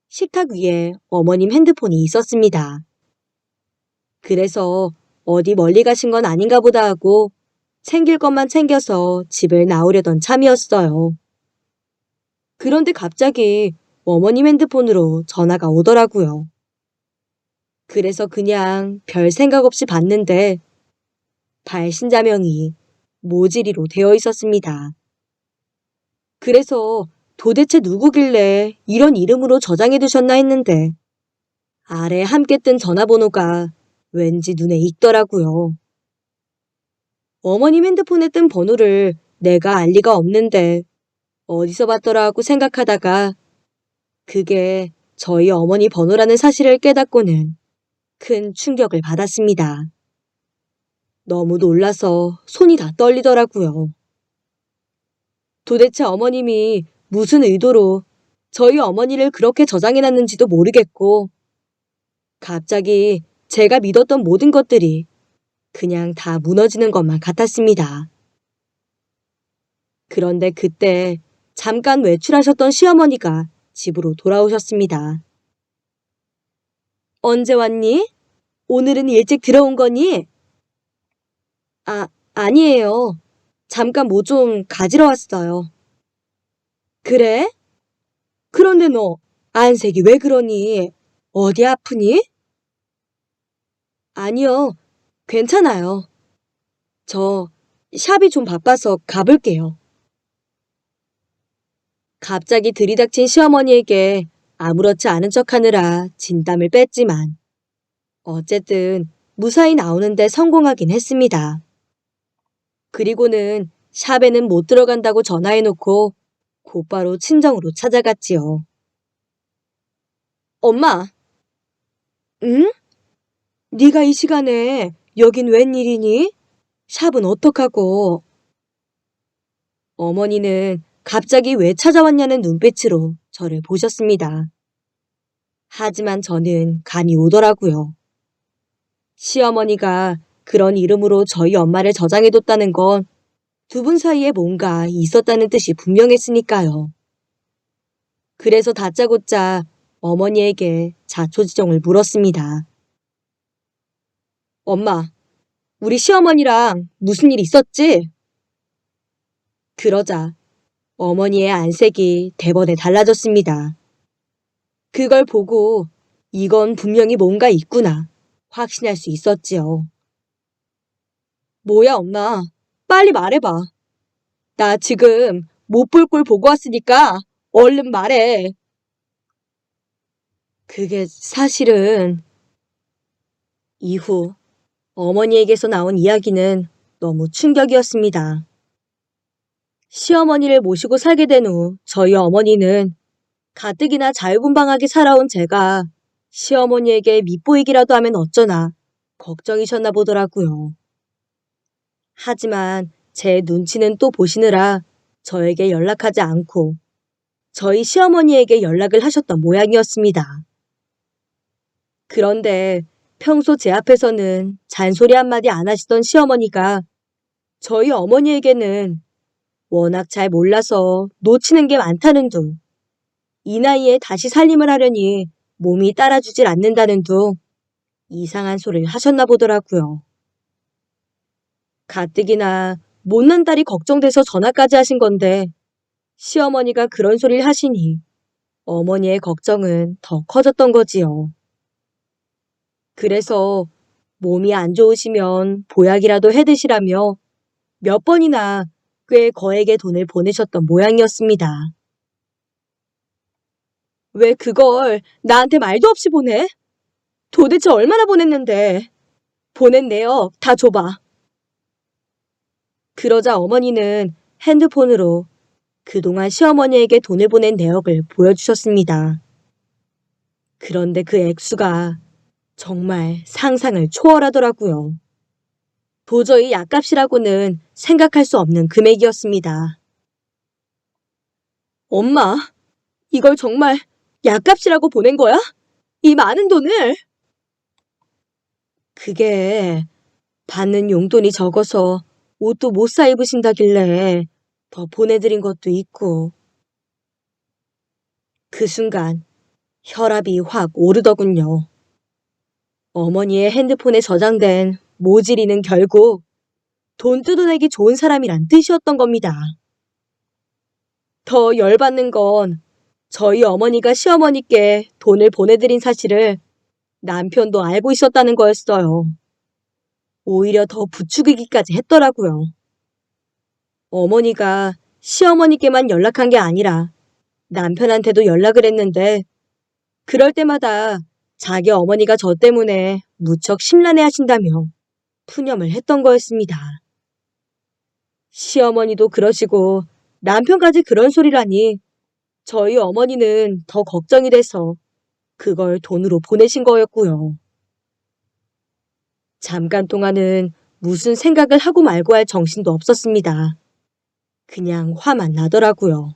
식탁 위에 어머님 핸드폰이 있었습니다. 그래서 어디 멀리 가신 건 아닌가 보다 하고 챙길 것만 챙겨서 집을 나오려던 참이었어요. 그런데 갑자기 어머님 핸드폰으로 전화가 오더라고요. 그래서 그냥 별 생각 없이 봤는데 발신자명이 모지리로 되어 있었습니다. 그래서 도대체 누구길래 이런 이름으로 저장해 두셨나 했는데 아래 함께 뜬 전화번호가 왠지 눈에 익더라고요. 어머님 핸드폰에 뜬 번호를 내가 알 리가 없는데 어디서 봤더라 하고 생각하다가 그게 저희 어머니 번호라는 사실을 깨닫고는 큰 충격을 받았습니다. 너무 놀라서 손이 다 떨리더라고요. 도대체 어머님이 무슨 의도로 저희 어머니를 그렇게 저장해놨는지도 모르겠고 갑자기 제가 믿었던 모든 것들이 그냥 다 무너지는 것만 같았습니다. 그런데 그때 잠깐 외출하셨던 시어머니가 집으로 돌아오셨습니다. 언제 왔니? 오늘은 일찍 들어온 거니? 아니에요. 잠깐 뭐 좀 가지러 왔어요. 그래? 그런데 너 안색이 왜 그러니? 어디 아프니? 아니요. 괜찮아요. 저 샵이 좀 바빠서 가볼게요. 갑자기 들이닥친 시어머니에게 아무렇지 않은 척하느라 진땀을 뺐지만 어쨌든 무사히 나오는데 성공하긴 했습니다. 그리고는 샵에는 못 들어간다고 전화해놓고 곧바로 친정으로 찾아갔지요. 엄마, 응? 네가 이 시간에 여긴 웬일이니? 샵은 어떡하고? 어머니는 갑자기 왜 찾아왔냐는 눈빛으로 저를 보셨습니다. 하지만 저는 감이 오더라고요. 시어머니가 그런 이름으로 저희 엄마를 저장해뒀다는 건 두 분 사이에 뭔가 있었다는 뜻이 분명했으니까요. 그래서 다짜고짜 어머니에게 자초지종을 물었습니다. 엄마, 우리 시어머니랑 무슨 일 있었지? 그러자 어머니의 안색이 대번에 달라졌습니다. 그걸 보고 이건 분명히 뭔가 있구나 확신할 수 있었지요. 뭐야, 엄마. 빨리 말해봐. 나 지금 못 볼 꼴 보고 왔으니까 얼른 말해. 그게 사실은 이후 어머니에게서 나온 이야기는 너무 충격이었습니다. 시어머니를 모시고 살게 된 후 저희 어머니는 가뜩이나 자유분방하게 살아온 제가 시어머니에게 밉보이기라도 하면 어쩌나 걱정이셨나 보더라고요. 하지만 제 눈치는 또 보시느라 저에게 연락하지 않고 저희 시어머니에게 연락을 하셨던 모양이었습니다. 그런데 평소 제 앞에서는 잔소리 한마디 안 하시던 시어머니가 저희 어머니에게는 워낙 잘 몰라서 놓치는 게 많다는 둥, 이 나이에 다시 살림을 하려니 몸이 따라주질 않는다는 둥 이상한 소리를 하셨나 보더라고요. 가뜩이나 못난 딸이 걱정돼서 전화까지 하신 건데 시어머니가 그런 소리를 하시니 어머니의 걱정은 더 커졌던 거지요. 그래서 몸이 안 좋으시면 보약이라도 해드시라며 몇 번이나 꽤 거액의 돈을 보내셨던 모양이었습니다. 왜 그걸 나한테 말도 없이 보내? 도대체 얼마나 보냈는데? 보낸 내역 다 줘봐. 그러자 어머니는 핸드폰으로 그동안 시어머니에게 돈을 보낸 내역을 보여주셨습니다. 그런데 그 액수가 정말 상상을 초월하더라고요. 도저히 약값이라고는 생각할 수 없는 금액이었습니다. 엄마, 이걸 정말 약값이라고 보낸 거야? 이 많은 돈을? 그게 받는 용돈이 적어서 옷도 못 사 입으신다길래 더 보내드린 것도 있고. 그 순간 혈압이 확 오르더군요. 어머니의 핸드폰에 저장된 모지리는 결국 돈 뜯어내기 좋은 사람이란 뜻이었던 겁니다. 더 열받는 건 저희 어머니가 시어머니께 돈을 보내드린 사실을 남편도 알고 있었다는 거였어요. 오히려 더 부추기기까지 했더라고요. 어머니가 시어머니께만 연락한 게 아니라 남편한테도 연락을 했는데 그럴 때마다 자기 어머니가 저 때문에 무척 심란해 하신다며 푸념을 했던 거였습니다. 시어머니도 그러시고 남편까지 그런 소리라니 저희 어머니는 더 걱정이 돼서 그걸 돈으로 보내신 거였고요. 잠깐 동안은 무슨 생각을 하고 말고 할 정신도 없었습니다. 그냥 화만 나더라고요.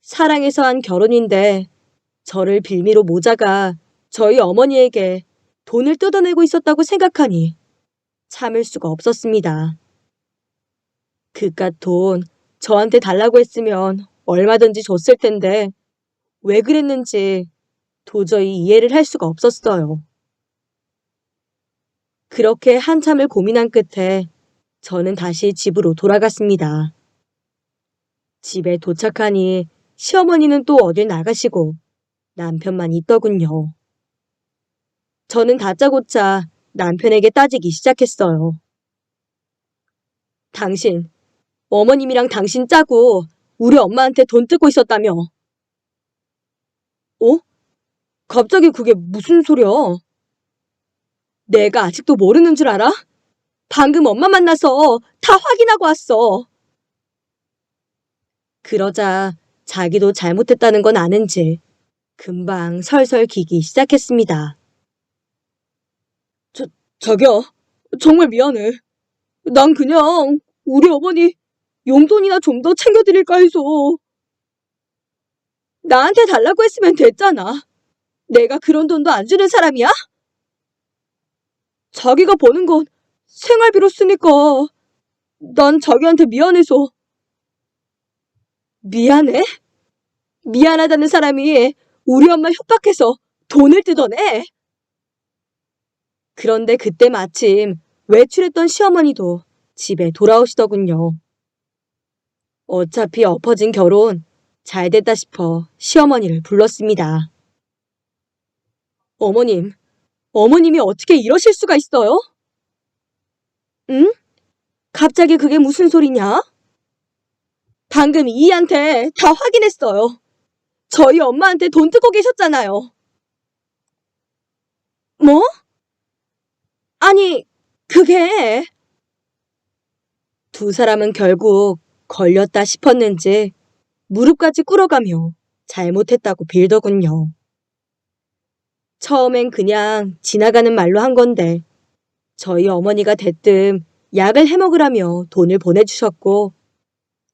사랑해서 한 결혼인데 저를 빌미로 모자가 저희 어머니에게 돈을 뜯어내고 있었다고 생각하니 참을 수가 없었습니다. 그깟 돈 저한테 달라고 했으면 얼마든지 줬을 텐데 왜 그랬는지 도저히 이해를 할 수가 없었어요. 그렇게 한참을 고민한 끝에 저는 다시 집으로 돌아갔습니다. 집에 도착하니 시어머니는 또 어딜 나가시고 남편만 있더군요. 저는 다짜고짜 남편에게 따지기 시작했어요. 당신, 어머님이랑 당신 짜고 우리 엄마한테 돈 뜯고 있었다며. 어? 갑자기 그게 무슨 소리야? 내가 아직도 모르는 줄 알아? 방금 엄마 만나서 다 확인하고 왔어. 그러자 자기도 잘못했다는 건 아는지 금방 설설 기기 시작했습니다. 자기야, 정말 미안해. 난 그냥 우리 어머니 용돈이나 좀 더 챙겨드릴까 해서. 나한테 달라고 했으면 됐잖아. 내가 그런 돈도 안 주는 사람이야? 자기가 버는 건 생활비로 쓰니까 난 자기한테 미안해서. 미안해? 미안하다는 사람이 우리 엄마 협박해서 돈을 뜯어내? 그런데 그때 마침 외출했던 시어머니도 집에 돌아오시더군요. 어차피 엎어진 결혼 잘 됐다 싶어 시어머니를 불렀습니다. 어머님, 어머님이 어떻게 이러실 수가 있어요? 응? 갑자기 그게 무슨 소리냐? 방금 이희한테 다 확인했어요. 저희 엄마한테 돈 뜯고 계셨잖아요. 뭐? 아니, 그게... 두 사람은 결국 걸렸다 싶었는지 무릎까지 꿇어가며 잘못했다고 빌더군요. 처음엔 그냥 지나가는 말로 한 건데 저희 어머니가 대뜸 약을 해먹으라며 돈을 보내주셨고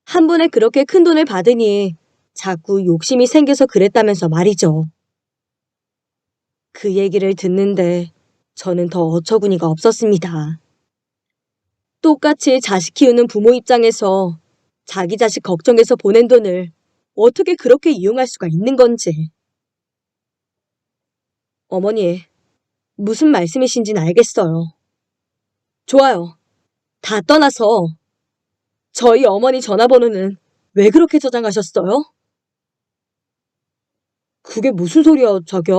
한 번에 그렇게 큰 돈을 받으니 자꾸 욕심이 생겨서 그랬다면서 말이죠. 그 얘기를 듣는데 저는 더 어처구니가 없었습니다. 똑같이 자식 키우는 부모 입장에서 자기 자식 걱정해서 보낸 돈을 어떻게 그렇게 이용할 수가 있는 건지. 어머니, 무슨 말씀이신지는 알겠어요. 좋아요. 다 떠나서 저희 어머니 전화번호는 왜 그렇게 저장하셨어요? 그게 무슨 소리야, 자기야?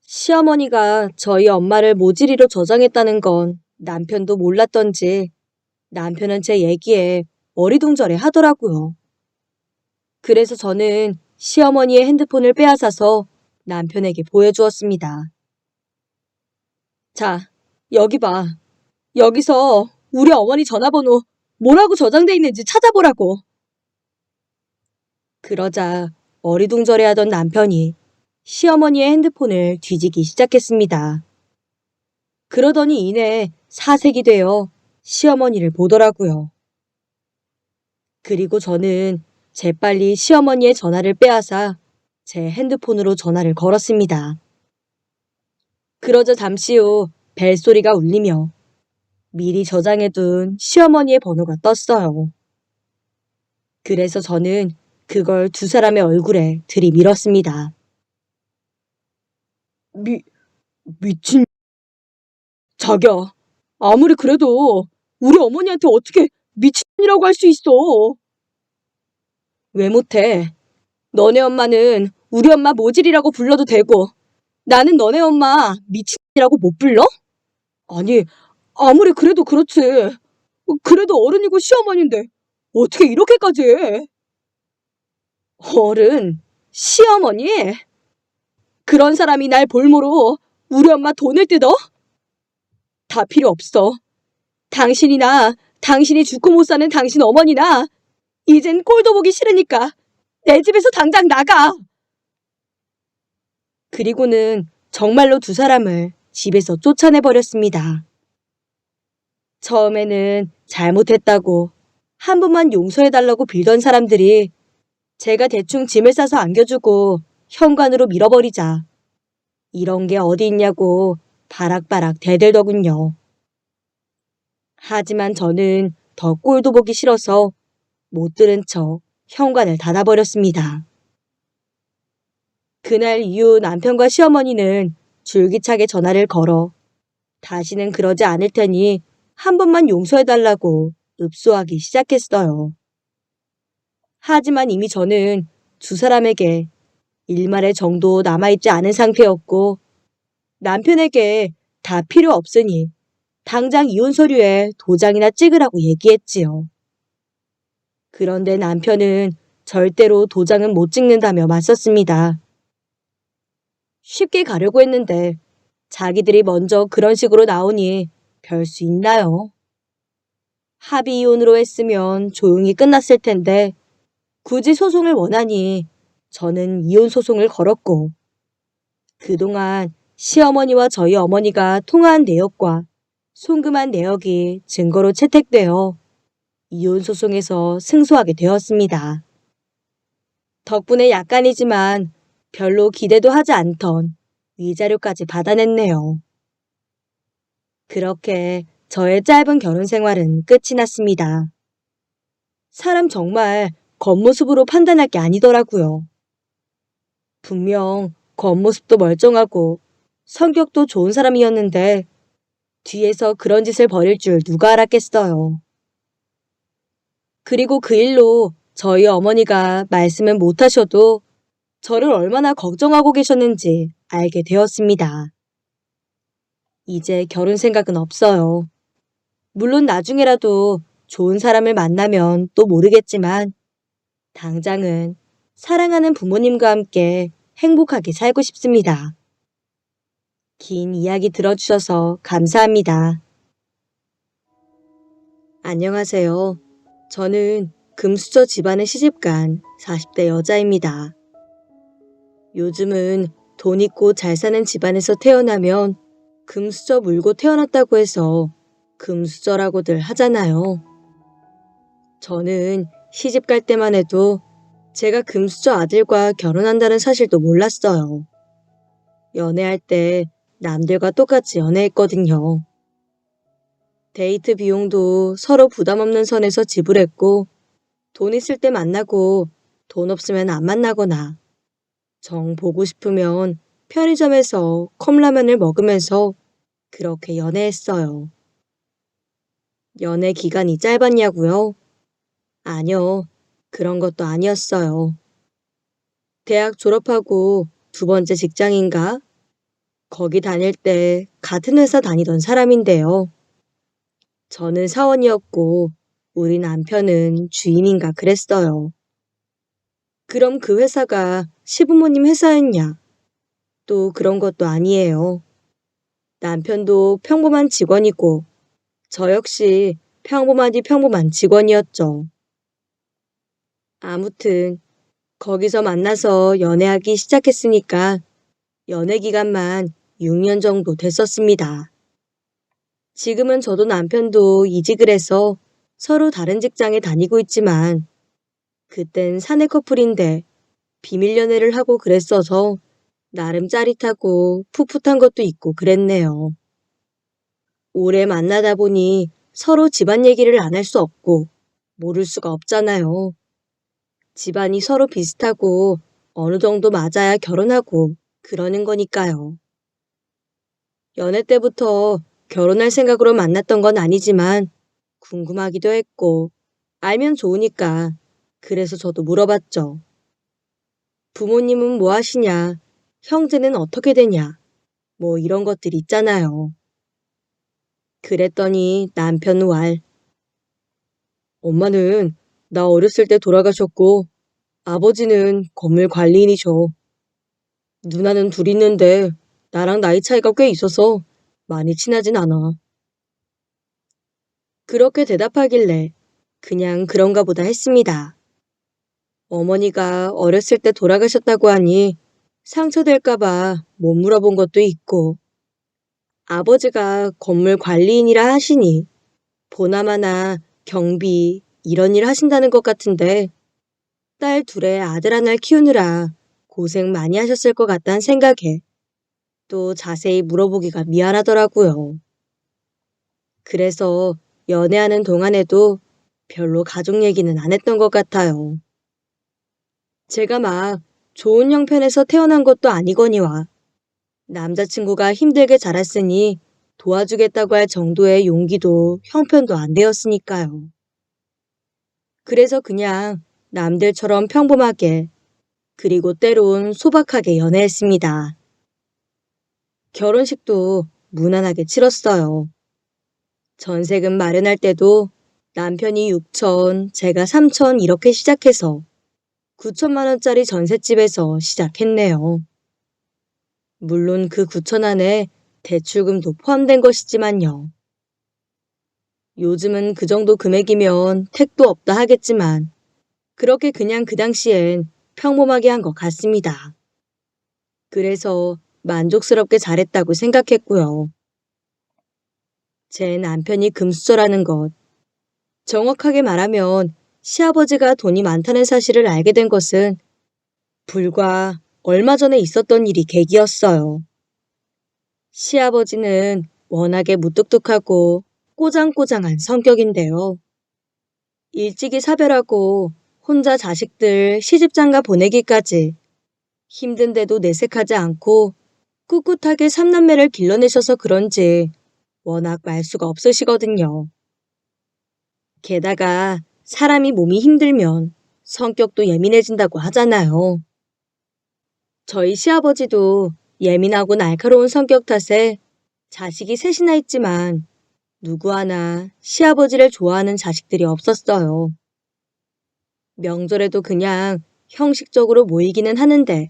시어머니가 저희 엄마를 모지리로 저장했다는 건 남편도 몰랐던지 남편은 제 얘기에 어리둥절해 하더라고요. 그래서 저는 시어머니의 핸드폰을 빼앗아서 남편에게 보여주었습니다. 자, 여기 봐. 여기서 우리 어머니 전화번호 뭐라고 저장돼 있는지 찾아보라고. 그러자 어리둥절해하던 남편이 시어머니의 핸드폰을 뒤지기 시작했습니다. 그러더니 이내 사색이 되어 시어머니를 보더라고요. 그리고 저는 재빨리 시어머니의 전화를 빼앗아 제 핸드폰으로 전화를 걸었습니다. 그러자 잠시 후 벨소리가 울리며 미리 저장해둔 시어머니의 번호가 떴어요. 그래서 저는 그걸 두 사람의 얼굴에 들이밀었습니다. 미친... 자기야, 아무리 그래도 우리 어머니한테 어떻게 미친이라고 할 수 있어? 왜 못해? 너네 엄마는 우리 엄마 모질이라고 불러도 되고 나는 너네 엄마 미친이라고 못 불러? 아니, 아무리 그래도 그렇지. 그래도 어른이고 시어머니인데 어떻게 이렇게까지 해? 어른? 시어머니? 그런 사람이 날 볼모로 우리 엄마 돈을 뜯어? 다 필요 없어. 당신이나 당신이 죽고 못 사는 당신 어머니나 이젠 꼴도 보기 싫으니까 내 집에서 당장 나가. 그리고는 정말로 두 사람을 집에서 쫓아내버렸습니다. 처음에는 잘못했다고 한 번만 용서해달라고 빌던 사람들이 제가 대충 짐을 싸서 안겨주고 현관으로 밀어버리자 이런 게 어디 있냐고 바락바락 대들더군요. 하지만 저는 더 꼴도 보기 싫어서 못 들은 척 현관을 닫아버렸습니다. 그날 이후 남편과 시어머니는 줄기차게 전화를 걸어 다시는 그러지 않을 테니 한 번만 용서해달라고 읍소하기 시작했어요. 하지만 이미 저는 두 사람에게 일말의 정도 남아있지 않은 상태였고 남편에게 다 필요 없으니 당장 이혼 서류에 도장이나 찍으라고 얘기했지요. 그런데 남편은 절대로 도장은 못 찍는다며 맞섰습니다. 쉽게 가려고 했는데 자기들이 먼저 그런 식으로 나오니 별 수 있나요? 합의 이혼으로 했으면 조용히 끝났을 텐데 굳이 소송을 원하니 저는 이혼 소송을 걸었고 그동안 시어머니와 저희 어머니가 통화한 내역과 송금한 내역이 증거로 채택되어 이혼 소송에서 승소하게 되었습니다. 덕분에 약간이지만 별로 기대도 하지 않던 위자료까지 받아냈네요. 그렇게 저의 짧은 결혼 생활은 끝이 났습니다. 사람 정말 겉모습으로 판단할 게 아니더라고요. 분명 겉모습도 멀쩡하고 성격도 좋은 사람이었는데 뒤에서 그런 짓을 벌일 줄 누가 알았겠어요. 그리고 그 일로 저희 어머니가 말씀은 못하셔도 저를 얼마나 걱정하고 계셨는지 알게 되었습니다. 이제 결혼 생각은 없어요. 물론 나중에라도 좋은 사람을 만나면 또 모르겠지만 당장은 사랑하는 부모님과 함께 행복하게 살고 싶습니다. 긴 이야기 들어주셔서 감사합니다. 안녕하세요. 저는 금수저 집안에 시집간 40대 여자입니다. 요즘은 돈 있고 잘 사는 집안에서 태어나면 금수저 물고 태어났다고 해서 금수저라고들 하잖아요. 저는 시집 갈 때만 해도 제가 금수저 아들과 결혼한다는 사실도 몰랐어요. 연애할 때 남들과 똑같이 연애했거든요. 데이트 비용도 서로 부담 없는 선에서 지불했고, 돈 있을 때 만나고 돈 없으면 안 만나거나, 정 보고 싶으면 편의점에서 컵라면을 먹으면서 그렇게 연애했어요. 연애 기간이 짧았냐고요? 아니요, 그런 것도 아니었어요. 대학 졸업하고 두 번째 직장인가? 거기 다닐 때 같은 회사 다니던 사람인데요. 저는 사원이었고 우리 남편은 주임인가 그랬어요. 그럼 그 회사가 시부모님 회사였냐? 또 그런 것도 아니에요. 남편도 평범한 직원이고 저 역시 평범하디 평범한 직원이었죠. 아무튼 거기서 만나서 연애하기 시작했으니까 연애 기간만 6년 정도 됐었습니다. 지금은 저도 남편도 이직을 해서 서로 다른 직장에 다니고 있지만 그땐 사내 커플인데 비밀 연애를 하고 그랬어서 나름 짜릿하고 풋풋한 것도 있고 그랬네요. 오래 만나다 보니 서로 집안 얘기를 안 할 수 없고 모를 수가 없잖아요. 집안이 서로 비슷하고 어느 정도 맞아야 결혼하고 그러는 거니까요. 연애 때부터 결혼할 생각으로 만났던 건 아니지만 궁금하기도 했고 알면 좋으니까 그래서 저도 물어봤죠. 부모님은 뭐 하시냐? 형제는 어떻게 되냐? 뭐 이런 것들 있잖아요. 그랬더니 남편 왈. 엄마는 나 어렸을 때 돌아가셨고 아버지는 건물 관리인이셔. 누나는 둘 있는데 나랑 나이 차이가 꽤 있어서 많이 친하진 않아. 그렇게 대답하길래 그냥 그런가 보다 했습니다. 어머니가 어렸을 때 돌아가셨다고 하니 상처될까봐 못 물어본 것도 있고, 아버지가 건물 관리인이라 하시니 보나마나 경비 이런 일 하신다는 것 같은데 딸 둘에 아들 하나를 키우느라 고생 많이 하셨을 것 같다는 생각에 또 자세히 물어보기가 미안하더라고요. 그래서 연애하는 동안에도 별로 가족 얘기는 안 했던 것 같아요. 제가 막 좋은 형편에서 태어난 것도 아니거니와 남자친구가 힘들게 자랐으니 도와주겠다고 할 정도의 용기도 형편도 안 되었으니까요. 그래서 그냥 남들처럼 평범하게 그리고 때론 소박하게 연애했습니다. 결혼식도 무난하게 치렀어요. 전세금 마련할 때도 남편이 6천, 제가 3천 이렇게 시작해서 9천만 원짜리 전셋집에서 시작했네요. 물론 그 9천 안에 대출금도 포함된 것이지만요. 요즘은 그 정도 금액이면 택도 없다 하겠지만 그렇게 그냥 그 당시엔 평범하게 한 것 같습니다. 그래서 만족스럽게 잘했다고 생각했고요. 제 남편이 금수저라는 것, 정확하게 말하면 시아버지가 돈이 많다는 사실을 알게 된 것은 불과 얼마 전에 있었던 일이 계기였어요. 시아버지는 워낙에 무뚝뚝하고 꼬장꼬장한 성격인데요. 일찍이 사별하고 혼자 자식들 시집장가 보내기까지 힘든데도 내색하지 않고 꿋꿋하게 삼남매를 길러내셔서 그런지 워낙 말수가 없으시거든요. 게다가 사람이 몸이 힘들면 성격도 예민해진다고 하잖아요. 저희 시아버지도 예민하고 날카로운 성격 탓에 자식이 셋이나 있지만 누구 하나 시아버지를 좋아하는 자식들이 없었어요. 명절에도 그냥 형식적으로 모이기는 하는데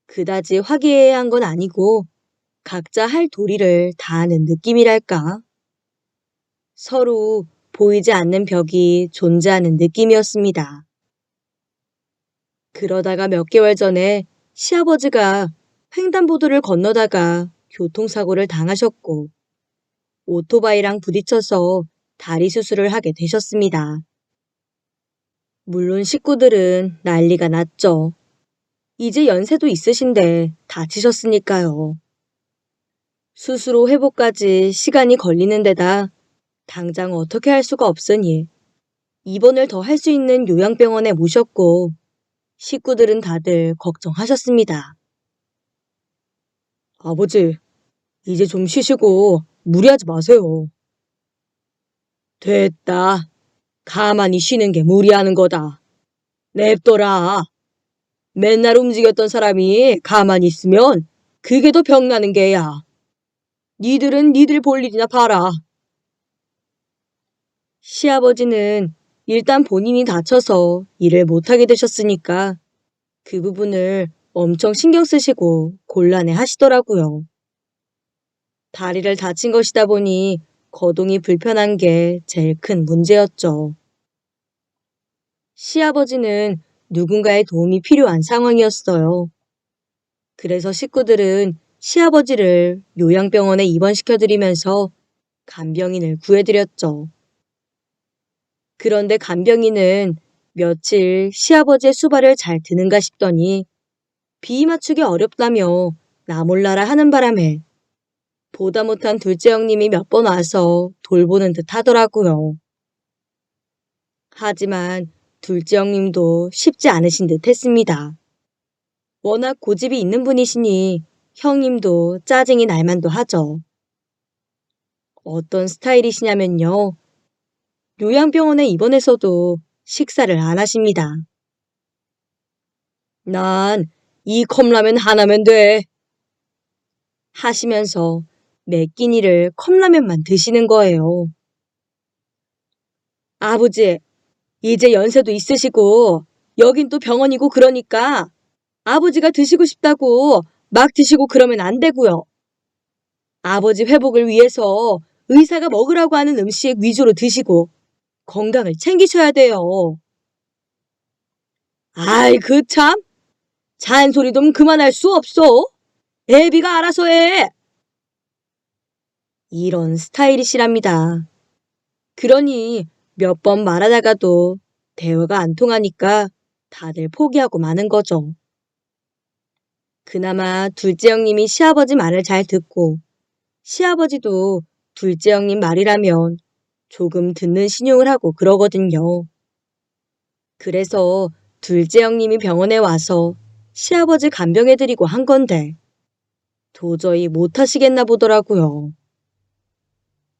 그다지 화기애애한 건 아니고 각자 할 도리를 다 아는 느낌이랄까. 서로 보이지 않는 벽이 존재하는 느낌이었습니다. 그러다가 몇 개월 전에 시아버지가 횡단보도를 건너다가 교통사고를 당하셨고 오토바이랑 부딪혀서 다리 수술을 하게 되셨습니다. 물론 식구들은 난리가 났죠. 이제 연세도 있으신데 다치셨으니까요. 수술 후 회복까지 시간이 걸리는 데다 당장 어떻게 할 수가 없으니 입원을 더 할 수 있는 요양병원에 모셨고 식구들은 다들 걱정하셨습니다. 아버지, 이제 좀 쉬시고 무리하지 마세요. 됐다. 가만히 쉬는 게 무리하는 거다. 냅둬라. 맨날 움직였던 사람이 가만히 있으면 그게 더 병나는 게야. 니들은 니들 볼 일이나 봐라. 시아버지는 일단 본인이 다쳐서 일을 못하게 되셨으니까 그 부분을 엄청 신경 쓰시고 곤란해 하시더라고요. 다리를 다친 것이다 보니 거동이 불편한 게 제일 큰 문제였죠. 시아버지는 누군가의 도움이 필요한 상황이었어요. 그래서 식구들은 시아버지를 요양병원에 입원시켜드리면서 간병인을 구해드렸죠. 그런데 간병인은 며칠 시아버지의 수발을 잘 드는가 싶더니 비위 맞추기 어렵다며 나 몰라라 하는 바람에 보다 못한 둘째 형님이 몇 번 와서 돌보는 듯 하더라고요. 하지만 둘째 형님도 쉽지 않으신 듯 했습니다. 워낙 고집이 있는 분이시니 형님도 짜증이 날 만도 하죠. 어떤 스타일이시냐면요. 요양병원에 입원해서도 식사를 안 하십니다. 난 이 컵라면 하나면 돼. 하시면서 매 끼니를 컵라면만 드시는 거예요. 아버지, 이제 연세도 있으시고 여긴 또 병원이고 그러니까 아버지가 드시고 싶다고 막 드시고 그러면 안 되고요. 아버지 회복을 위해서 의사가 먹으라고 하는 음식 위주로 드시고 건강을 챙기셔야 돼요. 아이, 그 참. 잔소리 좀 그만할 수 없어? 애비가 알아서 해. 이런 스타일이시랍니다. 그러니 몇 번 말하다가도 대화가 안 통하니까 다들 포기하고 마는 거죠. 그나마 둘째 형님이 시아버지 말을 잘 듣고 시아버지도 둘째 형님 말이라면 조금 듣는 신용을 하고 그러거든요. 그래서 둘째 형님이 병원에 와서 시아버지 간병해드리고 한 건데 도저히 못하시겠나 보더라고요.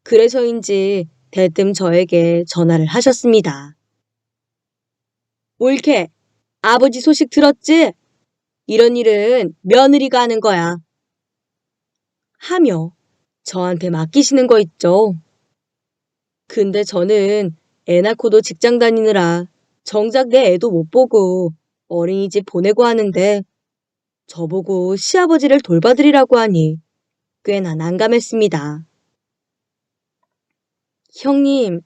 그래서인지 대뜸 저에게 전화를 하셨습니다. 옳게, 아버지 소식 들었지? 이런 일은 며느리가 하는 거야. 하며 저한테 맡기시는 거 있죠. 근데 저는 애 낳고도 직장 다니느라 정작 내 애도 못 보고 어린이집 보내고 하는데 저보고 시아버지를 돌봐드리라고 하니 꽤나 난감했습니다. 형님,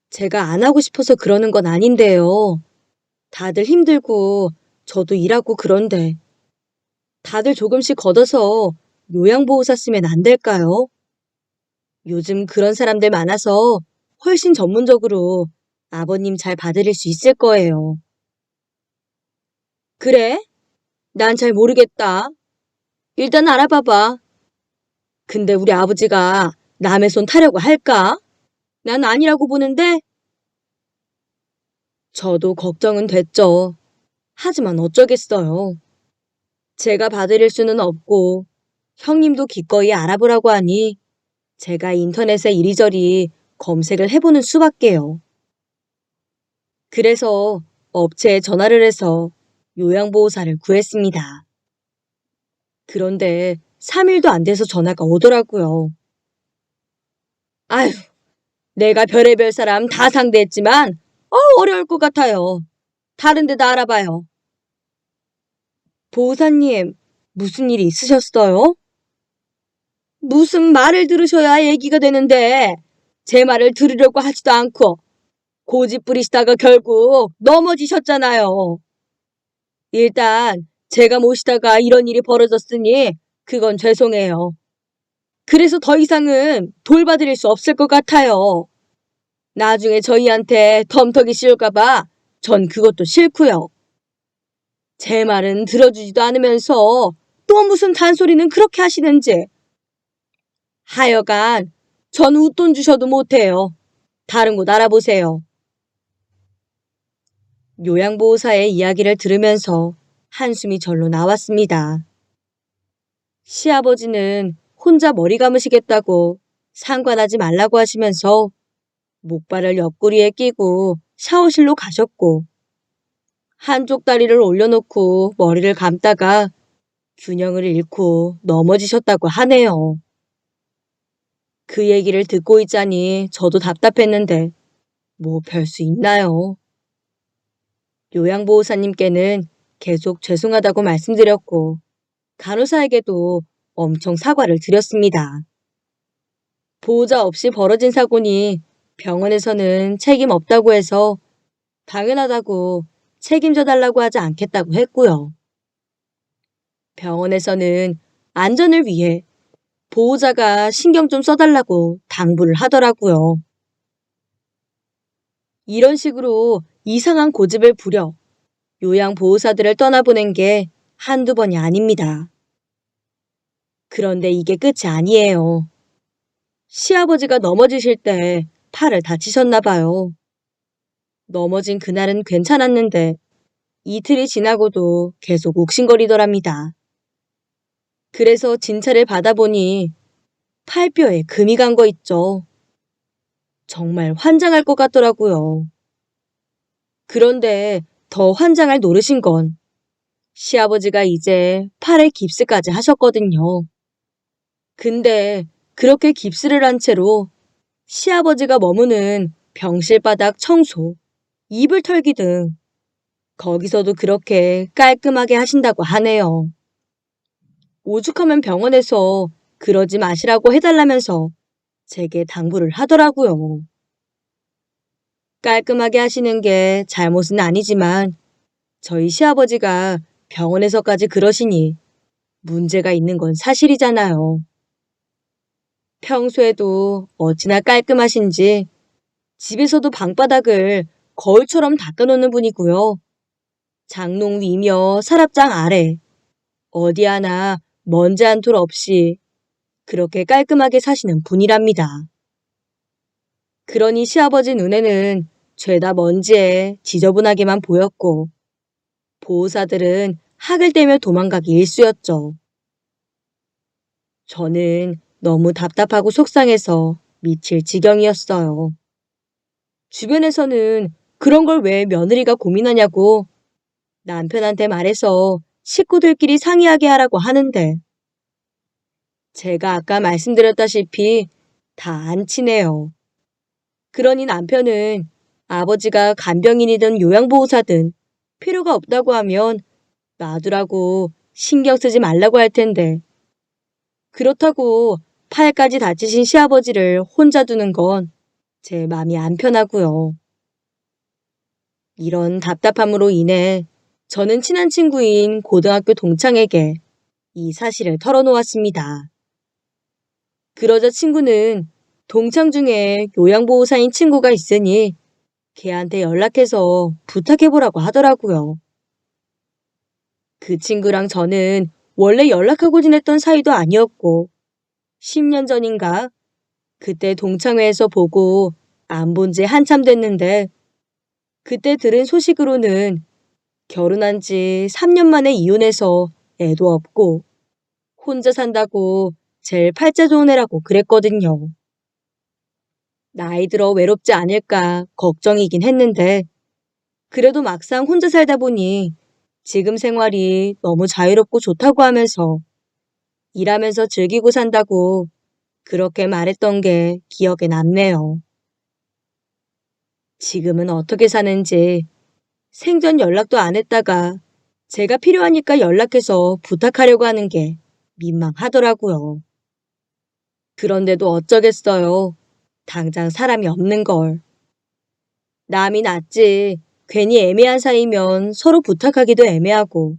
제가 안 하고 싶어서 그러는 건 아닌데요. 다들 힘들고 저도 일하고 그런데 다들 조금씩 걷어서 요양보호사 쓰면 안 될까요? 요즘 그런 사람들 많아서 훨씬 전문적으로 아버님 잘 봐드릴 수 있을 거예요. 그래? 난 잘 모르겠다. 일단 알아봐봐. 근데 우리 아버지가 남의 손 타려고 할까? 난 아니라고 보는데 저도 걱정은 됐죠. 하지만 어쩌겠어요. 제가 봐드릴 수는 없고 형님도 기꺼이 알아보라고 하니 제가 인터넷에 이리저리 검색을 해보는 수밖에요. 그래서 업체에 전화를 해서 요양보호사를 구했습니다. 그런데 3일도 안 돼서 전화가 오더라고요. 아휴, 내가 별의별 사람 다 상대했지만 어려울 것 같아요. 다른 데다 알아봐요. 보호사님, 무슨 일이 있으셨어요? 무슨 말을 들으셔야 얘기가 되는데 제 말을 들으려고 하지도 않고 고집 부리시다가 결국 넘어지셨잖아요. 일단 제가 모시다가 이런 일이 벌어졌으니 그건 죄송해요. 그래서 더 이상은 돌봐드릴 수 없을 것 같아요. 나중에 저희한테 덤터기 씌울까봐 전 그것도 싫고요. 제 말은 들어주지도 않으면서 또 무슨 단소리는 그렇게 하시는지. 하여간 전 웃돈 주셔도 못해요. 다른 곳 알아보세요. 요양보호사의 이야기를 들으면서 한숨이 절로 나왔습니다. 시아버지는 혼자 머리 감으시겠다고 상관하지 말라고 하시면서 목발을 옆구리에 끼고 샤워실로 가셨고 한쪽 다리를 올려놓고 머리를 감다가 균형을 잃고 넘어지셨다고 하네요. 그 얘기를 듣고 있자니 저도 답답했는데 뭐 별 수 있나요? 요양보호사님께는 계속 죄송하다고 말씀드렸고 간호사에게도 엄청 사과를 드렸습니다. 보호자 없이 벌어진 사고니 병원에서는 책임 없다고 해서 당연하다고 책임져 달라고 하지 않겠다고 했고요. 병원에서는 안전을 위해 보호자가 신경 좀 써달라고 당부를 하더라고요. 이런 식으로 이상한 고집을 부려 요양보호사들을 떠나보낸 게 한두 번이 아닙니다. 그런데 이게 끝이 아니에요. 시아버지가 넘어지실 때 팔을 다치셨나 봐요. 넘어진 그날은 괜찮았는데 이틀이 지나고도 계속 욱신거리더랍니다. 그래서 진찰을 받아보니 팔뼈에 금이 간 거 있죠. 정말 환장할 것 같더라고요. 그런데 더 환장할 노릇인 건 시아버지가 이제 팔에 깁스까지 하셨거든요. 근데 그렇게 깁스를 한 채로 시아버지가 머무는 병실 바닥 청소, 이불 털기 등 거기서도 그렇게 깔끔하게 하신다고 하네요. 오죽하면 병원에서 그러지 마시라고 해달라면서 제게 당부를 하더라고요. 깔끔하게 하시는 게 잘못은 아니지만 저희 시아버지가 병원에서까지 그러시니 문제가 있는 건 사실이잖아요. 평소에도 어찌나 깔끔하신지 집에서도 방바닥을 거울처럼 닦아놓는 분이고요. 장롱 위며 서랍장 아래 어디 하나 먼지 한 톨 없이 그렇게 깔끔하게 사시는 분이랍니다. 그러니 시아버지 눈에는 죄다 먼지에 지저분하게만 보였고 보호사들은 학을 떼며 도망가기 일쑤였죠. 저는 너무 답답하고 속상해서 미칠 지경이었어요. 주변에서는 그런 걸 왜 며느리가 고민하냐고 남편한테 말해서 식구들끼리 상의하게 하라고 하는데 제가 아까 말씀드렸다시피 다 안 친해요. 그러니 남편은 아버지가 간병인이든 요양보호사든 필요가 없다고 하면 놔두라고 신경 쓰지 말라고 할 텐데 그렇다고 팔까지 다치신 시아버지를 혼자 두는 건 제 마음이 안 편하고요. 이런 답답함으로 인해 저는 친한 친구인 고등학교 동창에게 이 사실을 털어놓았습니다. 그러자 친구는 동창 중에 요양보호사인 친구가 있으니 걔한테 연락해서 부탁해보라고 하더라고요. 그 친구랑 저는 원래 연락하고 지냈던 사이도 아니었고 10년 전인가 그때 동창회에서 보고 안 본 지 한참 됐는데 그때 들은 소식으로는 결혼한 지 3년 만에 이혼해서 애도 없고 혼자 산다고 제일 팔자 좋은 애라고 그랬거든요. 나이 들어 외롭지 않을까 걱정이긴 했는데 그래도 막상 혼자 살다 보니 지금 생활이 너무 자유롭고 좋다고 하면서 일하면서 즐기고 산다고 그렇게 말했던 게 기억에 남네요. 지금은 어떻게 사는지 생전 연락도 안 했다가 제가 필요하니까 연락해서 부탁하려고 하는 게 민망하더라고요. 그런데도 어쩌겠어요. 당장 사람이 없는 걸. 남이 낫지. 괜히 애매한 사이면 서로 부탁하기도 애매하고.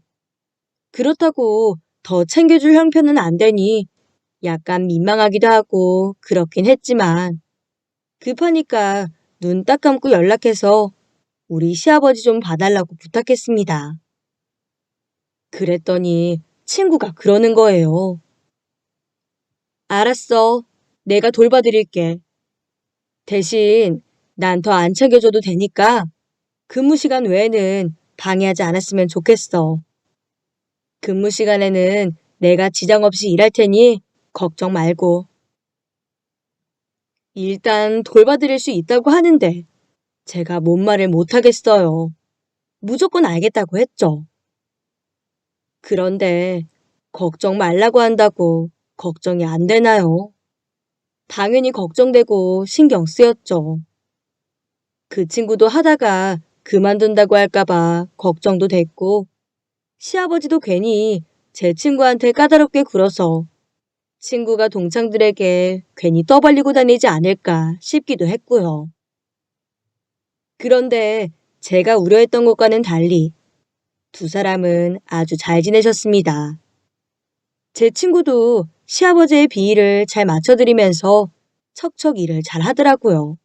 그렇다고 더 챙겨줄 형편은 안 되니 약간 민망하기도 하고 그렇긴 했지만 급하니까 눈 딱 감고 연락해서 우리 시아버지 좀 봐달라고 부탁했습니다. 그랬더니 친구가 그러는 거예요. 알았어. 내가 돌봐드릴게. 대신 난 더 안 챙겨줘도 되니까 근무 시간 외에는 방해하지 않았으면 좋겠어. 근무 시간에는 내가 지장 없이 일할 테니 걱정 말고. 일단 돌봐드릴 수 있다고 하는데 제가 뭔 말을 못하겠어요. 무조건 알겠다고 했죠. 그런데 걱정 말라고 한다고 걱정이 안 되나요? 당연히 걱정되고 신경 쓰였죠. 그 친구도 하다가 그만둔다고 할까봐 걱정도 됐고, 시아버지도 괜히 제 친구한테 까다롭게 굴어서 친구가 동창들에게 괜히 떠벌리고 다니지 않을까 싶기도 했고요. 그런데 제가 우려했던 것과는 달리 두 사람은 아주 잘 지내셨습니다. 제 친구도 시아버지의 비위를 잘 맞춰드리면서 척척 일을 잘 하더라고요.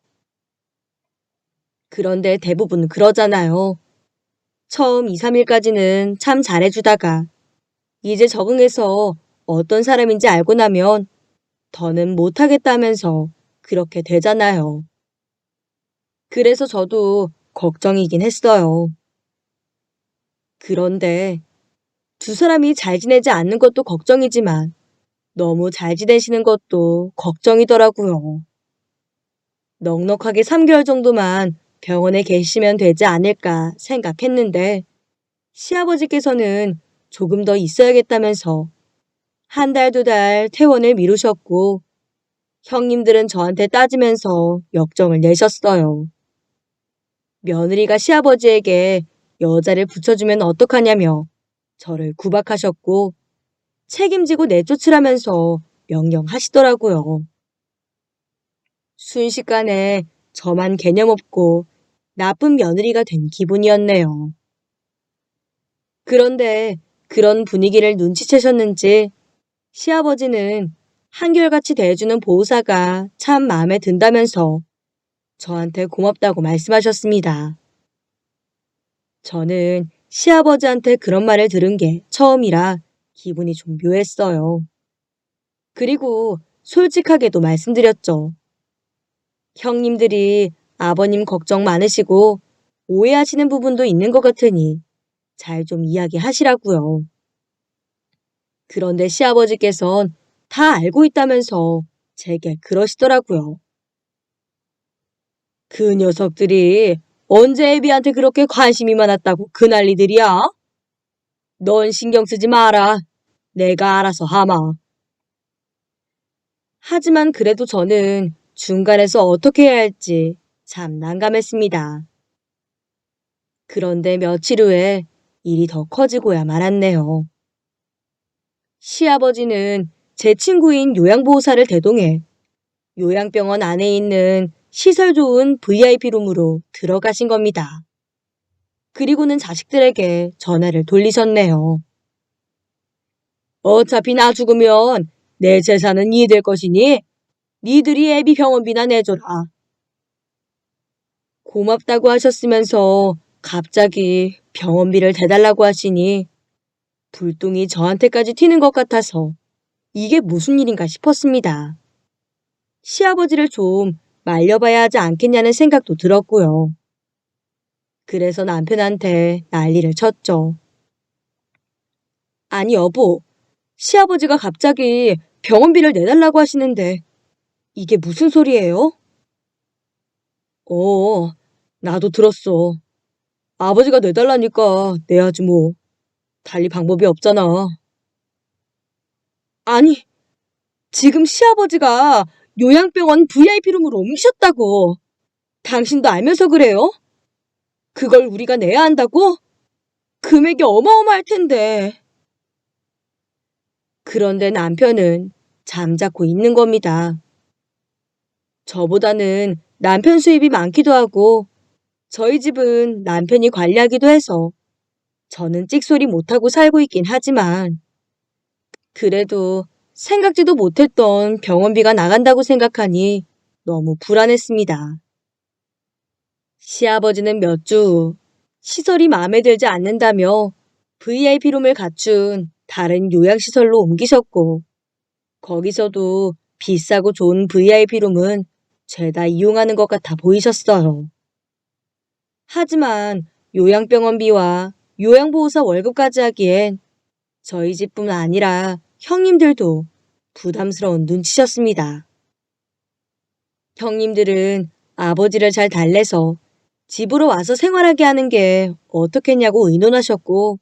그런데 대부분 그러잖아요. 처음 2, 3일까지는 참 잘해주다가 이제 적응해서 어떤 사람인지 알고 나면 더는 못하겠다면서 그렇게 되잖아요. 그래서 저도 걱정이긴 했어요. 그런데 두 사람이 잘 지내지 않는 것도 걱정이지만 너무 잘 지내시는 것도 걱정이더라고요. 넉넉하게 3개월 정도만 병원에 계시면 되지 않을까 생각했는데 시아버지께서는 조금 더 있어야겠다면서 한 달, 두 달 퇴원을 미루셨고 형님들은 저한테 따지면서 역정을 내셨어요. 며느리가 시아버지에게 여자를 붙여주면 어떡하냐며 저를 구박하셨고 책임지고 내쫓으라면서 명령하시더라고요. 순식간에 저만 개념 없고 나쁜 며느리가 된 기분이었네요. 그런데 그런 분위기를 눈치채셨는지 시아버지는 한결같이 대해주는 보호사가 참 마음에 든다면서 저한테 고맙다고 말씀하셨습니다. 저는 시아버지한테 그런 말을 들은 게 처음이라 기분이 좀 묘했어요. 그리고 솔직하게도 말씀드렸죠. 형님들이 아버님 걱정 많으시고 오해하시는 부분도 있는 것 같으니 잘 좀 이야기하시라고요. 그런데 시아버지께선 다 알고 있다면서 제게 그러시더라고요. 그 녀석들이 언제 애비한테 그렇게 관심이 많았다고 그 난리들이야? 넌 신경 쓰지 마라. 내가 알아서 하마. 하지만 그래도 저는 중간에서 어떻게 해야 할지 참 난감했습니다. 그런데 며칠 후에 일이 더 커지고야 말았네요. 시아버지는 제 친구인 요양보호사를 대동해 요양병원 안에 있는 시설 좋은 VIP룸으로 들어가신 겁니다. 그리고는 자식들에게 전화를 돌리셨네요. 어차피 나 죽으면 내 재산은 니들 것이니 니들이 애비 병원비나 내줘라. 고맙다고 하셨으면서 갑자기 병원비를 대달라고 하시니 불똥이 저한테까지 튀는 것 같아서 이게 무슨 일인가 싶었습니다. 시아버지를 좀 말려봐야 하지 않겠냐는 생각도 들었고요. 그래서 남편한테 난리를 쳤죠. 아니 여보, 시아버지가 갑자기 병원비를 내달라고 하시는데 이게 무슨 소리예요? 어, 나도 들었어. 아버지가 내달라니까 내야지 뭐. 달리 방법이 없잖아. 아니, 지금 시아버지가 요양병원 VIP룸으로 옮기셨다고. 당신도 알면서 그래요? 그걸 우리가 내야 한다고? 금액이 어마어마할 텐데. 그런데 남편은 잠자코 있는 겁니다. 저보다는 남편 수입이 많기도 하고 저희 집은 남편이 관리하기도 해서 저는 찍소리 못하고 살고 있긴 하지만 그래도 생각지도 못했던 병원비가 나간다고 생각하니 너무 불안했습니다. 시아버지는 몇 주 후 시설이 마음에 들지 않는다며 VIP룸을 갖춘 다른 요양시설로 옮기셨고 거기서도 비싸고 좋은 VIP룸은 죄다 이용하는 것 같아 보이셨어요. 하지만 요양병원비와 요양보호사 월급까지 하기엔 저희 집뿐 아니라 형님들도 부담스러운 눈치셨습니다. 형님들은 아버지를 잘 달래서 집으로 와서 생활하게 하는 게 어떻겠냐고 의논하셨고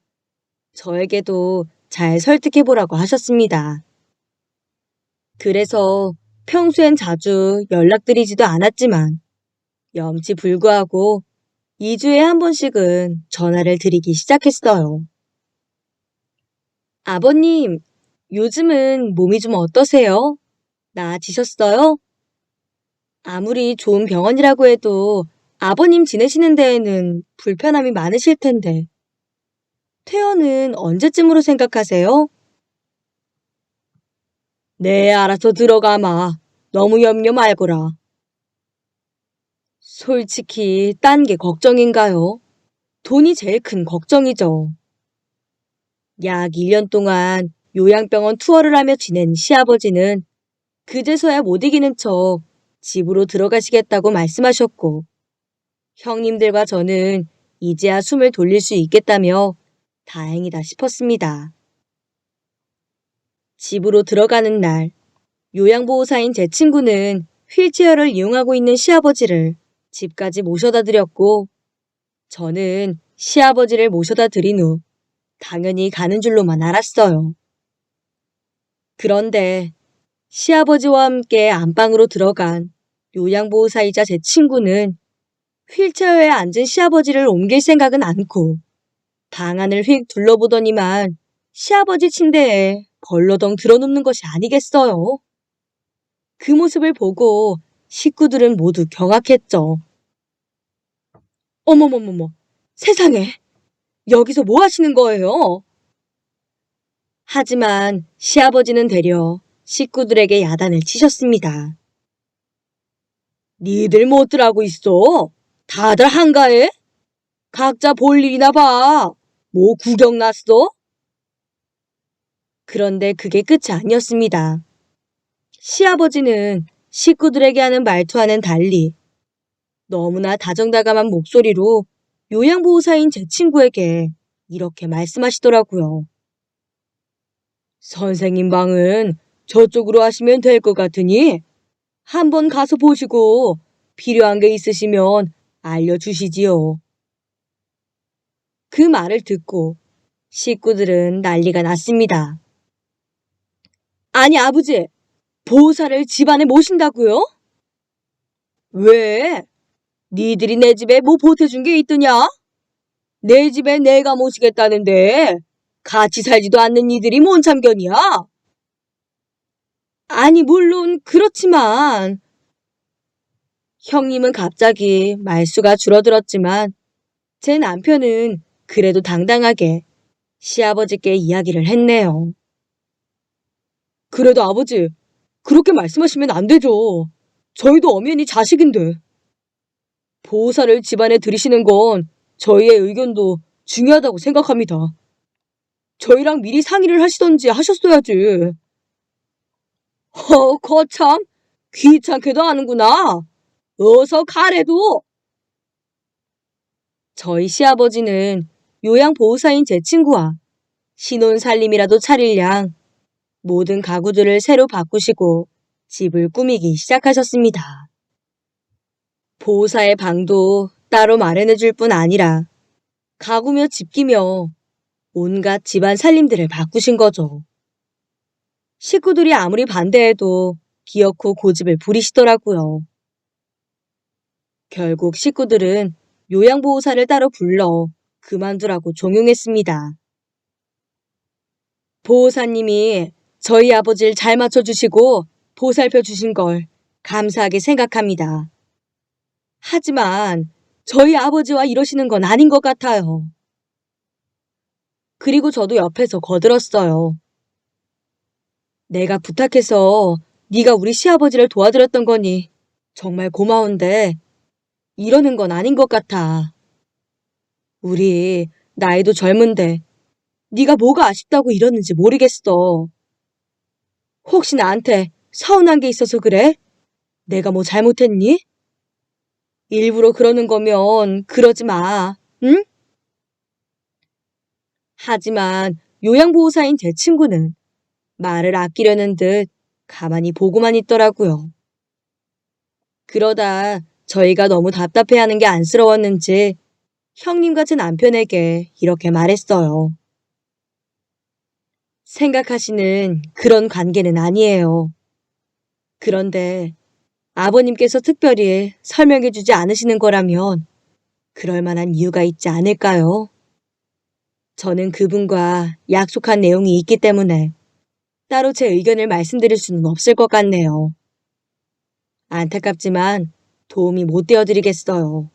저에게도 잘 설득해보라고 하셨습니다. 그래서 평소엔 자주 연락드리지도 않았지만 염치불구하고 2주에 한 번씩은 전화를 드리기 시작했어요. 아버님, 요즘은 몸이 좀 어떠세요? 나아지셨어요? 아무리 좋은 병원이라고 해도 아버님 지내시는 데에는 불편함이 많으실 텐데. 퇴원은 언제쯤으로 생각하세요? 네, 알아서 들어가마. 너무 염려 말거라. 솔직히 딴 게 걱정인가요? 돈이 제일 큰 걱정이죠. 약 1년 동안 요양병원 투어를 하며 지낸 시아버지는 그제서야 못 이기는 척 집으로 들어가시겠다고 말씀하셨고, 형님들과 저는 이제야 숨을 돌릴 수 있겠다며 다행이다 싶었습니다. 집으로 들어가는 날, 요양보호사인 제 친구는 휠체어를 이용하고 있는 시아버지를 집까지 모셔다 드렸고, 저는 시아버지를 모셔다 드린 후 당연히 가는 줄로만 알았어요. 그런데 시아버지와 함께 안방으로 들어간 요양보호사이자 제 친구는 휠체어에 앉은 시아버지를 옮길 생각은 않고 방안을 휙 둘러보더니만 시아버지 침대에 벌러덩 들어눕는 것이 아니겠어요. 그 모습을 보고 식구들은 모두 경악했죠. 어머머머머, 세상에, 여기서 뭐 하시는 거예요? 하지만 시아버지는 되려 식구들에게 야단을 치셨습니다. 니들 뭐들 하고 있어? 다들 한가해? 각자 볼 일이나 봐. 뭐 구경 났어? 그런데 그게 끝이 아니었습니다. 시아버지는 식구들에게 하는 말투와는 달리 너무나 다정다감한 목소리로 요양보호사인 제 친구에게 이렇게 말씀하시더라고요. 선생님 방은 저쪽으로 하시면 될 것 같으니 한번 가서 보시고 필요한 게 있으시면 알려주시지요. 그 말을 듣고 식구들은 난리가 났습니다. 아니 아버지, 보호사를 집안에 모신다고요? 왜? 니들이 내 집에 뭐 보태준 게 있더냐? 내 집에 내가 모시겠다는데 같이 살지도 않는 니들이 뭔 참견이야? 아니 물론 그렇지만 형님은 갑자기 말수가 줄어들었지만 제 남편은 그래도 당당하게 시아버지께 이야기를 했네요. 그래도 아버지, 그렇게 말씀하시면 안 되죠. 저희도 엄연히 자식인데. 보호사를 집안에 들이시는 건 저희의 의견도 중요하다고 생각합니다. 저희랑 미리 상의를 하시던지 하셨어야지. 거참, 귀찮게도 하는구나. 어서 가래도. 저희 시아버지는 요양보호사인 제 친구와 신혼 살림이라도 차릴 양 모든 가구들을 새로 바꾸시고 집을 꾸미기 시작하셨습니다. 보호사의 방도 따로 마련해 줄 뿐 아니라 가구며 집기며 온갖 집안 살림들을 바꾸신 거죠. 식구들이 아무리 반대해도 기어코 고집을 부리시더라고요. 결국 식구들은 요양보호사를 따로 불러 그만두라고 종용했습니다. 보호사님이 저희 아버지를 잘 맞춰주시고 보살펴 주신 걸 감사하게 생각합니다. 하지만 저희 아버지와 이러시는 건 아닌 것 같아요. 그리고 저도 옆에서 거들었어요. 내가 부탁해서 네가 우리 시아버지를 도와드렸던 거니 정말 고마운데 이러는 건 아닌 것 같아. 우리 나이도 젊은데 네가 뭐가 아쉽다고 이러는지 모르겠어. 혹시 나한테 서운한 게 있어서 그래? 내가 뭐 잘못했니? 일부러 그러는 거면 그러지 마, 응? 하지만 요양보호사인 제 친구는 말을 아끼려는 듯 가만히 보고만 있더라고요. 그러다 저희가 너무 답답해하는 게 안쓰러웠는지 형님과 제 남편에게 이렇게 말했어요. 생각하시는 그런 관계는 아니에요. 그런데 아버님께서 특별히 설명해 주지 않으시는 거라면 그럴 만한 이유가 있지 않을까요? 저는 그분과 약속한 내용이 있기 때문에 따로 제 의견을 말씀드릴 수는 없을 것 같네요. 안타깝지만 도움이 못 되어드리겠어요.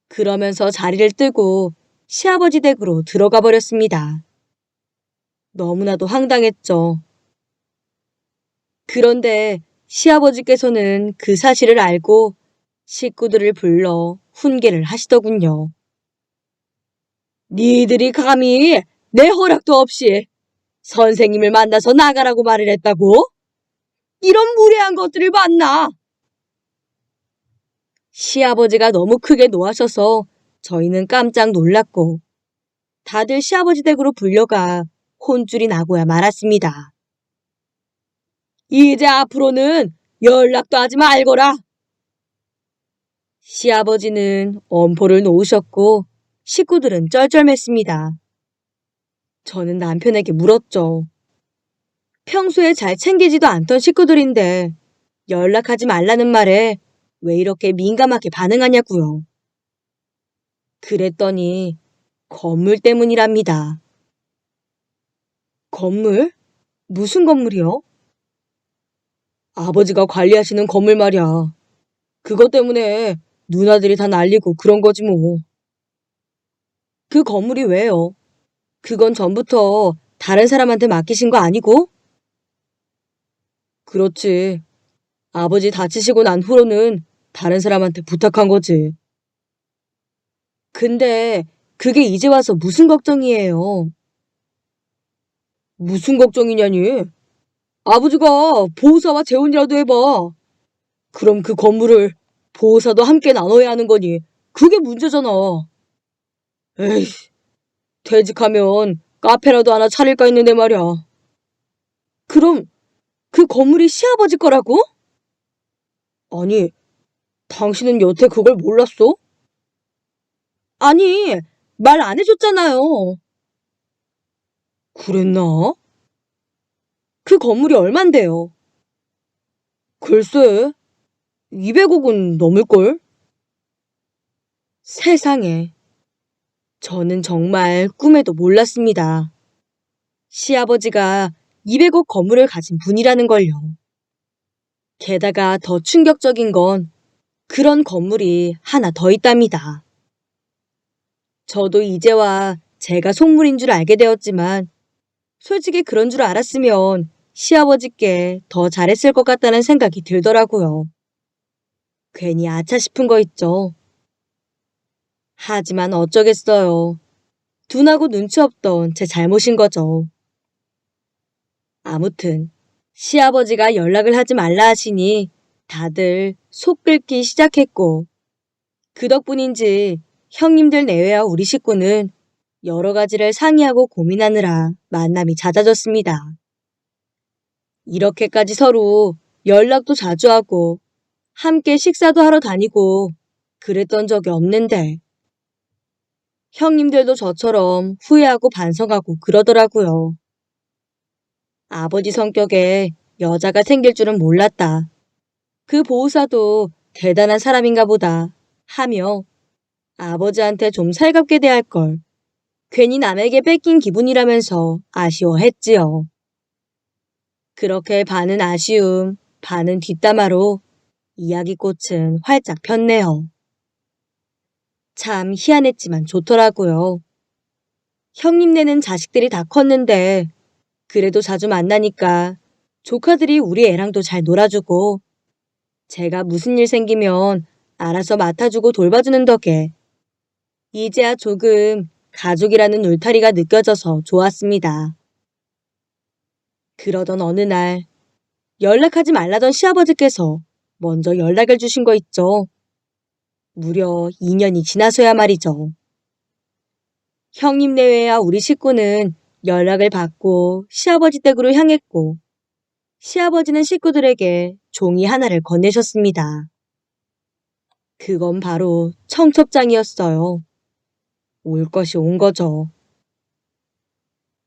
그러면서 자리를 뜨고 시아버지 댁으로 들어가 버렸습니다. 너무나도 황당했죠. 그런데 시아버지께서는 그 사실을 알고 식구들을 불러 훈계를 하시더군요. 니들이 감히 내 허락도 없이 선생님을 만나서 나가라고 말을 했다고? 이런 무례한 것들을 봤나? 시아버지가 너무 크게 노하셔서 저희는 깜짝 놀랐고 다들 시아버지 댁으로 불려가 혼쭐이 나고야 말았습니다. 이제 앞으로는 연락도 하지 말거라. 시아버지는 엄포를 놓으셨고 식구들은 쩔쩔맸습니다. 저는 남편에게 물었죠. 평소에 잘 챙기지도 않던 식구들인데 연락하지 말라는 말에 왜 이렇게 민감하게 반응하냐고요. 그랬더니 건물 때문이랍니다. 건물? 무슨 건물이요? 아버지가 관리하시는 건물 말이야. 그것 때문에 누나들이 다 난리고 그런 거지 뭐. 그 건물이 왜요? 그건 전부터 다른 사람한테 맡기신 거 아니고? 그렇지. 아버지 다치시고 난 후로는 다른 사람한테 부탁한 거지. 근데 그게 이제 와서 무슨 걱정이에요? 무슨 걱정이냐니? 아버지가 보호사와 재혼이라도 해봐. 그럼 그 건물을 보호사도 함께 나눠야 하는 거니 그게 문제잖아. 에이, 퇴직하면 카페라도 하나 차릴까 했는데 말이야. 그럼 그 건물이 시아버지 거라고? 아니, 당신은 여태 그걸 몰랐어? 아니, 말 안 해줬잖아요. 그랬나? 그 건물이 얼만데요? 글쎄, 200억은 넘을걸? 세상에, 저는 정말 꿈에도 몰랐습니다. 시아버지가 200억 건물을 가진 분이라는 걸요. 게다가 더 충격적인 건 그런 건물이 하나 더 있답니다. 저도 이제와 제가 속물인 줄 알게 되었지만 솔직히 그런 줄 알았으면 시아버지께 더 잘했을 것 같다는 생각이 들더라고요. 괜히 아차 싶은 거 있죠. 하지만 어쩌겠어요. 둔하고 눈치 없던 제 잘못인 거죠. 아무튼 시아버지가 연락을 하지 말라 하시니 다들 속 끓기 시작했고 그 덕분인지 형님들 내외와 우리 식구는 여러 가지를 상의하고 고민하느라 만남이 잦아졌습니다. 이렇게까지 서로 연락도 자주 하고 함께 식사도 하러 다니고 그랬던 적이 없는데 형님들도 저처럼 후회하고 반성하고 그러더라고요. 아버지 성격에 여자가 생길 줄은 몰랐다. 그 보호사도 대단한 사람인가 보다 하며 아버지한테 좀 살갑게 대할 걸 괜히 남에게 뺏긴 기분이라면서 아쉬워했지요. 그렇게 반은 아쉬움, 반은 뒷담화로 이야기꽃은 활짝 폈네요. 참 희한했지만 좋더라고요. 형님네는 자식들이 다 컸는데 그래도 자주 만나니까 조카들이 우리 애랑도 잘 놀아주고 제가 무슨 일 생기면 알아서 맡아주고 돌봐주는 덕에 이제야 조금 가족이라는 울타리가 느껴져서 좋았습니다. 그러던 어느 날 연락하지 말라던 시아버지께서 먼저 연락을 주신 거 있죠. 무려 2년이 지나서야 말이죠. 형님 내외야 우리 식구는 연락을 받고 시아버지 댁으로 향했고 시아버지는 식구들에게 종이 하나를 건네셨습니다. 그건 바로 청첩장이었어요. 올 것이 온 거죠.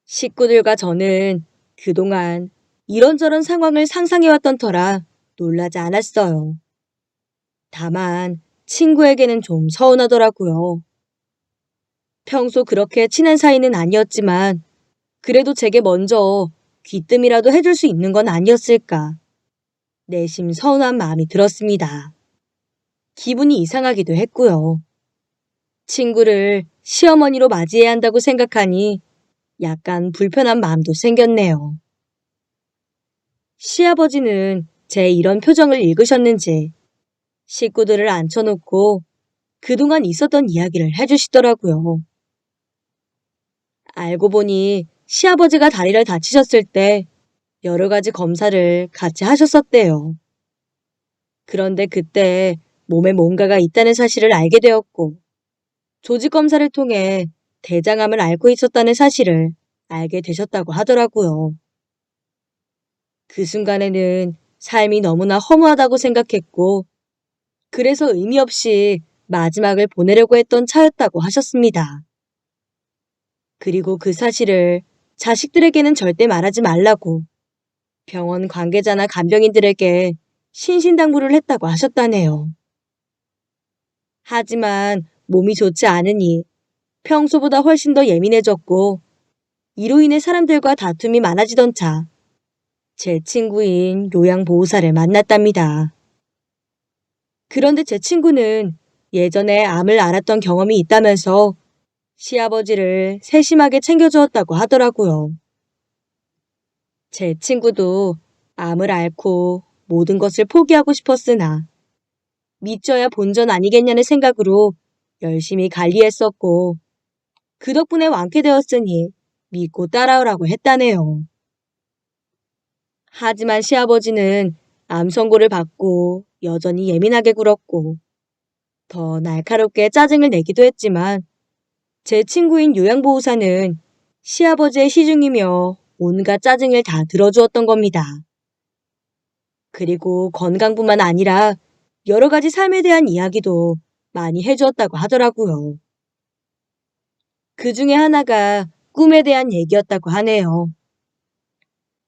식구들과 저는 그동안 이런저런 상황을 상상해왔던 터라 놀라지 않았어요. 다만 친구에게는 좀 서운하더라고요. 평소 그렇게 친한 사이는 아니었지만 그래도 제게 먼저 귀뜸이라도 해줄 수 있는 건 아니었을까. 내심 서운한 마음이 들었습니다. 기분이 이상하기도 했고요. 친구를 시어머니로 맞이해야 한다고 생각하니 약간 불편한 마음도 생겼네요. 시아버지는 제 이런 표정을 읽으셨는지 식구들을 앉혀놓고 그동안 있었던 이야기를 해주시더라고요. 알고 보니 시아버지가 다리를 다치셨을 때 여러 가지 검사를 같이 하셨었대요. 그런데 그때 몸에 뭔가가 있다는 사실을 알게 되었고 조직 검사를 통해 대장암을 앓고 있었다는 사실을 알게 되셨다고 하더라고요. 그 순간에는 삶이 너무나 허무하다고 생각했고 그래서 의미 없이 마지막을 보내려고 했던 차였다고 하셨습니다. 그리고 그 사실을 자식들에게는 절대 말하지 말라고 병원 관계자나 간병인들에게 신신당부를 했다고 하셨다네요. 하지만 몸이 좋지 않으니 평소보다 훨씬 더 예민해졌고 이로 인해 사람들과 다툼이 많아지던 차, 제 친구인 요양보호사를 만났답니다. 그런데 제 친구는 예전에 암을 앓았던 경험이 있다면서 시아버지를 세심하게 챙겨주었다고 하더라고요. 제 친구도 암을 앓고 모든 것을 포기하고 싶었으나 믿져야 본전 아니겠냐는 생각으로 열심히 관리했었고 그 덕분에 완쾌되었으니 믿고 따라오라고 했다네요. 하지만 시아버지는 암 선고를 받고 여전히 예민하게 굴었고 더 날카롭게 짜증을 내기도 했지만 제 친구인 요양보호사는 시아버지의 시중이며 온갖 짜증을 다 들어주었던 겁니다. 그리고 건강뿐만 아니라 여러 가지 삶에 대한 이야기도 많이 해주었다고 하더라고요. 그 중에 하나가 꿈에 대한 얘기였다고 하네요.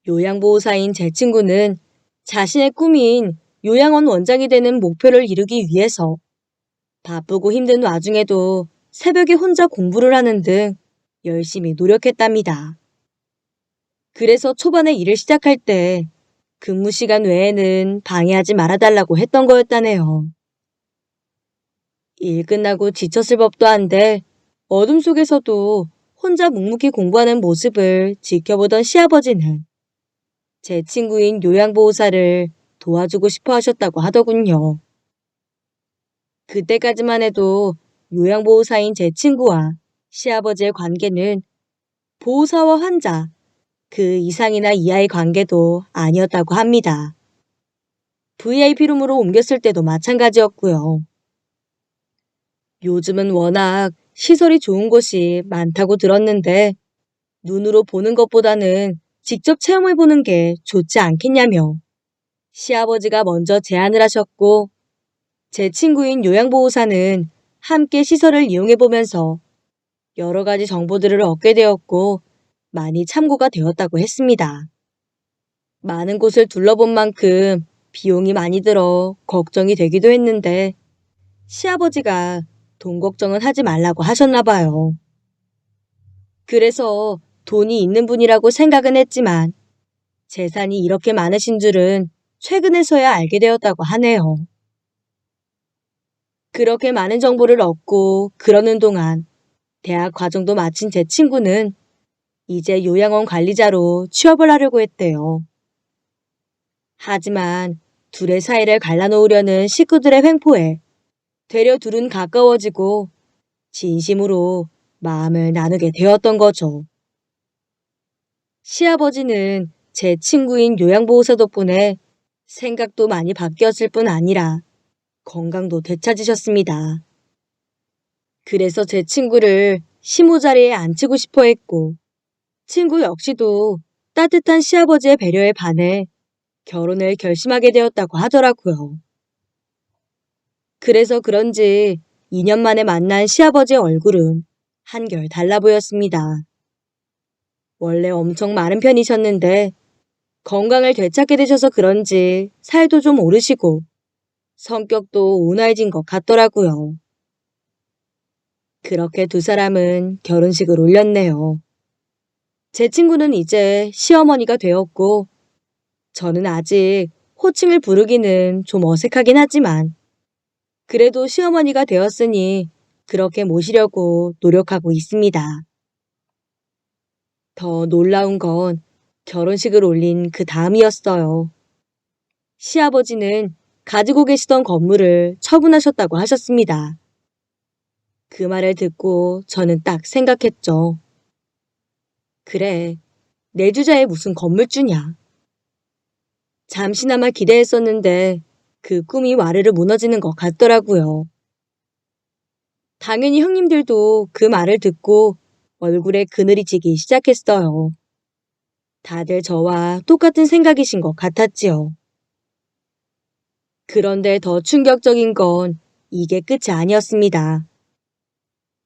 요양보호사인 제 친구는 자신의 꿈인 요양원 원장이 되는 목표를 이루기 위해서 바쁘고 힘든 와중에도 새벽에 혼자 공부를 하는 등 열심히 노력했답니다. 그래서 초반에 일을 시작할 때 근무 시간 외에는 방해하지 말아달라고 했던 거였다네요. 일 끝나고 지쳤을 법도 한데 어둠 속에서도 혼자 묵묵히 공부하는 모습을 지켜보던 시아버지는 제 친구인 요양보호사를 도와주고 싶어 하셨다고 하더군요. 그때까지만 해도 요양보호사인 제 친구와 시아버지의 관계는 보호사와 환자, 그 이상이나 이하의 관계도 아니었다고 합니다. VIP룸으로 옮겼을 때도 마찬가지였고요. 요즘은 워낙 시설이 좋은 곳이 많다고 들었는데 눈으로 보는 것보다는 직접 체험해보는 게 좋지 않겠냐며 시아버지가 먼저 제안을 하셨고 제 친구인 요양보호사는 함께 시설을 이용해보면서 여러 가지 정보들을 얻게 되었고 많이 참고가 되었다고 했습니다. 많은 곳을 둘러본 만큼 비용이 많이 들어 걱정이 되기도 했는데 시아버지가 돈 걱정은 하지 말라고 하셨나 봐요. 그래서 돈이 있는 분이라고 생각은 했지만 재산이 이렇게 많으신 줄은 최근에서야 알게 되었다고 하네요. 그렇게 많은 정보를 얻고 그러는 동안 대학 과정도 마친 제 친구는 이제 요양원 관리자로 취업을 하려고 했대요. 하지만 둘의 사이를 갈라놓으려는 식구들의 횡포에 되려 둘은 가까워지고 진심으로 마음을 나누게 되었던 거죠. 시아버지는 제 친구인 요양보호사 덕분에 생각도 많이 바뀌었을 뿐 아니라 건강도 되찾으셨습니다. 그래서 제 친구를 시모 자리에 앉히고 싶어 했고 친구 역시도 따뜻한 시아버지의 배려에 반해 결혼을 결심하게 되었다고 하더라고요. 그래서 그런지 2년 만에 만난 시아버지의 얼굴은 한결 달라 보였습니다. 원래 엄청 마른 편이셨는데 건강을 되찾게 되셔서 그런지 살도 좀 오르시고 성격도 온화해진 것 같더라고요. 그렇게 두 사람은 결혼식을 올렸네요. 제 친구는 이제 시어머니가 되었고 저는 아직 호칭을 부르기는 좀 어색하긴 하지만 그래도 시어머니가 되었으니 그렇게 모시려고 노력하고 있습니다. 더 놀라운 건 결혼식을 올린 그 다음이었어요. 시아버지는 가지고 계시던 건물을 처분하셨다고 하셨습니다. 그 말을 듣고 저는 딱 생각했죠. 그래, 내 주자에 무슨 건물주냐. 잠시나마 기대했었는데 그 꿈이 와르르 무너지는 것 같더라고요. 당연히 형님들도 그 말을 듣고 얼굴에 그늘이 지기 시작했어요. 다들 저와 똑같은 생각이신 것 같았지요. 그런데 더 충격적인 건 이게 끝이 아니었습니다.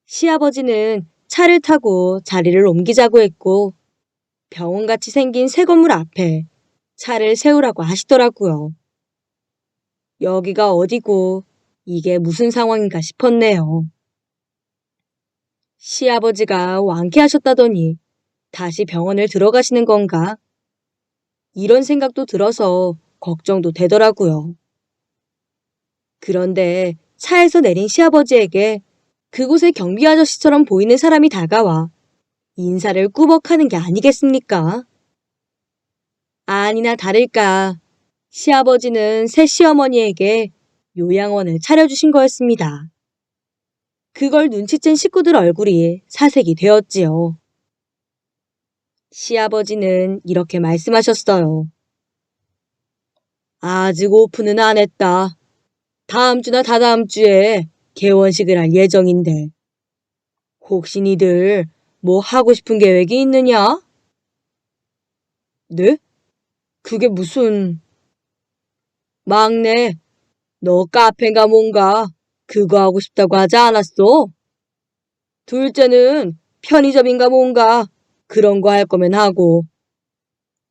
시아버지는 차를 타고 자리를 옮기자고 했고 병원같이 생긴 새 건물 앞에 차를 세우라고 하시더라고요. 여기가 어디고 이게 무슨 상황인가 싶었네요. 시아버지가 완쾌하셨다더니 다시 병원을 들어가시는 건가? 이런 생각도 들어서 걱정도 되더라고요. 그런데 차에서 내린 시아버지에게 그곳의 경비 아저씨처럼 보이는 사람이 다가와 인사를 꾸벅하는 게 아니겠습니까? 아니나 다를까 시아버지는 새 시어머니에게 요양원을 차려주신 거였습니다. 그걸 눈치챈 식구들 얼굴이 사색이 되었지요. 시아버지는 이렇게 말씀하셨어요. 아직 오픈은 안 했다. 다음 주나 다다음 주에 개원식을 할 예정인데 혹시 니들 뭐 하고 싶은 계획이 있느냐? 네? 그게 무슨... 막내, 너 카페인가 뭔가 그거 하고 싶다고 하지 않았어? 둘째는 편의점인가 뭔가 그런 거 할 거면 하고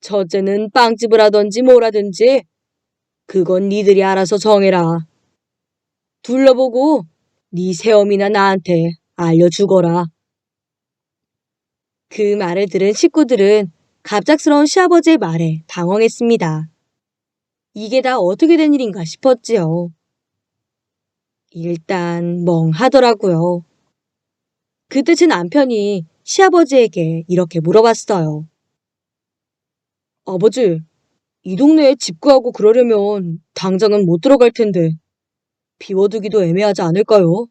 첫째는 빵집을 하던지 뭐라든지 그건 니들이 알아서 정해라. 둘러보고 네 새엄이나 나한테 알려주거라. 그 말을 들은 식구들은 갑작스러운 시아버지의 말에 당황했습니다. 이게 다 어떻게 된 일인가 싶었지요. 일단 멍하더라고요. 그때 제 남편이 시아버지에게 이렇게 물어봤어요. 아버지, 이 동네에 집 구하고 그러려면 당장은 못 들어갈 텐데 비워두기도 애매하지 않을까요?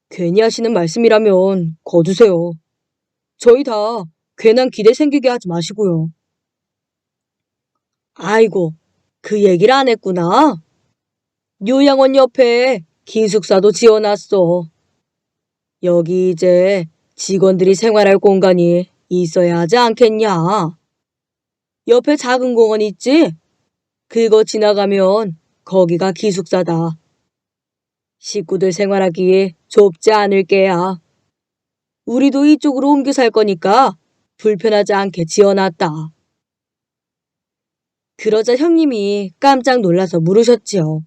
괜히 하시는 말씀이라면 거두세요. 저희 다 괜한 기대 생기게 하지 마시고요. 아이고, 그 얘기를 안 했구나. 요양원 옆에 기숙사도 지어놨어. 여기 이제 직원들이 생활할 공간이 있어야 하지 않겠냐? 옆에 작은 공원 있지? 그거 지나가면 거기가 기숙사다. 식구들 생활하기 좁지 않을 게야. 우리도 이쪽으로 옮겨 살 거니까 불편하지 않게 지어놨다. 그러자 형님이 깜짝 놀라서 물으셨지요.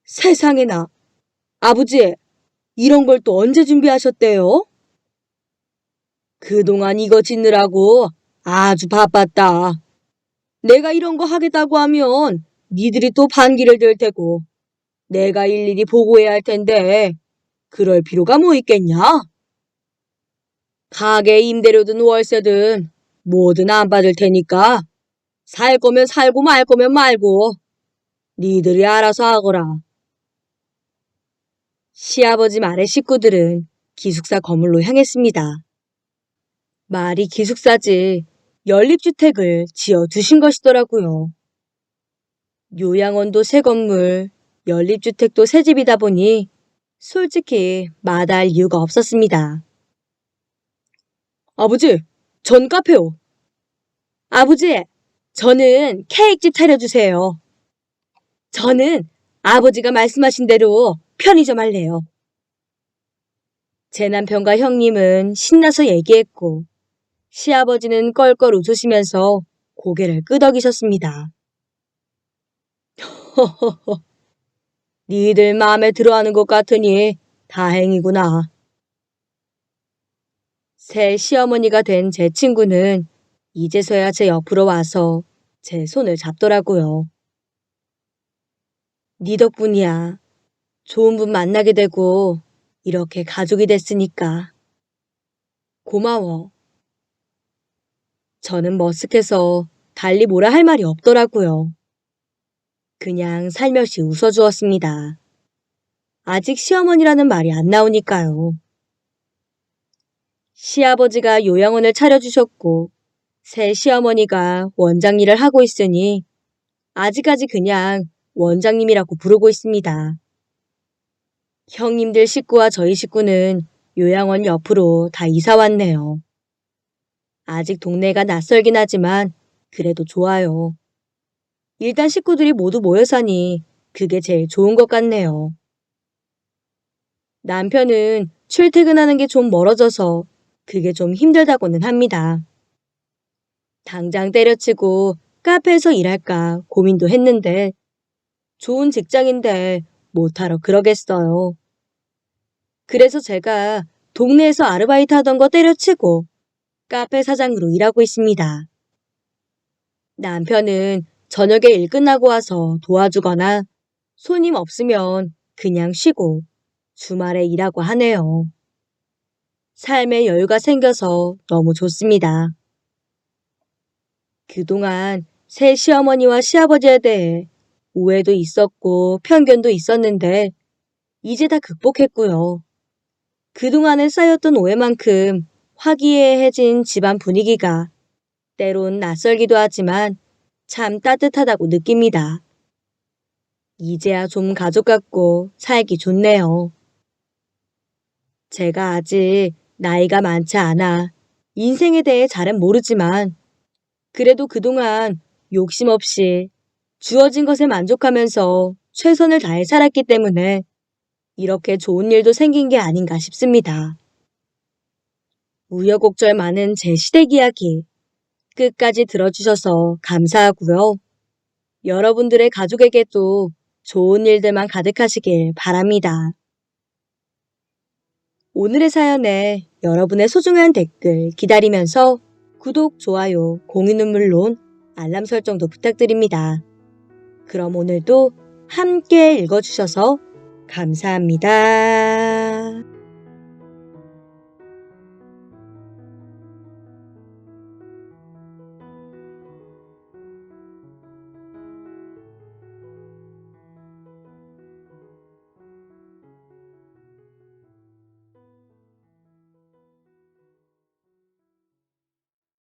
세상에나, 아버지, 이런 걸 또 언제 준비하셨대요? 그동안 이거 짓느라고 아주 바빴다. 내가 이런 거 하겠다고 하면 니들이 또 반기를 들 테고 내가 일일이 보고해야 할 텐데 그럴 필요가 뭐 있겠냐? 가게 임대료든 월세든 뭐든 안 받을 테니까 살 거면 살고 말 거면 말고 니들이 알아서 하거라. 시아버지 말에 식구들은 기숙사 건물로 향했습니다. 말이 기숙사지 연립주택을 지어 두신 것이더라고요. 요양원도 새 건물, 연립주택도 새 집이다 보니 솔직히 마다할 이유가 없었습니다. 아버지, 전 카페요. 아버지, 저는 케이크집 차려주세요. 저는 아버지가 말씀하신 대로 편의점 할래요. 제 남편과 형님은 신나서 얘기했고 시아버지는 껄껄 웃으시면서 고개를 끄덕이셨습니다. 허허허, 니들 마음에 들어하는 것 같으니 다행이구나. 새 시어머니가 된 제 친구는 이제서야 제 옆으로 와서 제 손을 잡더라고요. 니 덕분이야. 좋은 분 만나게 되고 이렇게 가족이 됐으니까. 고마워. 저는 머쓱해서 달리 뭐라 할 말이 없더라고요. 그냥 살며시 웃어주었습니다. 아직 시어머니라는 말이 안 나오니까요. 시아버지가 요양원을 차려주셨고 새 시어머니가 원장 일을 하고 있으니 아직까지 그냥 원장님이라고 부르고 있습니다. 형님들 식구와 저희 식구는 요양원 옆으로 다 이사 왔네요. 아직 동네가 낯설긴 하지만 그래도 좋아요. 일단 식구들이 모두 모여 사니 그게 제일 좋은 것 같네요. 남편은 출퇴근하는 게 좀 멀어져서 그게 좀 힘들다고는 합니다. 당장 때려치고 카페에서 일할까 고민도 했는데 좋은 직장인데 못하러 그러겠어요. 그래서 제가 동네에서 아르바이트 하던 거 때려치고 카페 사장으로 일하고 있습니다. 남편은 저녁에 일 끝나고 와서 도와주거나 손님 없으면 그냥 쉬고 주말에 일하고 하네요. 삶의 여유가 생겨서 너무 좋습니다. 그동안 새 시어머니와 시아버지에 대해 오해도 있었고 편견도 있었는데 이제 다 극복했고요. 그동안에 쌓였던 오해만큼 화기애애해진 집안 분위기가 때론 낯설기도 하지만 참 따뜻하다고 느낍니다. 이제야 좀 가족 같고 살기 좋네요. 제가 아직 나이가 많지 않아 인생에 대해 잘은 모르지만 그래도 그동안 욕심 없이 주어진 것에 만족하면서 최선을 다해 살았기 때문에 이렇게 좋은 일도 생긴 게 아닌가 싶습니다. 우여곡절 많은 제 시댁 이야기 끝까지 들어주셔서 감사하고요. 여러분들의 가족에게도 좋은 일들만 가득하시길 바랍니다. 오늘의 사연에 여러분의 소중한 댓글 기다리면서 구독, 좋아요, 공유는 물론 알람 설정도 부탁드립니다. 그럼 오늘도 함께 읽어주셔서 감사합니다.